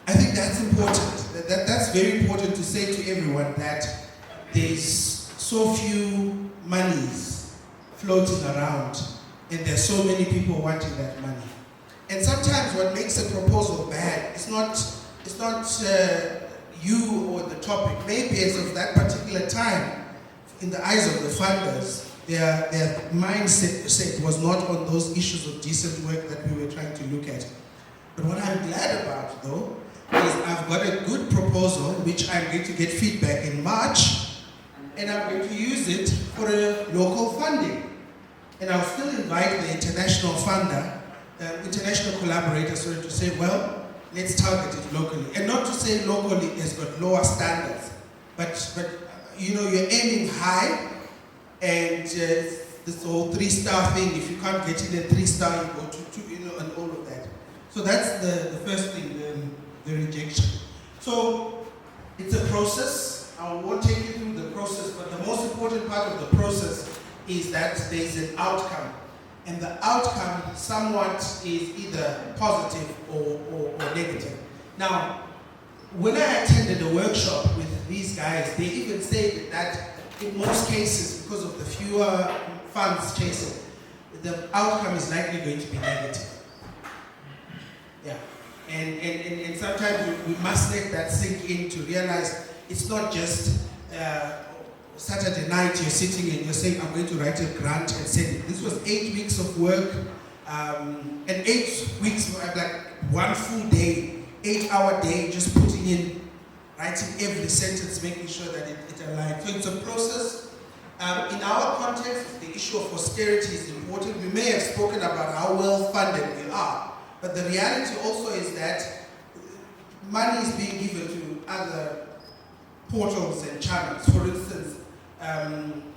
I think that's important. That's very important to say to everyone, that there's so few monies floating around and there's so many people wanting that money. And sometimes what makes a proposal bad is not you or the topic. Maybe as of that particular time, in the eyes of the funders, their mindset was not on those issues of decent work that we were trying to look at. But what I'm glad about, though, is I've got a good proposal which I'm going to get feedback in March, and I'm going to use it for a local funding. And I'll still invite the international funder, international collaborators, to say, well, let's target it locally. And not to say locally has got lower standards, but you know, you're aiming high, and this whole 3-star thing, if you can't get in a 3-star, you go to 2, you know, and all of that. So that's the first thing, the rejection. So it's a process. I won't take you through the process, but the most important part of the process is that there is an outcome. And the outcome somewhat is either positive or negative. Now, when I attended a workshop with these guys, they even said that in most cases, because of the fewer funds chasing, the outcome is likely going to be negative. Yeah. And sometimes we must let that sink in to realize it's not just Saturday night you're sitting and you're saying, I'm going to write a grant and send it. This was 8 weeks of work, and 8 weeks, like one full day, 8-hour day, just putting in, writing every sentence, making sure that it aligns. So it's a process. In our context, the issue of austerity is important. We may have spoken about how well funded we are, but the reality also is that money is being given to other portals and channels. For instance,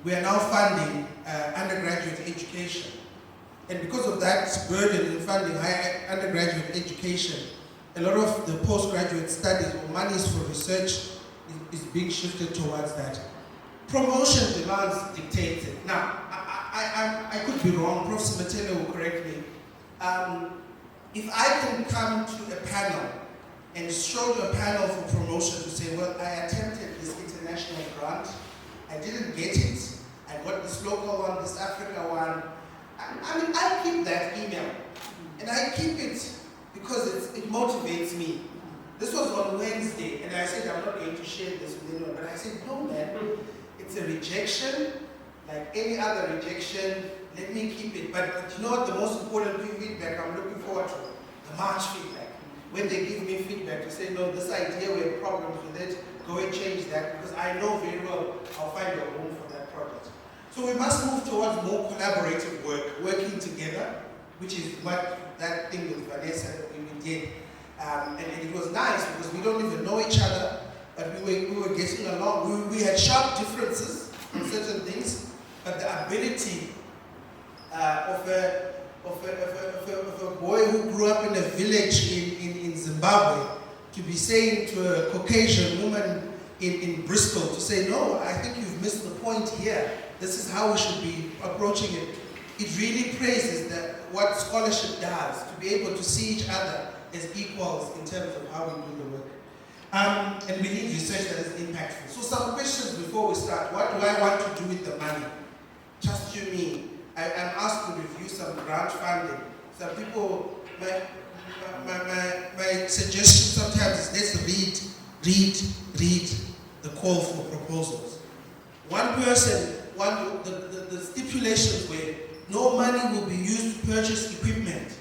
we are now funding undergraduate education. And because of that burden in funding higher undergraduate education, a lot of the postgraduate studies or monies for research is being shifted towards that. Promotion demands dictate it. Now, I could be wrong, Prof. Simatele will correct me. If I can come to a panel and show you a panel for promotion to say, well, I attempted this international grant, I didn't get it, I got this local one, this Africa one, I mean, I keep that email, and I keep it because it motivates me. This was on Wednesday, and I said I'm not going to share this with anyone, but I said, no man, it's a rejection, like any other rejection, let me keep it. But you know what, the most important feedback I'm looking forward to, the March feedback. When they give me feedback to say, no, this idea, we have problems with it, go and change that, because I know very well I'll find a home for that project. So we must move towards more collaborative work, working together, which is what that thing with Vanessa that we did.
And it was nice because we don't even know each other, but we were getting along. We had sharp differences on certain things, but the ability of a boy who grew up in a village in Zimbabwe to be saying to a Caucasian woman in Bristol to say, no, I think you've missed the point here. This is how we should be approaching it. It really praises that what scholarship does, to be able to see each other as equals in terms of how we do the work. And we need research that is impactful. So some questions before we start. What do I want to do with the money? Just you me. I'm asked to review some grant funding. Some people, my suggestion sometimes is let's read the call for proposals. One person, the stipulations were no money will be used to purchase equipment.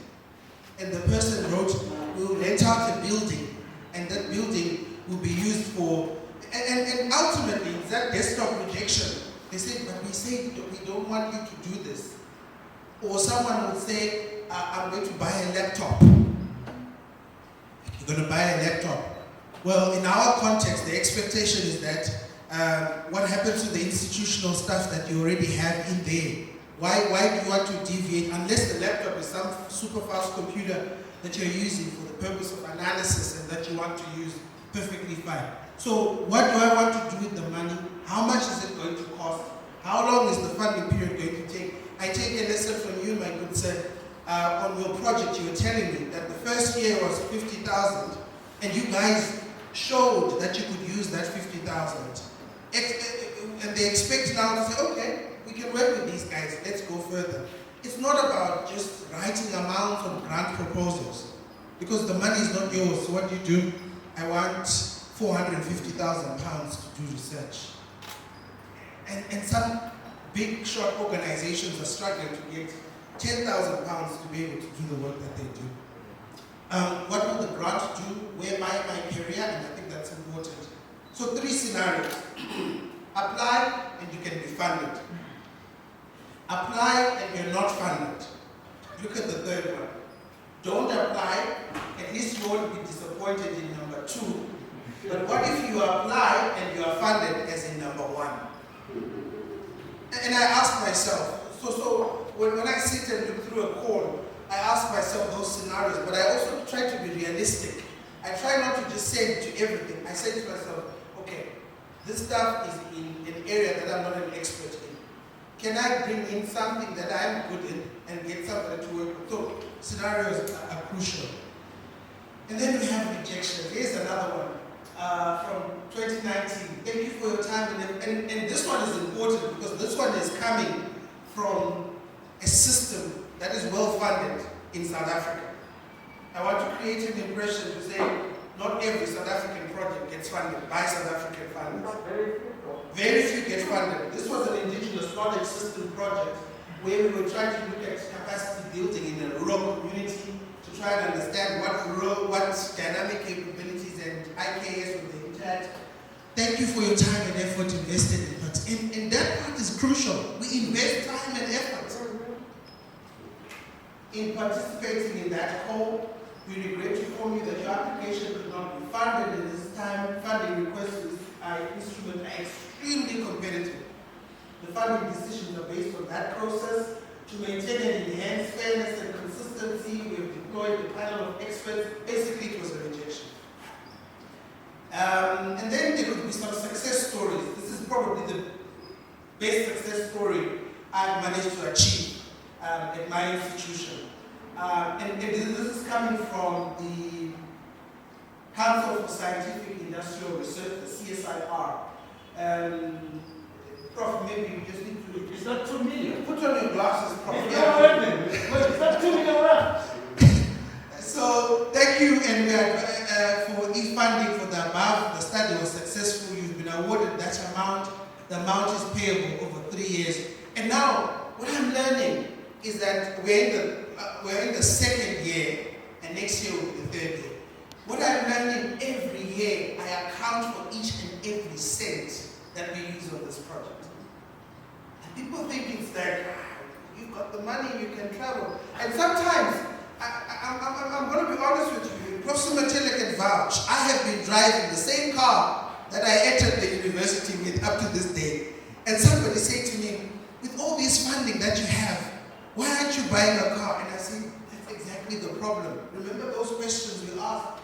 And the person wrote, we will rent out a building, and that building will be used for, and ultimately, that desktop projection, they said, but we said we don't want you to do this. Or someone would say, I'm going to buy a laptop. You're going to buy a laptop. Well, in our context, the expectation is that what happens to the institutional stuff that you already have in there? Why do you want to deviate, unless the laptop is some super fast computer that you're using for the purpose of analysis and that you want to use perfectly fine. So what do I want to do with the money? How much is it going to cost? How long is the funding period going to take? I take a lesson from you, my good sir. On your project, you were telling me that the first year was 50,000, and you guys showed that you could use that 50,000. And they expect now to say, okay, we can work with these guys, let's go further. It's not about just writing amounts on grant proposals, because the money is not yours. So what do you do? I want 450,000 pounds to do research. And some big short organizations are struggling to get 10,000 pounds to be able to do the work that they do. What will the grant do? Where am I in my career? And I think that's important. So 3 scenarios. Apply and you can be funded. Apply and you're not funded. Look at the third one. Don't apply, at least you won't be disappointed in number 2. But what if you apply and you are funded as in number 1? And I ask myself, so when I sit and look through a call, I ask myself those scenarios, but I also try to be realistic. I try not to just say to everything. I say to myself, okay, this stuff is in an area that I'm not an expert in. Can I bring in something that I'm good in and get somebody to work with? So scenarios are crucial. And then we have rejection. Here's another one from 2019. Thank you for your time. And this one is important because this one is coming from a system that is well funded in South Africa. I want to create an impression to say not every South African project gets funded by South African funders. Very few get funded. This was an indigenous knowledge system project where we were trying to look at capacity building in a rural community to try and understand what dynamic capabilities and IKS would they interact. Thank you for your time and effort invested in it. And that part is crucial. We invest time and effort in participating in that call. We regret to inform you that your application could not be funded at this time. Funding requests instrument are extremely competitive. The funding decisions are based on that process. To maintain and enhance fairness and consistency, we have deployed a panel of experts. Basically, it was a rejection. And then there could be some success stories. This is probably the best success story I've managed to achieve at my institution. And this is coming from the Council for Scientific Industrial Research, the CSIR. Prof, maybe you just need to...
It's not 2 million.
Put on your glasses, Prof.
It's not 2 million rand.
So, thank you, and we are for e-funding for the above. The study was successful. You've been awarded that amount. The amount is payable over 3 years. And now, what I'm learning is that we're in the second year, and next year will be the third year. What I'm learning every year, I account for each and every cent that we use on this project. And people think it's like, you've got the money, you can travel. And sometimes, I'm going to be honest with you, in Prof. Simatele can vouch. I have been driving the same car that I entered the university with up to this day. And somebody said to me, with all this funding that you have, why aren't you buying a car? And I said, that's exactly the problem. Remember those questions we asked?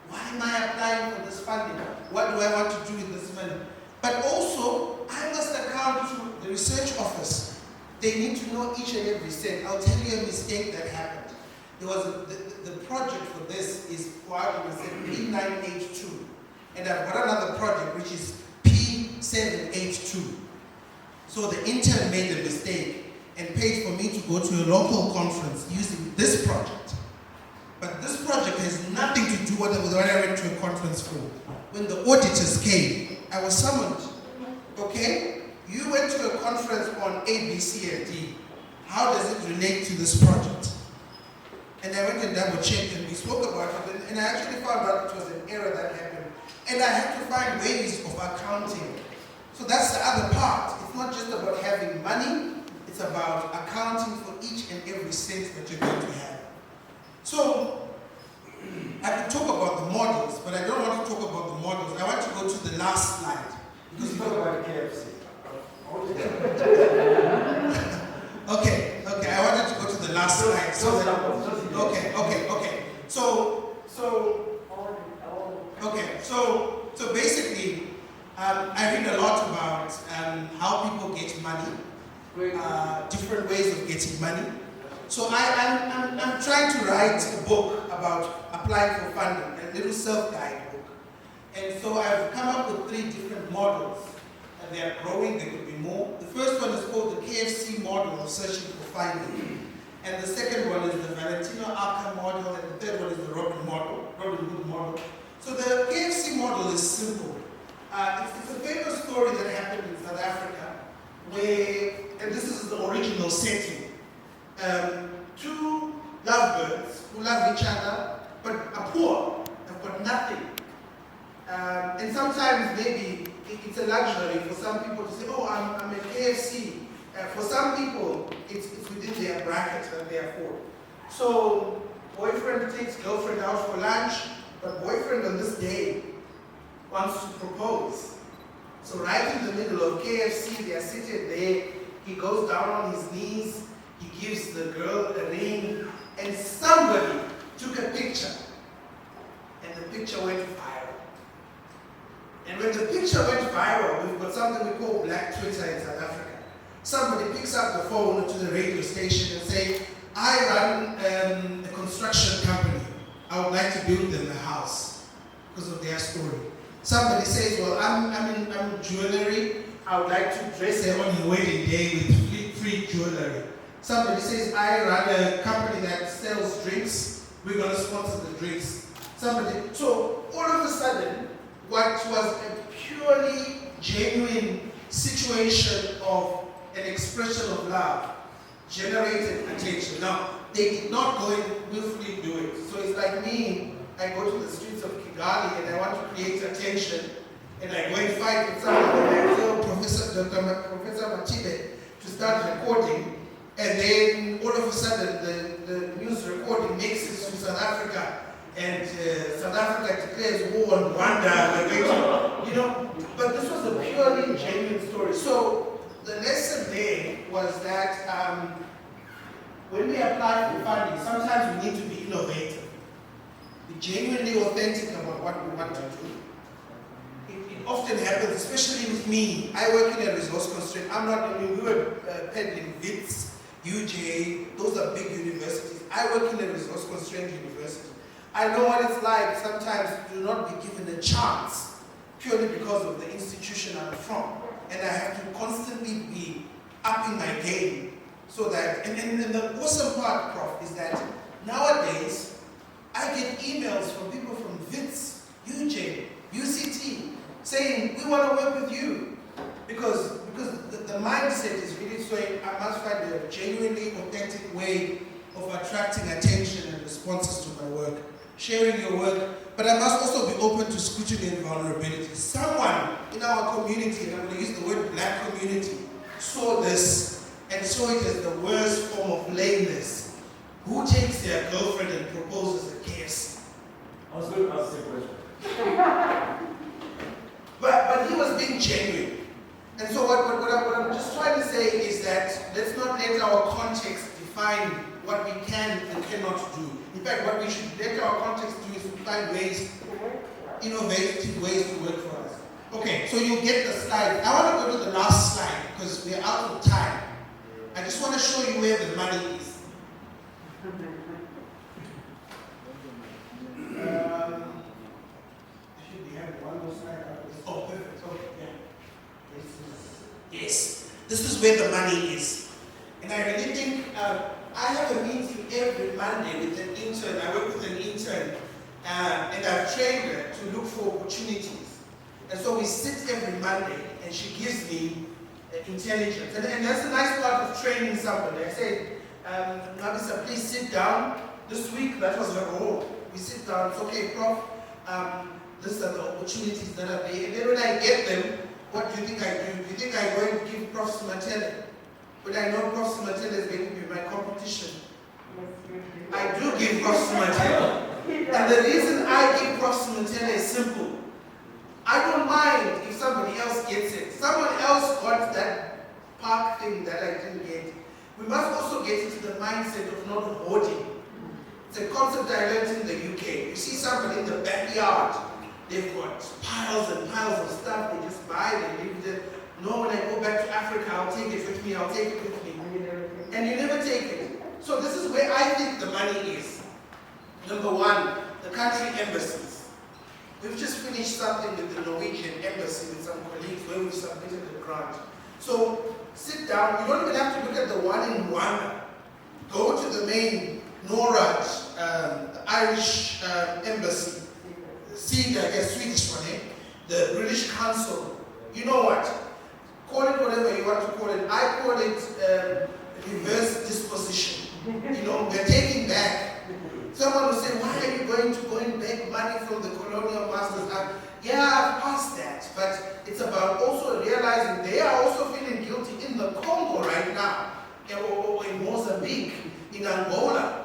Why am I applying for this funding? What do I want to do with this money? But also, I must account to the research office. They need to know each and every cent. I'll tell you a mistake that happened. There was the project for this is for argument's sake P982. And I've got another project which is P782. So the intern made a mistake and paid for me to go to a local conference using this project. But this project has nothing to do with what I went to a conference for. When the auditors came, I was summoned. Okay? You went to a conference on A, B, C, and D. How does it relate to this project? And I went and double checked and we spoke about it and I actually found out it was an error that happened. And I had to find ways of accounting. So that's the other part. It's not just about having money, it's about accounting for each and every cent that you're going to have. So, I could talk about the models, but I don't want to talk about the models. I want to go to the last slide. Because you talk about KFC. Okay, I wanted to go to the last slide. So basically, I read a lot about how people get money, different ways of getting money. So I'm trying to write a book about applying for funding, a little self-guide book. And so I've come up with 3 different models. And they are growing, there could be more. The first one is called the KFC model of searching for funding. And the second one is the Valentino Arca model, and the third one is the Robin Hood model. So the KFC model is simple. It's a famous story that happened in South Africa, where, and this is the original setting, 2 lovebirds who love each other, but are poor, have got nothing. And sometimes maybe it's a luxury for some people to say, oh, I'm at KFC. For some people, it's within their bracket that they afford. So boyfriend takes girlfriend out for lunch, but boyfriend on this day wants to propose. So right in the middle of KFC, they are seated there. He goes down on his knees. He gives the girl a ring. And somebody took a picture. And the picture went viral. And when the picture went viral, we've got something we call Black Twitter in South Africa. Somebody picks up the phone to the radio station and say, I run a construction company. I would like to build them a house because of their story. Somebody says, well, I'm jewelry. I would like to dress her on your wedding day with free jewelry. Somebody says, I run a company that sells drinks. We're going to sponsor the drinks. So all of a sudden, what was a purely genuine situation of an expression of love generated attention. Now, they did not go and willfully do it. So it's like me, I go to the streets of Kigali and I want to create attention, and I go and fight with somebody and I tell Professor Mathibe to start recording, and then all of a sudden the news recording makes it to South Africa, and South Africa declares war on Rwanda. But this was a purely genuine story. So the lesson there was that when we apply for funding, sometimes we need to be innovative, be genuinely authentic about what we want to do. It often happens, especially with me. I work in a resource constraint. We were peddling WITS, UJ, those are big universities. I work in a resource constrained university. I know what it's like sometimes to not be given a chance purely because of the institution I'm from. And I have to constantly be upping my game so that, and the awesome part, Prof, is that nowadays I get emails from people from WITS, UJ, UCT, saying, we want to work with you. Because the mindset is really saying, I must find a genuinely authentic way of attracting attention and responses to my work, sharing your work, but I must also be open to scrutiny and vulnerability. Someone in our community, and I'm going to use the word black community, saw this and saw it as the worst form of lameness. Who takes their girlfriend and proposes a KFC?
I was going to ask the same question.
But he was being genuine. And so what I'm just trying to say is that let's not let our context define what we can and cannot do. In fact, what we should let our context do is to find ways, innovative ways to work for us. Okay, so you get the slide. I want to go to the last slide because we're out of time. I just want to show you where the money is. Should we have one more slide? Oh, perfect. Okay, yeah. Yes, this is where the money is. And I really think I have a meeting every Monday with an intern. I work with an intern and I've trained her to look for opportunities. And so we sit every Monday and she gives me intelligence. And that's the nice part of training somebody. I said, Nabisa, please sit down. This week, that was her role. We sit down, it's okay, Prof. These are the opportunities that are there. And then when I get them, what do you think I do? Do you think I'm going to give Prof Simatele? But I know Prof Simatele is going to be my competition. I do give Prof Simatele. And the reason I give Prof Simatele is simple. I don't mind if somebody else gets it. Someone else got that park thing that I didn't get. We must also get into the mindset of not hoarding. It's a concept I learned in the UK. You see somebody in the backyard, they've got piles and piles of stuff, they just buy, they leave it. No, when I go back to Africa, I'll take it with me, I'll take it with me. And you never take it. So this is where I think the money is. Number one, the country embassies. We've just finished something with the Norwegian embassy with some colleagues where we submitted the grant. So sit down, you don't even have to look at the one in Rwanda. Go to the main NORAD, the Irish embassy, SIGA, I guess Swedish one, the British Council. You know what? Call it whatever you want to call it. I call it reverse disposition. We're taking back. Someone will say, why are you going to beg money from the colonial masters? Yeah, I've passed that. But it's about also realizing they are also feeling guilty in the Congo right now, or in Mozambique, in Angola.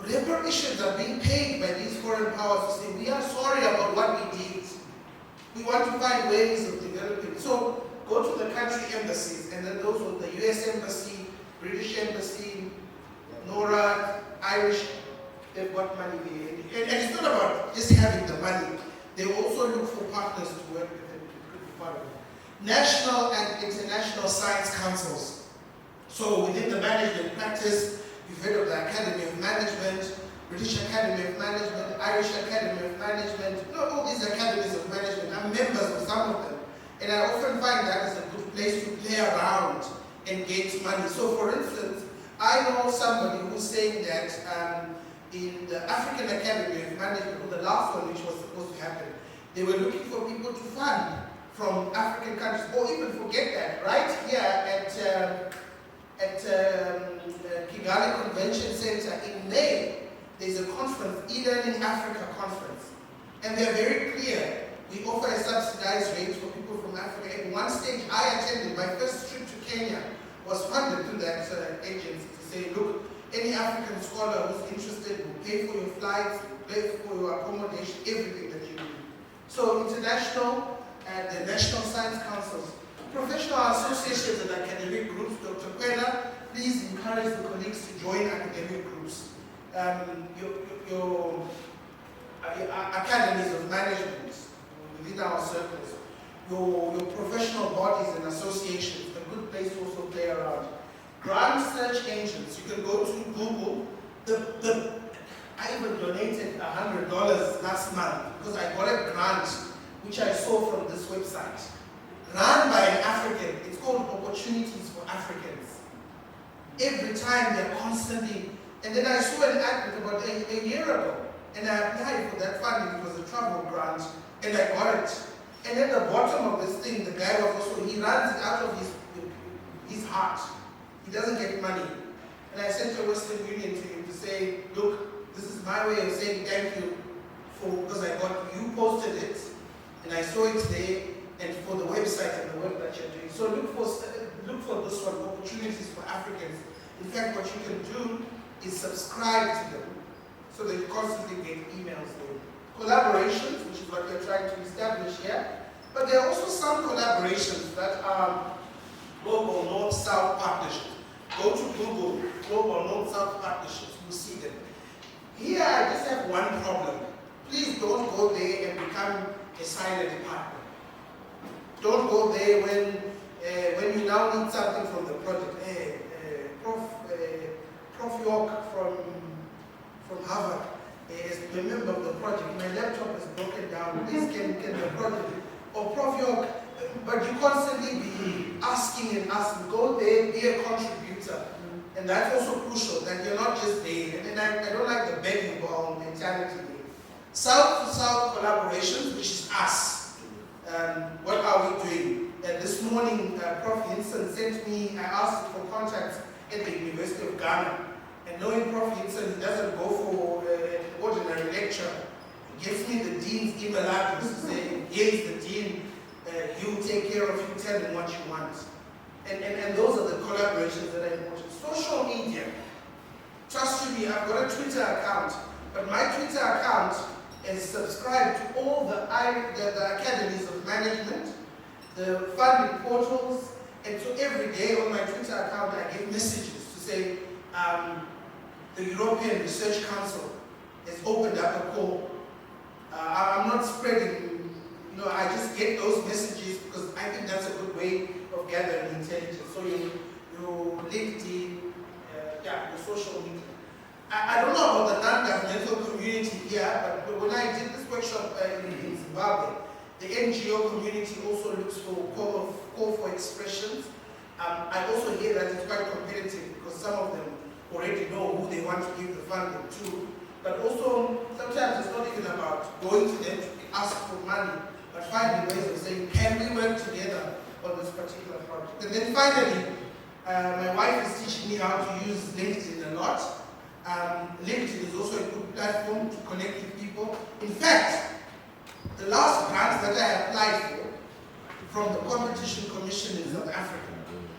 Reparations are being paid by these foreign powers to say, we are sorry about what we did. We want to find ways of developing. So go to the country embassies, and then those were the US Embassy, British Embassy, NORAD, Irish, they've got money there. And it's not about just having the money. They also look for partners to work with them, to be part of it. National and international science councils. So within the management practice, you've heard of the Academy of Management, British Academy of Management, Irish Academy of Management, all these academies of management. I'm members of some of them. And I often find that is a good place to play around and get money. So for instance, I know somebody who's saying that in the African Academy of Management, or the last one which was supposed to happen, they were looking for people to fund from African countries, or even forget that, right here at Kigali Convention Center in May, there's a conference, E-Learning Africa conference. And they're very clear. We offer a subsidized rate for people from Africa. At one stage, I attended, my first trip to Kenya was funded through that agency to say, look, any African scholar who's interested will pay for your flights, pay for your accommodation, everything that you need. So international and the national science councils, professional associations and academic groups, Dr. Kwena, please encourage the colleagues to join academic groups. Your academies of management within our circles, your professional bodies and associations, a good place to also play around. Grant search engines, you can go to Google. I even donated $100 last month because I got a grant which I saw from this website. Run by an African, it's called Opportunities for Africans. Every time they're constantly, and then I saw an advert about a year ago, and I applied for that funding. It was a travel grant, and I got it. And at the bottom of this thing, the guy was also, he runs it out of his heart. He doesn't get money. And I sent a Western Union to him to say, look, this is my way of saying thank you because you posted it, and I saw it there, and for the website and the work that you're doing. So look for this one, Opportunities for Africans. In fact, what you can do is subscribe to them so that you constantly get emails there. collaborations, which is what we're trying to establish here, but there are also some collaborations that are global North-South partnerships. Go to Google, global North-South partnerships, you'll see them. Here I just have one problem. Please don't go there and become a silent partner. Don't go there when you now need something from the project. Prof York from Harvard is a member of the project. My laptop is broken down. Please can the project, or Prof York, but you constantly be asking and asking. Go there, be a contributor. And that's also crucial, that you're not just there. And I don't like the begging bowl mentality there. South-to-South collaborations, which is us. What are we doing? This morning, Prof Hinson sent me, I asked for contacts at the University of Ghana. And knowing Prof Hinson, he doesn't go for an ordinary lecture. He gives me the dean's email address to say, here's the dean, he will take care of you, tell him what you want. And those are the collaborations that are important. Social media. Trust me, I've got a Twitter account, but my Twitter account is subscribed to all the academies of management, the funding portals, and so every day on my Twitter account I give messages to say the European Research Council has opened up a call. I'm not spreading, I just get those messages because I think that's a good way of gathering intelligence. So you LinkedIn, the social media. I don't know about the non-governmental community here, but when I did this workshop in Zimbabwe, the NGO community also looks for call for expressions. I also hear that it's quite competitive because some of them already know who they want to give the funding to. But also, sometimes it's not even about going to them to ask for money, but finding ways of saying, can we work together on this particular project? And then finally, my wife is teaching me how to use LinkedIn a lot. LinkedIn is also a good platform to connect with people. In fact, the last grant that I applied for from the Competition Commission in South Africa,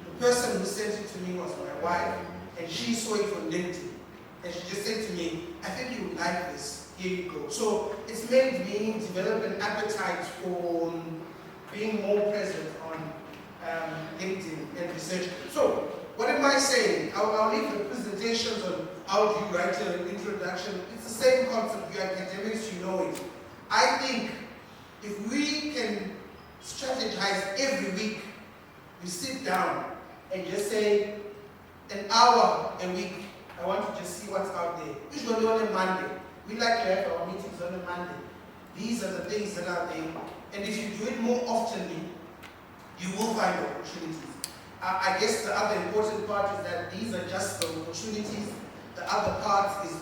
the person who sent it to me was my wife, and she saw it on LinkedIn. And she just said to me, I think you would like this, here you go. So it's made me develop an appetite for being more present on LinkedIn and research. So, what am I saying? I'll leave the presentations on how do you write an introduction. It's the same concept. You academics, you know it. I think if we can strategize every week, we sit down and just say, an hour a week, I want to just see what's out there. Usually on a Monday. We like to have our meetings on a Monday. These are the things that are there. And if you do it more oftenly, you will find opportunities. I guess the other important part is that these are just the opportunities. The other part is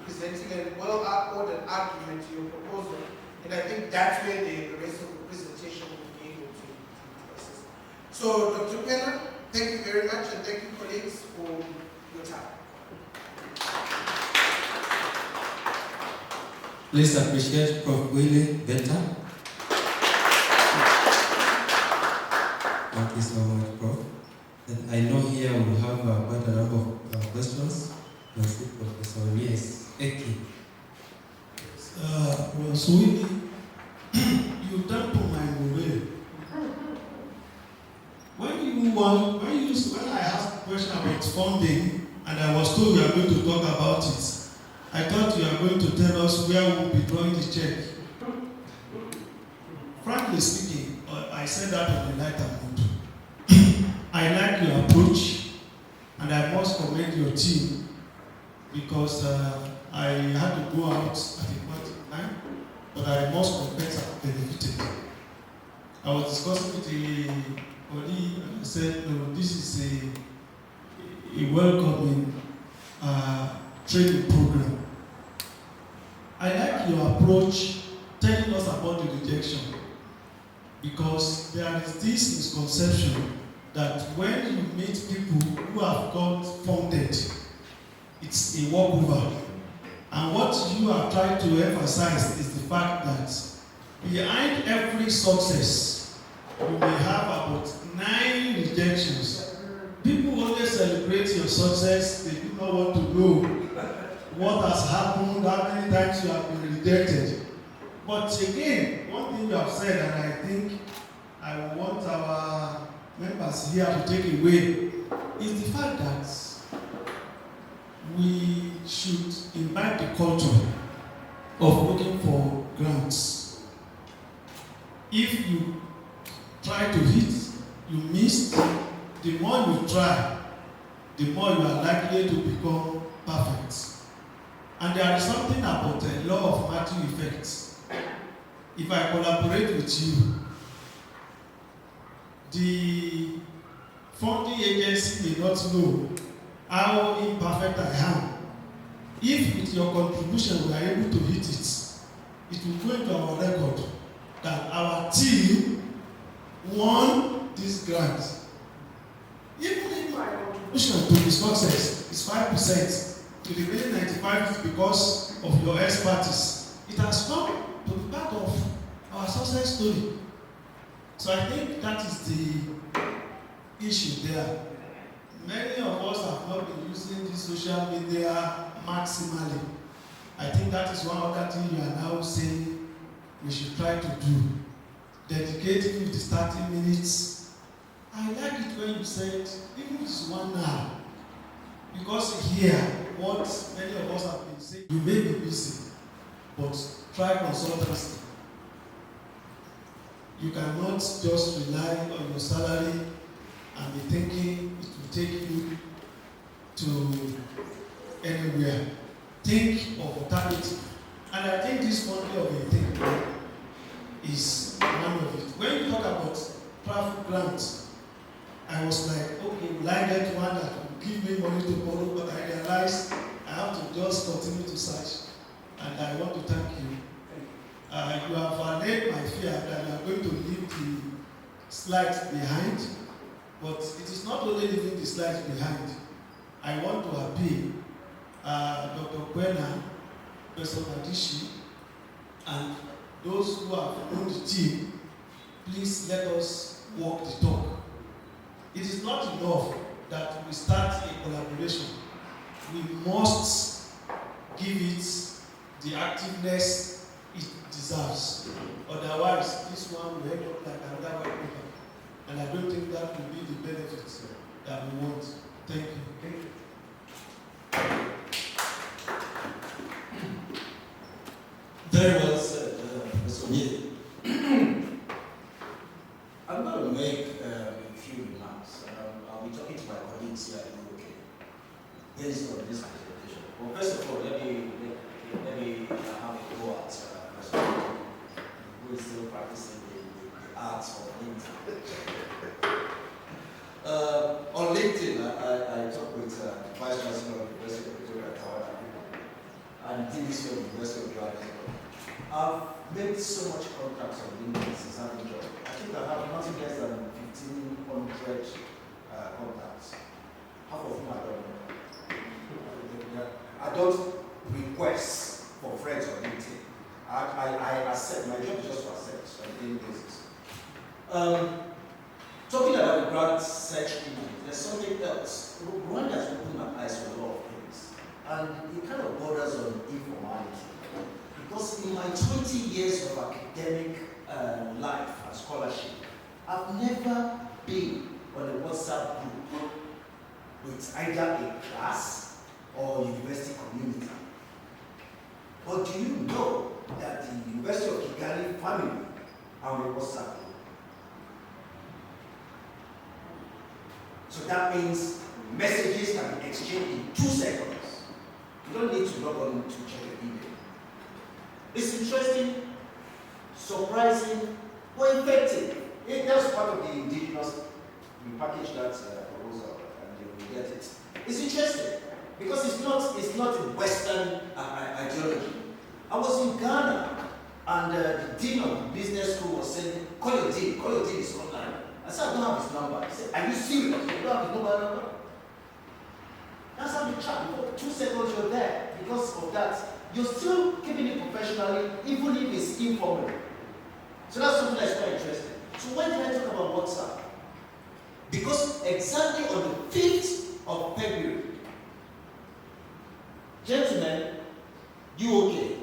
presenting a well-ordered argument to your proposal. And I think that's where the rest of the presentation will be able to assist. So, Dr. Penna, thank you very much, and thank you, colleagues, for your time.
Please appreciate Prof. Willie better. Thank you so much, Prof. And I know here we have quite a number of questions. I see Professor Yes, Eki.
Professor Willie, you turn to my way. When I asked a question about funding, and I was told we are going to talk about it, I thought you are going to tell us where we will be drawing the check. Frankly speaking, I said that on the lighter mood. I like your approach, and I must commend your team because I had to go out at a point in time, but I must compare and benefited. I was discussing with the colleague, and I said, no, this is a welcoming training program. I like your approach telling us about the rejection, because there is this misconception that when you meet people who have got funded, it's a walkover. And what you are trying to emphasize is the fact that behind every success, you may have about 9 rejections. People always celebrate your success, they do not want to know what has happened, how many times you have been rejected. But again, one thing you have said, and I think I want our members here to take away, is the fact that we should imbibe the culture of looking for grants. If you try to hit, you miss, the more you try, the more you are likely to become perfect. And there is something about the law of Matthew effect. If I collaborate with you, the funding agency may not know how imperfect I am. If with your contribution we are able to hit it, it will go into our record that our team won this grant. Even if my contribution to the success is 5%, to the remaining 95% is because of your expertise. It has come to be part of our success story. So I think that is the issue there. Many of us have not been using the social media maximally. I think that is one other thing you are now saying we should try to do. Dedicating 50-30 minutes. I like it when you said, even if it's 1 hour, because here, what many of us have been saying, you may be busy, but try consultancy. You cannot just rely on your salary and be thinking it will take you to anywhere. Think of alternative. And I think this monthly of a thing is one of it. When you talk about traffic grants, I was like, okay, will I get one that will give me money to borrow? But I realized I have to just continue to search. And I want to thank you. You have allayed my fear that you are going to leave the slides behind. But it is not only leaving the slides behind. I want to appeal Dr. Kwena, Professor Madishi, and those who have known the team, please let us walk the talk. It is not enough that we start a collaboration. We must give it the activeness it deserves. Otherwise, this one will end up like another white paper. And I don't think that will be the benefits that we want. Thank you.
Very well said, Mr. Willie. I'm going to make a few remarks. I'll be talking to my colleagues here in the UK based on this presentation. Well, first of all, let me have a go at Mr. who is still practicing the arts of LinkedIn. On LinkedIn, I talked with the Vice Chancellor of the University of Pretoria, and DVC of the University of Johannesburg. I've made so much contacts on LinkedIn since I've been joined. I think I have nothing less than 1,500 contacts. Half of whom I don't know. I don't request for friends on LinkedIn. I accept. My job is just to accept on a daily basis. Talking about the grant search engine, there's something else. Rwanda has opened my eyes to a lot of things, and it kind of borders on informality. Because in my 20 years of academic life and scholarship, I've never been on a WhatsApp group with either a class or university community. But do you know that the University of Kigali family are on a WhatsApp group? So that means messages can be exchanged in 2 seconds. You don't need to log on to check your email. It's interesting, surprising, but effective. That's part of the indigenous. We package that proposal and you will get it. It's interesting because it's not a Western ideology. I was in Ghana and the dean of the business school was saying, call your dean is online. I said, I don't have his number. He said, are you serious? You don't have his number? That's how we chat. Before 2 seconds you're there. Because of that, you're still keeping it professionally, even if it's informal. So that's something that's quite interesting. So why did I talk about WhatsApp? Because exactly on the 5th of February, gentlemen, you okay?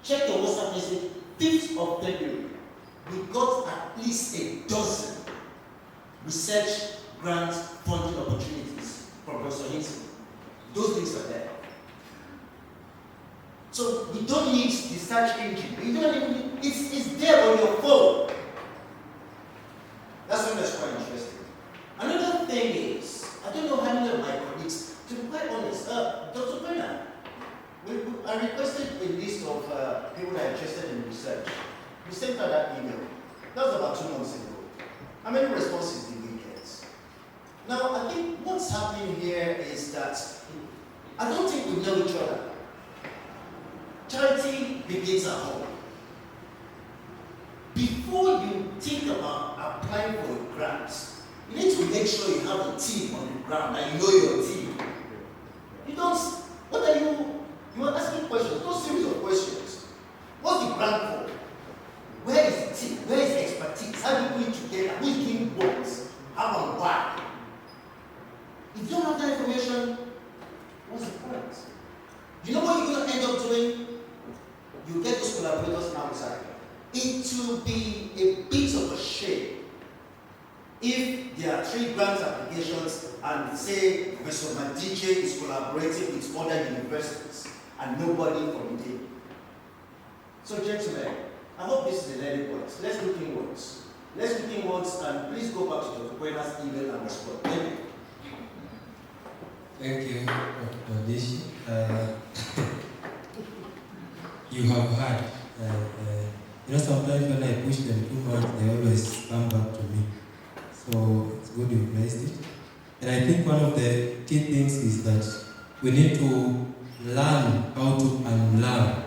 Check your WhatsApp message
5th of February, we got at least a dozen research grant funding opportunities from Professor Hinton. Those things are there. So we don't need the search engine. We don't even, it's there on your phone. That's something that's quite interesting. Another thing is, I don't know how many of my colleagues, to be quite honest, Dr. Brenner, I requested a list of people that are interested in research. We sent her that email. That was about 2 months ago. How many responses did we get? Now, I think what's happening here is that I don't think we know each other. Charity begins at home. Before you think about applying for a grant, you need to make sure you have a team on the ground and you know your team. You don't, what are you are asking questions, no series of questions. What's the grant for? Where is the team? Where is the expertise? How do you put it together? Who is doing what? How and why? If you don't have that information, what's the point? You know what you're going to end up doing? You get those collaborators outside. It will be a bit of a shame if there are 3 grant applications and say Professor Mathibe is collaborating with other universities and nobody from India. So gentlemen, I hope this is a learning point. Let's look inwards. Let's look inwards and please go back to Dr. Brenner's email and respond. Thank you.
Thank you, Dr. Dishi. You have heard. Sometimes when I push them too much, they always come back to me. So it's good you raised it. And I think one of the key things is that we need to learn how to unlearn.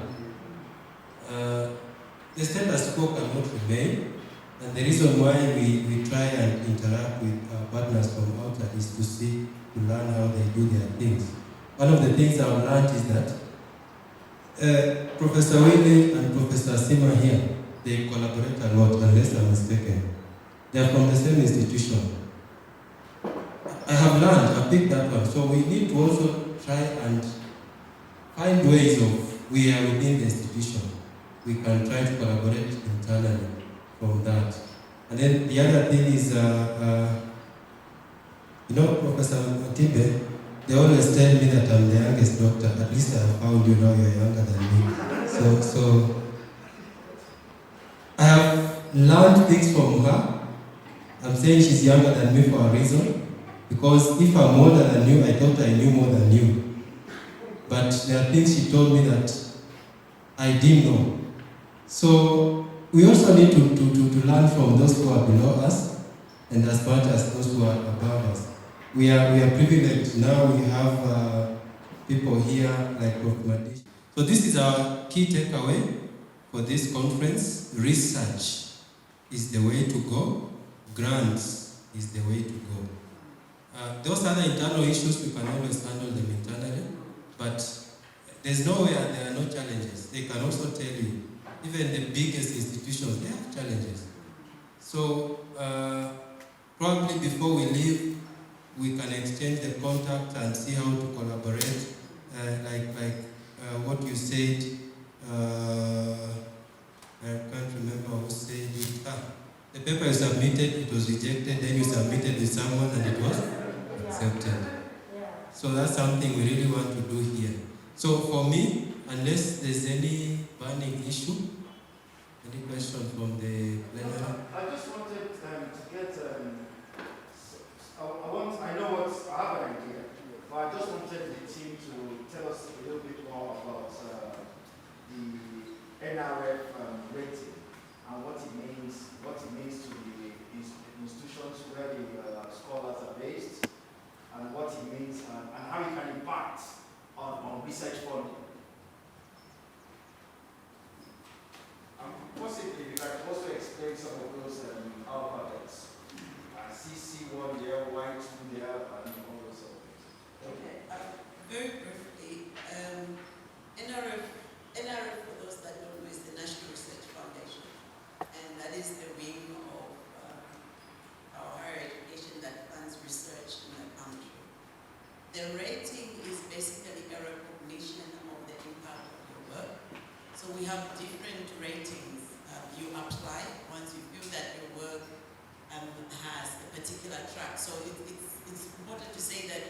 The status quo cannot remain. And the reason why we try and interact with our partners from outside is to learn how they do their things. One of the things I've learned is that Professor Willie and Professor Sima here, they collaborate a lot, unless I'm mistaken. They are from the same institution. I have learned, I picked that one. So we need to also try and find ways of, we are within the institution. We can try to collaborate internally from that. And then the other thing is, Professor Mathibe, they always tell me that I'm the youngest doctor. At least I have found you now, you're younger than me. So I have learned things from her. I'm saying she's younger than me for a reason. Because if I'm older than you, I thought I knew more than you. But there are things she told me that I didn't know. So we also need to learn from those who are below us and as much as those who are above us. We are privileged. Now we have people here like Prof. Motshedisi. So this is our key takeaway for this conference. Research is the way to go. Grants is the way to go. Those other internal issues, we can always handle them internally, but there's nowhere there are no challenges. They can also tell you, even the biggest institutions, they have challenges. So probably before we leave, we can exchange the contact and see how to collaborate. Like what you said, I can't remember who said it. The paper you submitted, it was rejected, then you submitted with someone and it was accepted. So that's something we really want to do here. So for me, unless there's any burning issue, any question from the plenary?
I just wanted to get, I have an idea, but I just wanted the team to tell us a little bit more about the NRF rating and what it means to the institutions where the scholars are based, and what it means and how it can impact on research funding. Possibly, you can also explain some of those
has a particular track. So it's important to say that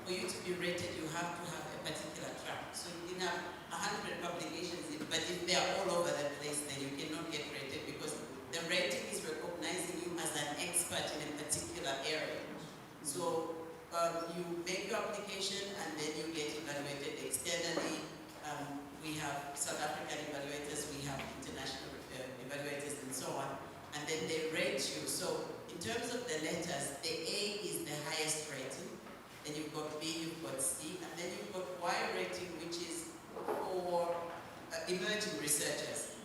for you to be rated, you have to have a particular track. So you can have 100 publications, but if they are all over the place, then you cannot get rated because the rating is recognizing you as an expert in a particular area. So you make your application and then you get evaluated externally. We have South African evaluators, we have international evaluators and so on, and then they rate you. So in terms of the letters, the A is the highest rating, then you've got B, you've got C, and then you've got Y rating, which is for emerging researchers.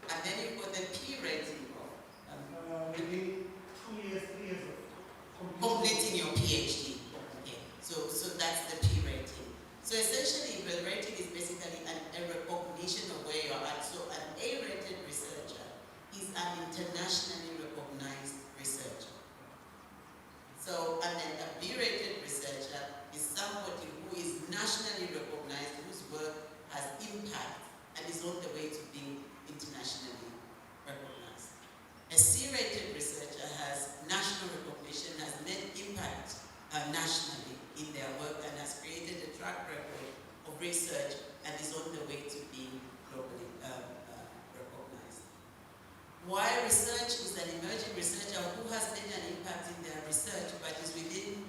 And then you've got the P rating of
maybe 2 years, 3 years of
completing your PhD. Okay, so that's the P rating. So essentially, the rating is basically a recognition of where you're at. So an A-rated researcher is an internationally recognized researcher. So, and then a B-rated researcher is somebody who is nationally recognized, whose work has impact and is on the way to being internationally recognized. A C-rated researcher has national recognition, has made impact nationally in their work and has created a track record of research and is on the way to being globally recognized. Why research is an emerging researcher who has made an impact in their research but is within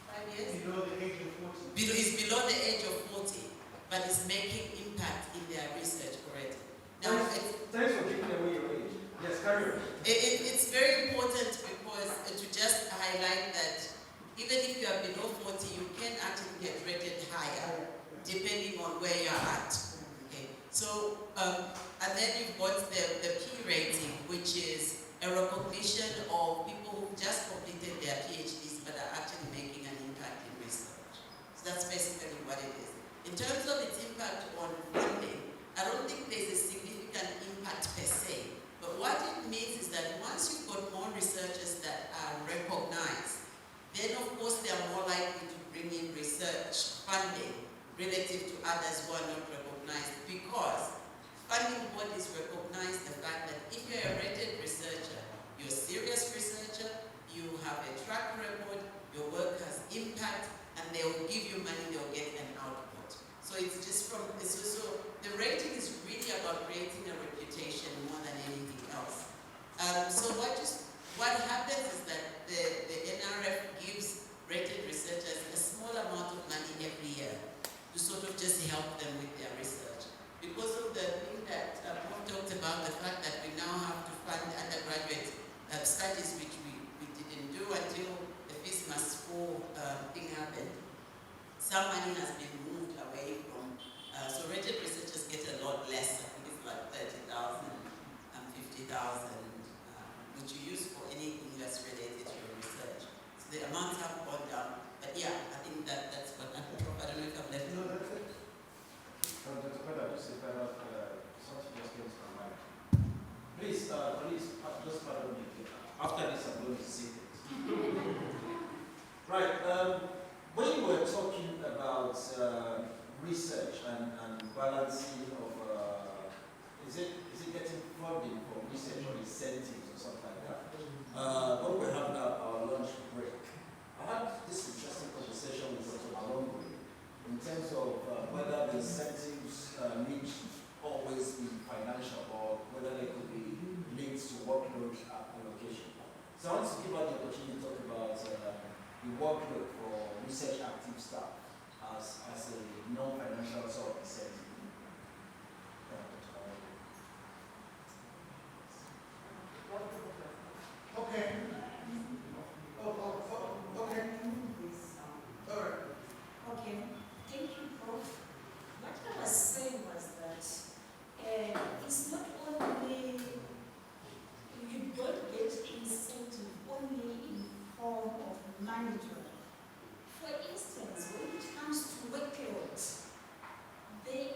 5 years?
Below the age of 40.
Is below the age of 40, but is making impact in their research already. Now,
thanks for giving away your age. Yes, carry on.
It's very important because to just highlight that even if you are below 40, you can actually get rated higher, depending on where you are at. Okay. So, and then you've got the P rating, which is a recognition of people who just completed their PhDs but are actually making an impact in research. So that's basically what it is. In terms of its impact on funding, I don't think there's a significant impact per se. But what it means is that once you've got more researchers that are recognized, then of course they are more likely to bring in research funding relative to others who are not recognized, because funding bodies recognize the fact that if you're a rated researcher, you're a serious researcher, you have a track record, your work has impact, and they will give you money, they'll get an output. So it's just so the rating is really about creating a reputation more than anything else. So what happens is that the NRF gives rated researchers a small amount of money every year to sort of just help them with their research. Because of the thing that Prof talked about, the fact that we now have to fund undergraduate studies, which we didn't do until the FISMAS 4 thing happened. Some money has been moved away from, so rated researchers get a lot less. I think it's like 30,000 and 50,000, which you use for anything that's related to your research. So the amounts have gone down. But yeah, I think that's what I'm Prof. I don't know if I've left.
No, that's it. Dr. Kwada, just say that something just came to my mind. Please, just pardon me. After this, I'm going to say it. Right. When you were talking about research and balancing of, is it getting funding for research or incentives or something like that? When we were having our lunch break, I had this interesting conversation with Dr. Marongwe in terms of whether the incentives need to always be financial or whether they could be linked to workload allocation. So I want to give out the opportunity to talk about the workload for research active staff as a non-financial sort of incentive.
Okay. Okay. All right.
Okay. Thank you, Prof. What I was saying was that it's not only, you don't get incentive only in form of monetary. For instance, when it comes to workload, there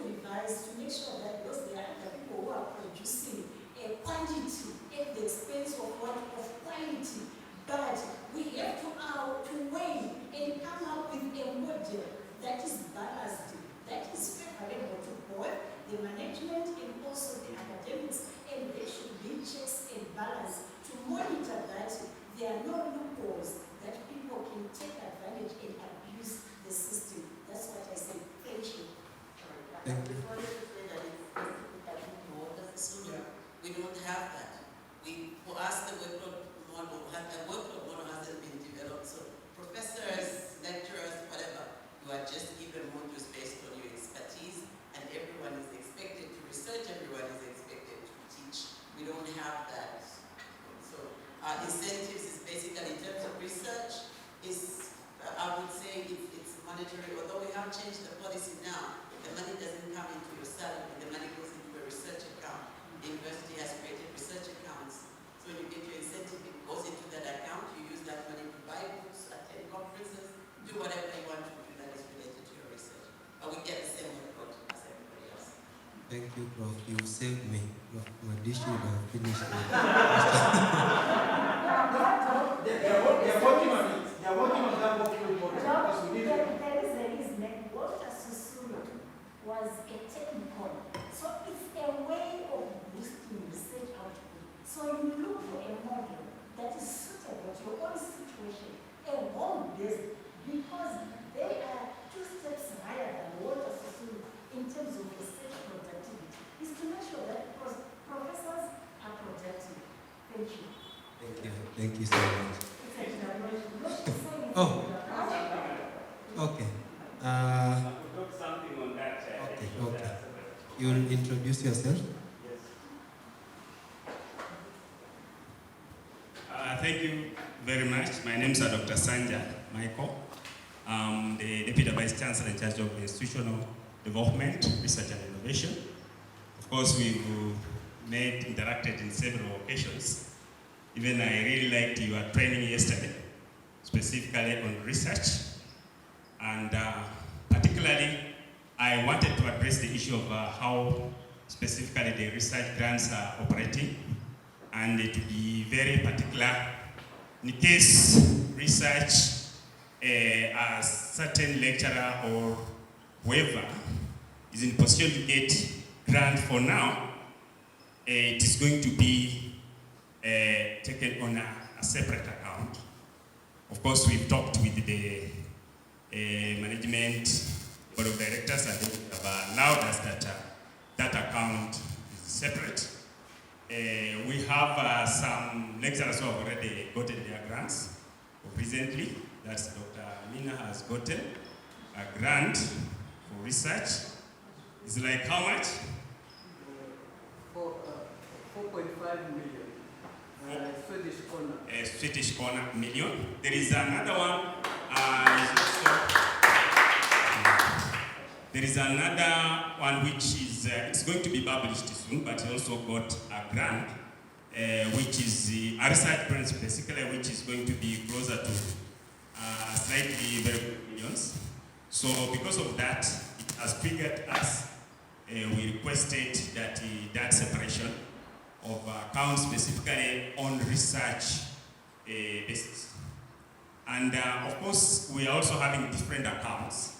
revise to make sure that because there are other people who are producing a quantity at the expense of quality, but we have to weigh and come up with a model that is balanced, that is favorable to both the management and also the academics, and there should be checks and balance to monitor that there are no loopholes that people can take advantage and abuse the system. That's what I say. Thank you.
Before you say that we don't have that. For us, the workload model hasn't been developed. So professors, lecturers, whatever, you are just given modules based on your expertise, and everyone is expected to research, everyone is expected to teach. We don't have that. So our incentives is basically in terms of research, I would say it's monetary, although we have changed the policy now. The money doesn't come into your salary, the money goes into a research account. The university has created research accounts. So when you get your incentive, it goes into that account. You use that money to buy books, attend conferences, do whatever you want to do that is related to your research. But we get the same workload as everybody else.
Thank you, Prof. You saved me. My dish would have finished.
They're working on it. They're working on that workload model because we need it.
There is a reason. Walter Sisulu was a technical. So it's a way of boosting research output. So you look for a model that is suitable to your own situation, a home-based, because they are 2 steps higher than Walter Sisulu in terms of research productivity. Is to make sure that professors are productive. Thank you.
Thank you so much. Oh, okay.
Something on that.
Okay. You'll introduce yourself?
Yes. Thank you very much. My name is Dr. Sanja Michael. I'm the Deputy Vice Chancellor in charge of Institutional Development, Research and Innovation. Of course, we've interacted in several occasions. Even I really liked your training yesterday, specifically on research. And particularly, I wanted to address the issue of how specifically the research grants are operating, and to be very particular. In case research, a certain lecturer or whoever is in position to get grant for now, it is going to be taken on a separate account. Of course, we've talked with the management board of directors, and they have allowed us that that account is separate. We have some lecturers who have already gotten their grants recently. That's Dr. Mina has gotten a grant for research. It's like how much?
4.5 million.
Swedish krona million. There is another one. There is another one which is it's going to be published soon, but he also got a grant, which is a research grant basically, which is going to be closer to slightly very good millions. So because of that, it has triggered us. We requested that that separation of accounts specifically on research basis. And of course, we are also having different accounts.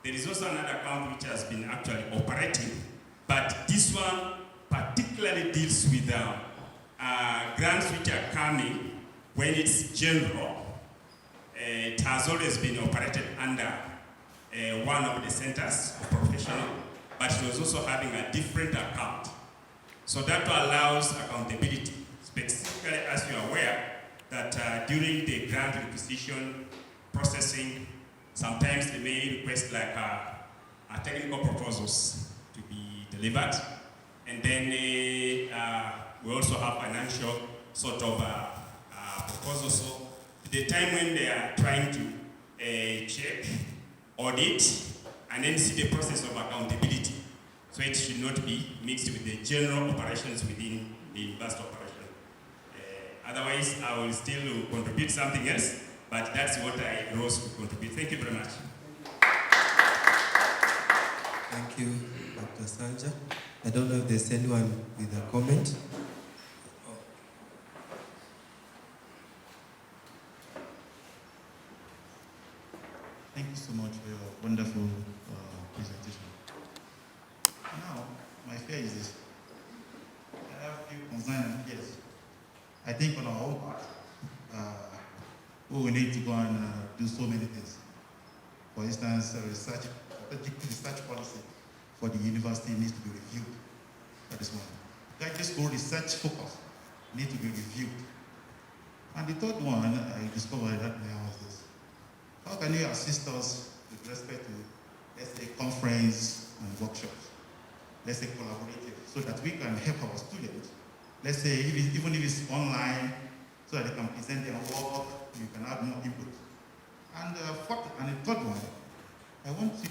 There is also another account which has been actually operating, but this one particularly deals with grants which are coming when it's general. It has always been operated under one of the centers of professional, but it was also having a different account. So that allows accountability, specifically as you are aware that during the grant requisition processing, sometimes they may request like technical proposals to be delivered. And then we also have financial sort of proposals. So the time when they are trying to check, audit, and then see the process of accountability. So it should not be mixed with the general operations within the university operation. Otherwise, I will still contribute something else, but that's what I rose to contribute. Thank you very much.
Thank you, Dr. Sanja. I don't know if there's anyone with a comment.
Thank you so much for your wonderful presentation. Now, my fear is this. I have a few concerns and fears. I think on our own part, we will need to go and do so many things. For instance, strategic research policy for the university needs to be reviewed. That is one. This whole research focus needs to be reviewed. And the third one I discovered that now was this. How can you assist us with respect to, let's say, conference and workshops? Let's say collaborative, so that we can help our students, let's say, even if it's online, so that they can present their work, you can have more input. And the third one, I want you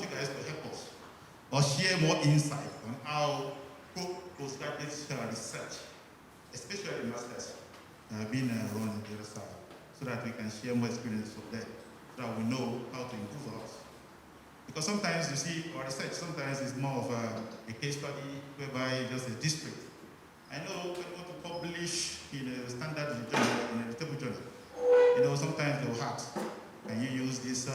guys to help us or share more insight on how postgraduate research, especially masters, being run on the other side, so that we can share more experience from them, so that we know how to improve ours. Because sometimes you see our research, sometimes it's more of a case study whereby just a district. I know people want to publish in a standard journal, in a table journal. You know, sometimes they'll ask, can you use this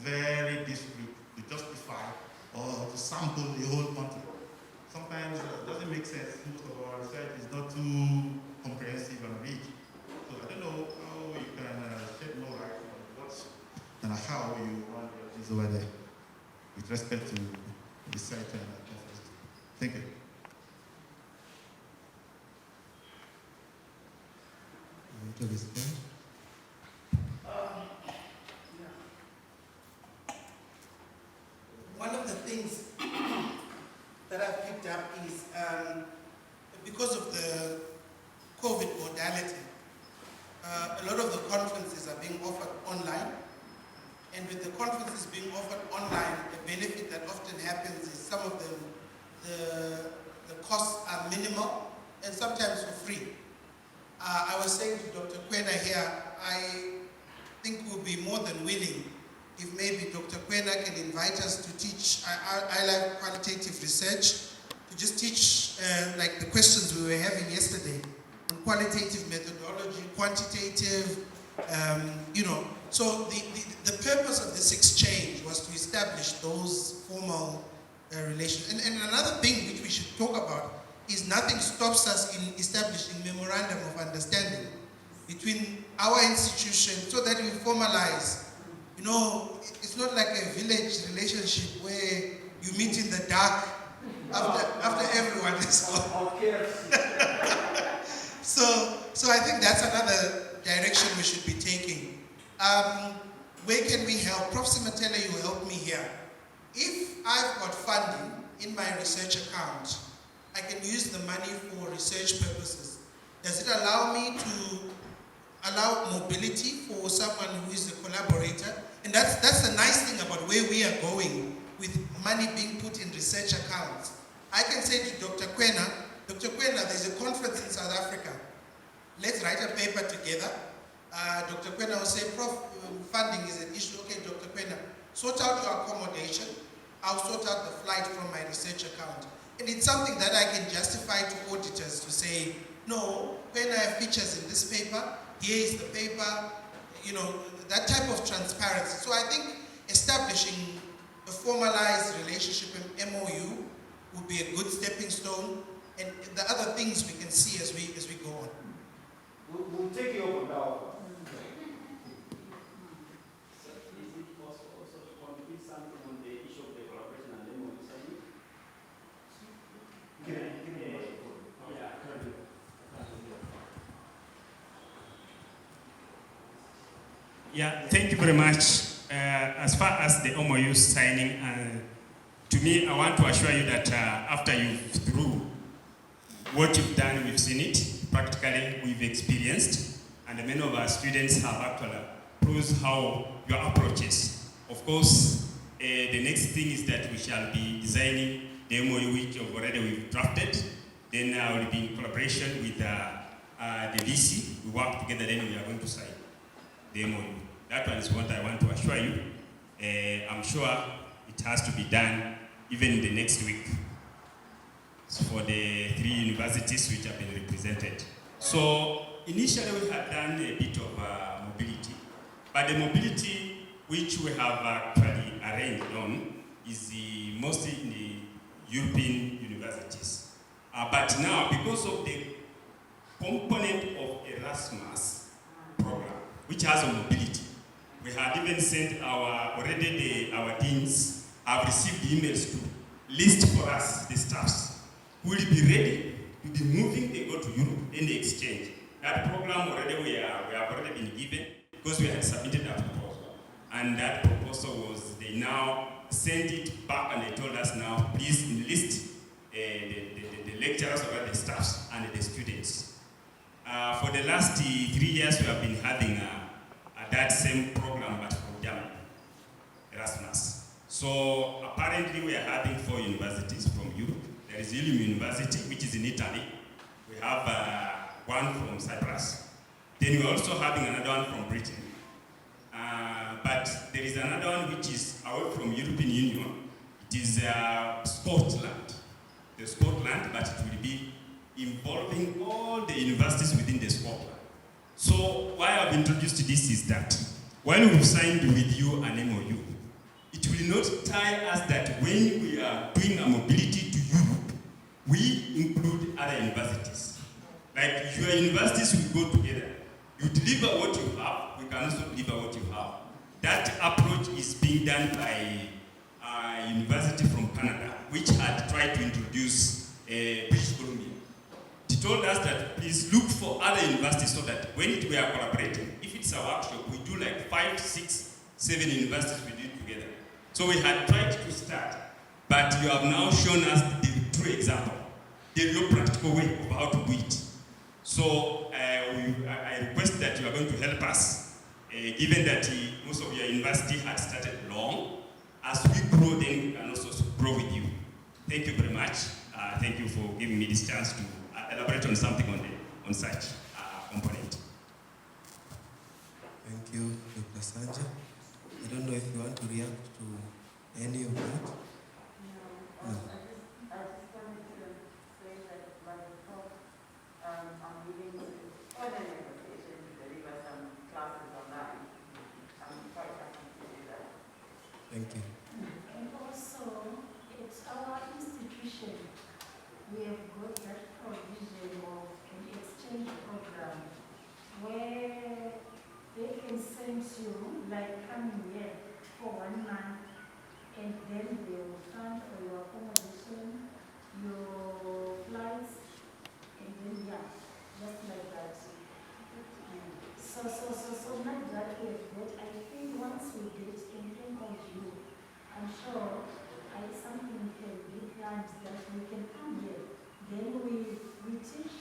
very district to justify or to sample the whole country? Sometimes it doesn't make sense. Most of our research is not too comprehensive and rich. So I don't know how you can shed more light on what and how you run your things over there with respect to research and conference. Thank you.
To respond?
One of the things that I've picked up is because of the COVID modality, a lot of the conferences are being offered online. And with the conferences being offered online, the benefit that often happens is some of them, the costs are minimal and sometimes for free. I was saying to Dr. Kwena here, I think we'll be more than willing if maybe Dr. Kwena can invite us to teach. I like qualitative research, to just teach like the questions we were having yesterday on qualitative methodology, quantitative, you know. So the purpose of this exchange was to establish those formal relations. And another thing which we should talk about is nothing stops us in establishing memorandum of understanding between our institution so that we formalize. You know, it's not like a village relationship where you meet in the dark after everyone is gone. So I think that's another direction we should be taking. Where can we help? Prof. Simatele, you help me here. If I've got funding in my research account, I can use the money for research purposes. Does it allow me to allow mobility for someone who is a collaborator? And that's the nice thing about where we are going with money being put in research accounts. I can say to Dr. Kwena, Dr. Kwena, there's a conference in South Africa. Let's write a paper together. Dr. Kwena will say, Prof, funding is an issue. Okay, Dr. Kwena, sort out your accommodation. I'll sort out the flight from my research account. And it's something that I can justify to auditors to say, no, Kwena features in this paper, here is the paper, you know, that type of transparency. So I think establishing a formalized relationship in MOU would be a good stepping stone, and the other things we can see as we go on.
We'll take you up on that offer. So is it possible also to contribute something on the issue of the collaboration and MOU signing?
Yeah, thank you very much. As far as the MOU signing, to me, I want to assure you that after you've through what you've done, we've seen it, practically we've experienced, and many of our students have actually proved how your approach is. Of course, the next thing is that we shall be designing the MOU which we've drafted. Then I will be in collaboration with the VC. We work together, then we are going to sign the MOU. That one is what I want to assure you. I'm sure it has to be done even the next week for the 3 universities which have been represented. So initially we had done a bit of mobility, but the mobility which we have actually arranged on is mostly in the European universities. But now, because of the component of Erasmus program, which has a mobility, we have even sent our deans have received emails to list for us the staffs who will be ready to be moving, they go to Europe in the exchange. That program already we have already been given because we had submitted that proposal. And that proposal was, they now sent it back and they told us now, please enlist the lecturers or the staffs and the students. For the last 3 years, we have been having that same program, but for Germany, Erasmus. So apparently we are having 4 universities from Europe. There is Newlyn University, which is in Italy. We have one from Cyprus. Then we're also having another one from Britain. But there is another one which is away from European Union. It is Scotland. The Scotland, but it will be involving all the universities within the Scotland. So why I've introduced this is that when we've signed with you an MOU, it will not tie us that when we are doing a mobility to Europe, we include other universities. Like your universities will go together. You deliver what you have, we can also deliver what you have. That approach is being done by a university from Canada, which had tried to introduce British Columbia. They told us that please look for other universities so that when we are collaborating, if it's a workshop, we do like 5, 6, 7 universities we do together. So we had tried to start, but you have now shown us the true example, the real practical way of how to do it. So I request that you are going to help us, given that most of your university had started long. As we grow, then we can also grow with you. Thank you very much. Thank you for giving me this chance to elaborate on something on such component.
Thank you, Dr. Sanja. I don't know if you want to react to any of that.
No. I just wanted to say that, like Prof, I'm willing to order an invitation to deliver some classes online. I'm quite happy to do that.
Thank you.
And also, it's our institution. We have got that provision of an exchange program where they can send you, like coming here for 1 month, and then they will fund for your accommodation, your flights, and then just like that. So not that way, but I think once we get in front of you, I'm sure something can be planned that we can come here. Then we teach.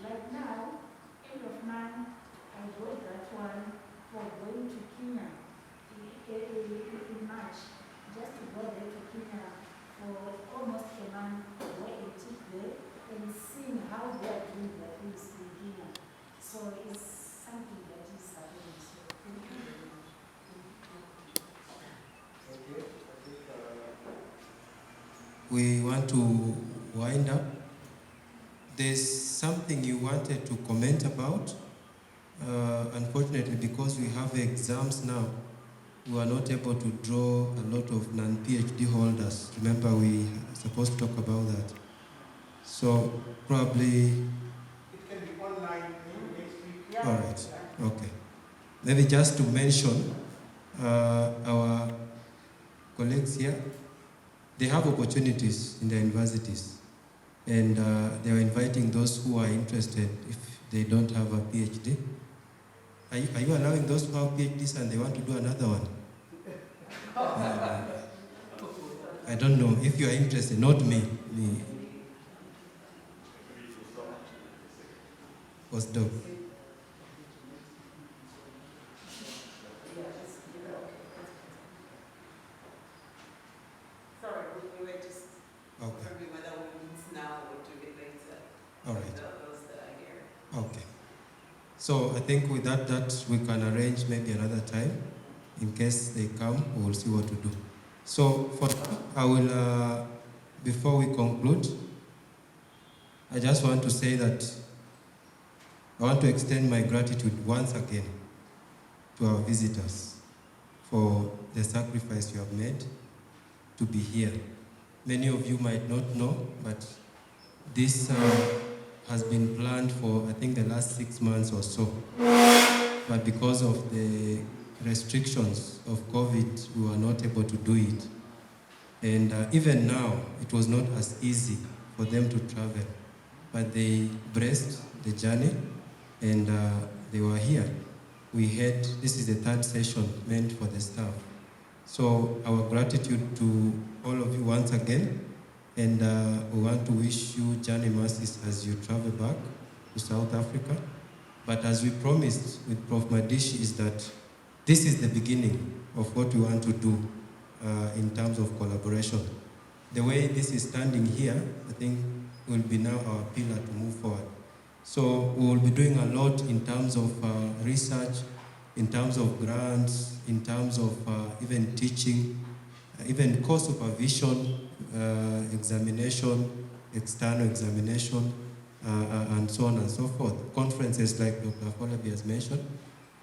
Like now, end of month, I got that one for going to Kenya in March. Just to go there to Kenya for almost a month, where I teach there and seeing how they are doing their things in Kenya. So it's something that is happening. So thank you very much.
Okay. We want to wind up. There's something you wanted to comment about. Unfortunately, because we have exams now, we are not able to draw a lot of non-PhD holders. Remember, we are supposed to talk about that. So probably...
It can be online next week.
All right, okay. Maybe just to mention, our colleagues here, they have opportunities in the universities, and they are inviting those who are interested if they don't have a PhD. Are you allowing those who have PhDs and they want to do another one? I don't know. If you are interested, not me. Postdoc.
Sorry, we were just wondering whether we meet now or do it later.
All right.
Those that are here.
Okay. So I think with that we can arrange maybe another time. In case they come, we'll see what to do. So for I will, before we conclude, I just want to say that I want to extend my gratitude once again to our visitors for the sacrifice you have made to be here. Many of you might not know, but this has been planned for, I think, the last 6 months or so. But because of the restrictions of COVID, we were not able to do it. And even now, it was not as easy for them to travel. But they braced the journey, and they were here. We had, this is the 3rd session meant for the staff. So our gratitude to all of you once again, and we want to wish you journey mercies as you travel back to South Africa. But as we promised with Prof Motshedisi is that this is the beginning of what we want to do in terms of collaboration. The way this is standing here, I think will be now our pillar to move forward. So we will be doing a lot in terms of research, in terms of grants, in terms of even teaching, even course supervision, examination, external examination, and so on and so forth. Conferences like Dr. Folabi has mentioned,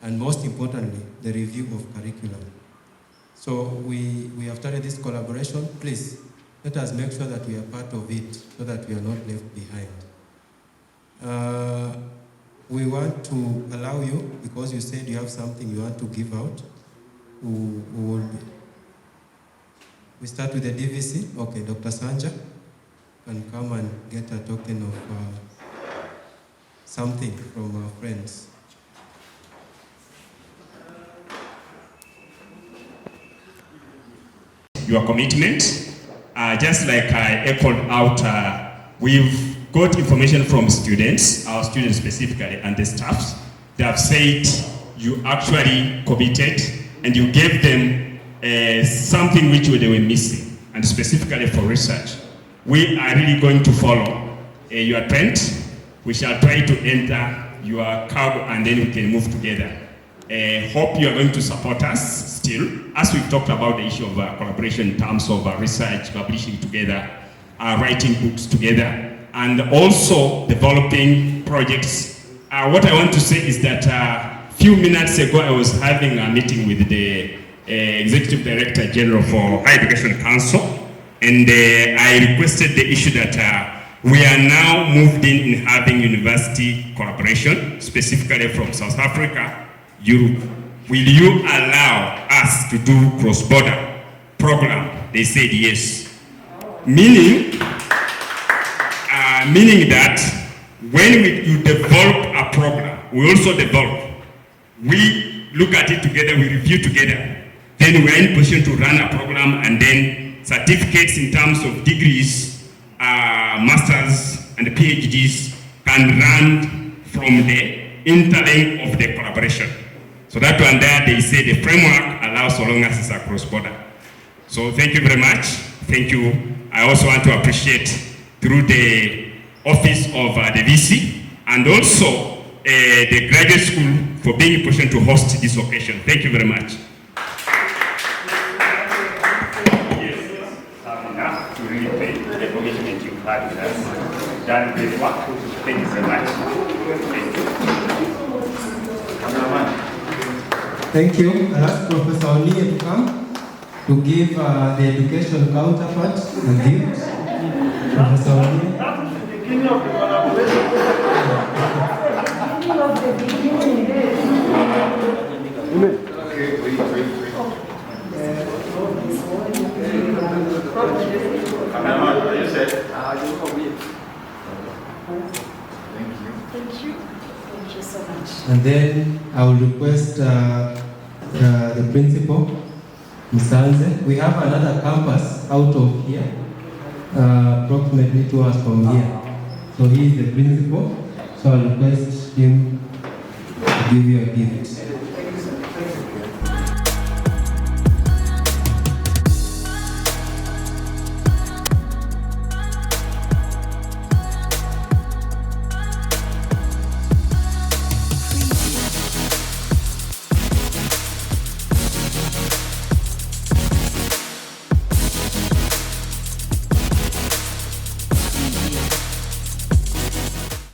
and most importantly, the review of curriculum. So we have started this collaboration. Please, let us make sure that we are part of it so that we are not left behind. We want to allow you, because you said you have something you want to give out. We start with the DVC. Okay, Dr. Sanja can come and get a token of something from our friends.
Your commitment, just like I echoed out, we've got information from students, our students specifically, and the staffs. They have said you actually committed and you gave them something which they were missing, and specifically for research. We are really going to follow your trend. We shall try to enter your cargo and then we can move together. Hope you are going to support us still, as we've talked about the issue of collaboration in terms of research, publishing together, writing books together, and also developing projects. What I want to say is that a few minutes ago I was having a meeting with the Executive Director General for Higher Education Council, and I requested the issue that we are now moved in having university collaboration, specifically from South Africa, Europe. Will you allow us to do cross-border program? They said yes. Meaning that when you develop a program, we also develop. We look at it together, we review together. Then we are in position to run a program, and then certificates in terms of degrees, masters and PhDs can run from the interlink of the collaboration. So that one there, they say the framework allows so long as it's a cross-border. So thank you very much. Thank you. I also want to appreciate through the office of the VC and also the graduate school for being in position to host this occasion. Thank you very much. Yes, enough to really pay the commitment you've had with us. Done great work. Thank you so much.
Thank you. I'll ask Professor Willie to come to give the education counterpart a gift. Professor Willie.
That's the beginning of the collaboration.
Okay, wait. Cameraman, are you set? Thank you.
Thank you. Thank you so much.
And then I will request the principal, Msanze. We have another campus out of here, approximately 2 hours from here. So he is the principal. So I'll request him to give you a gift.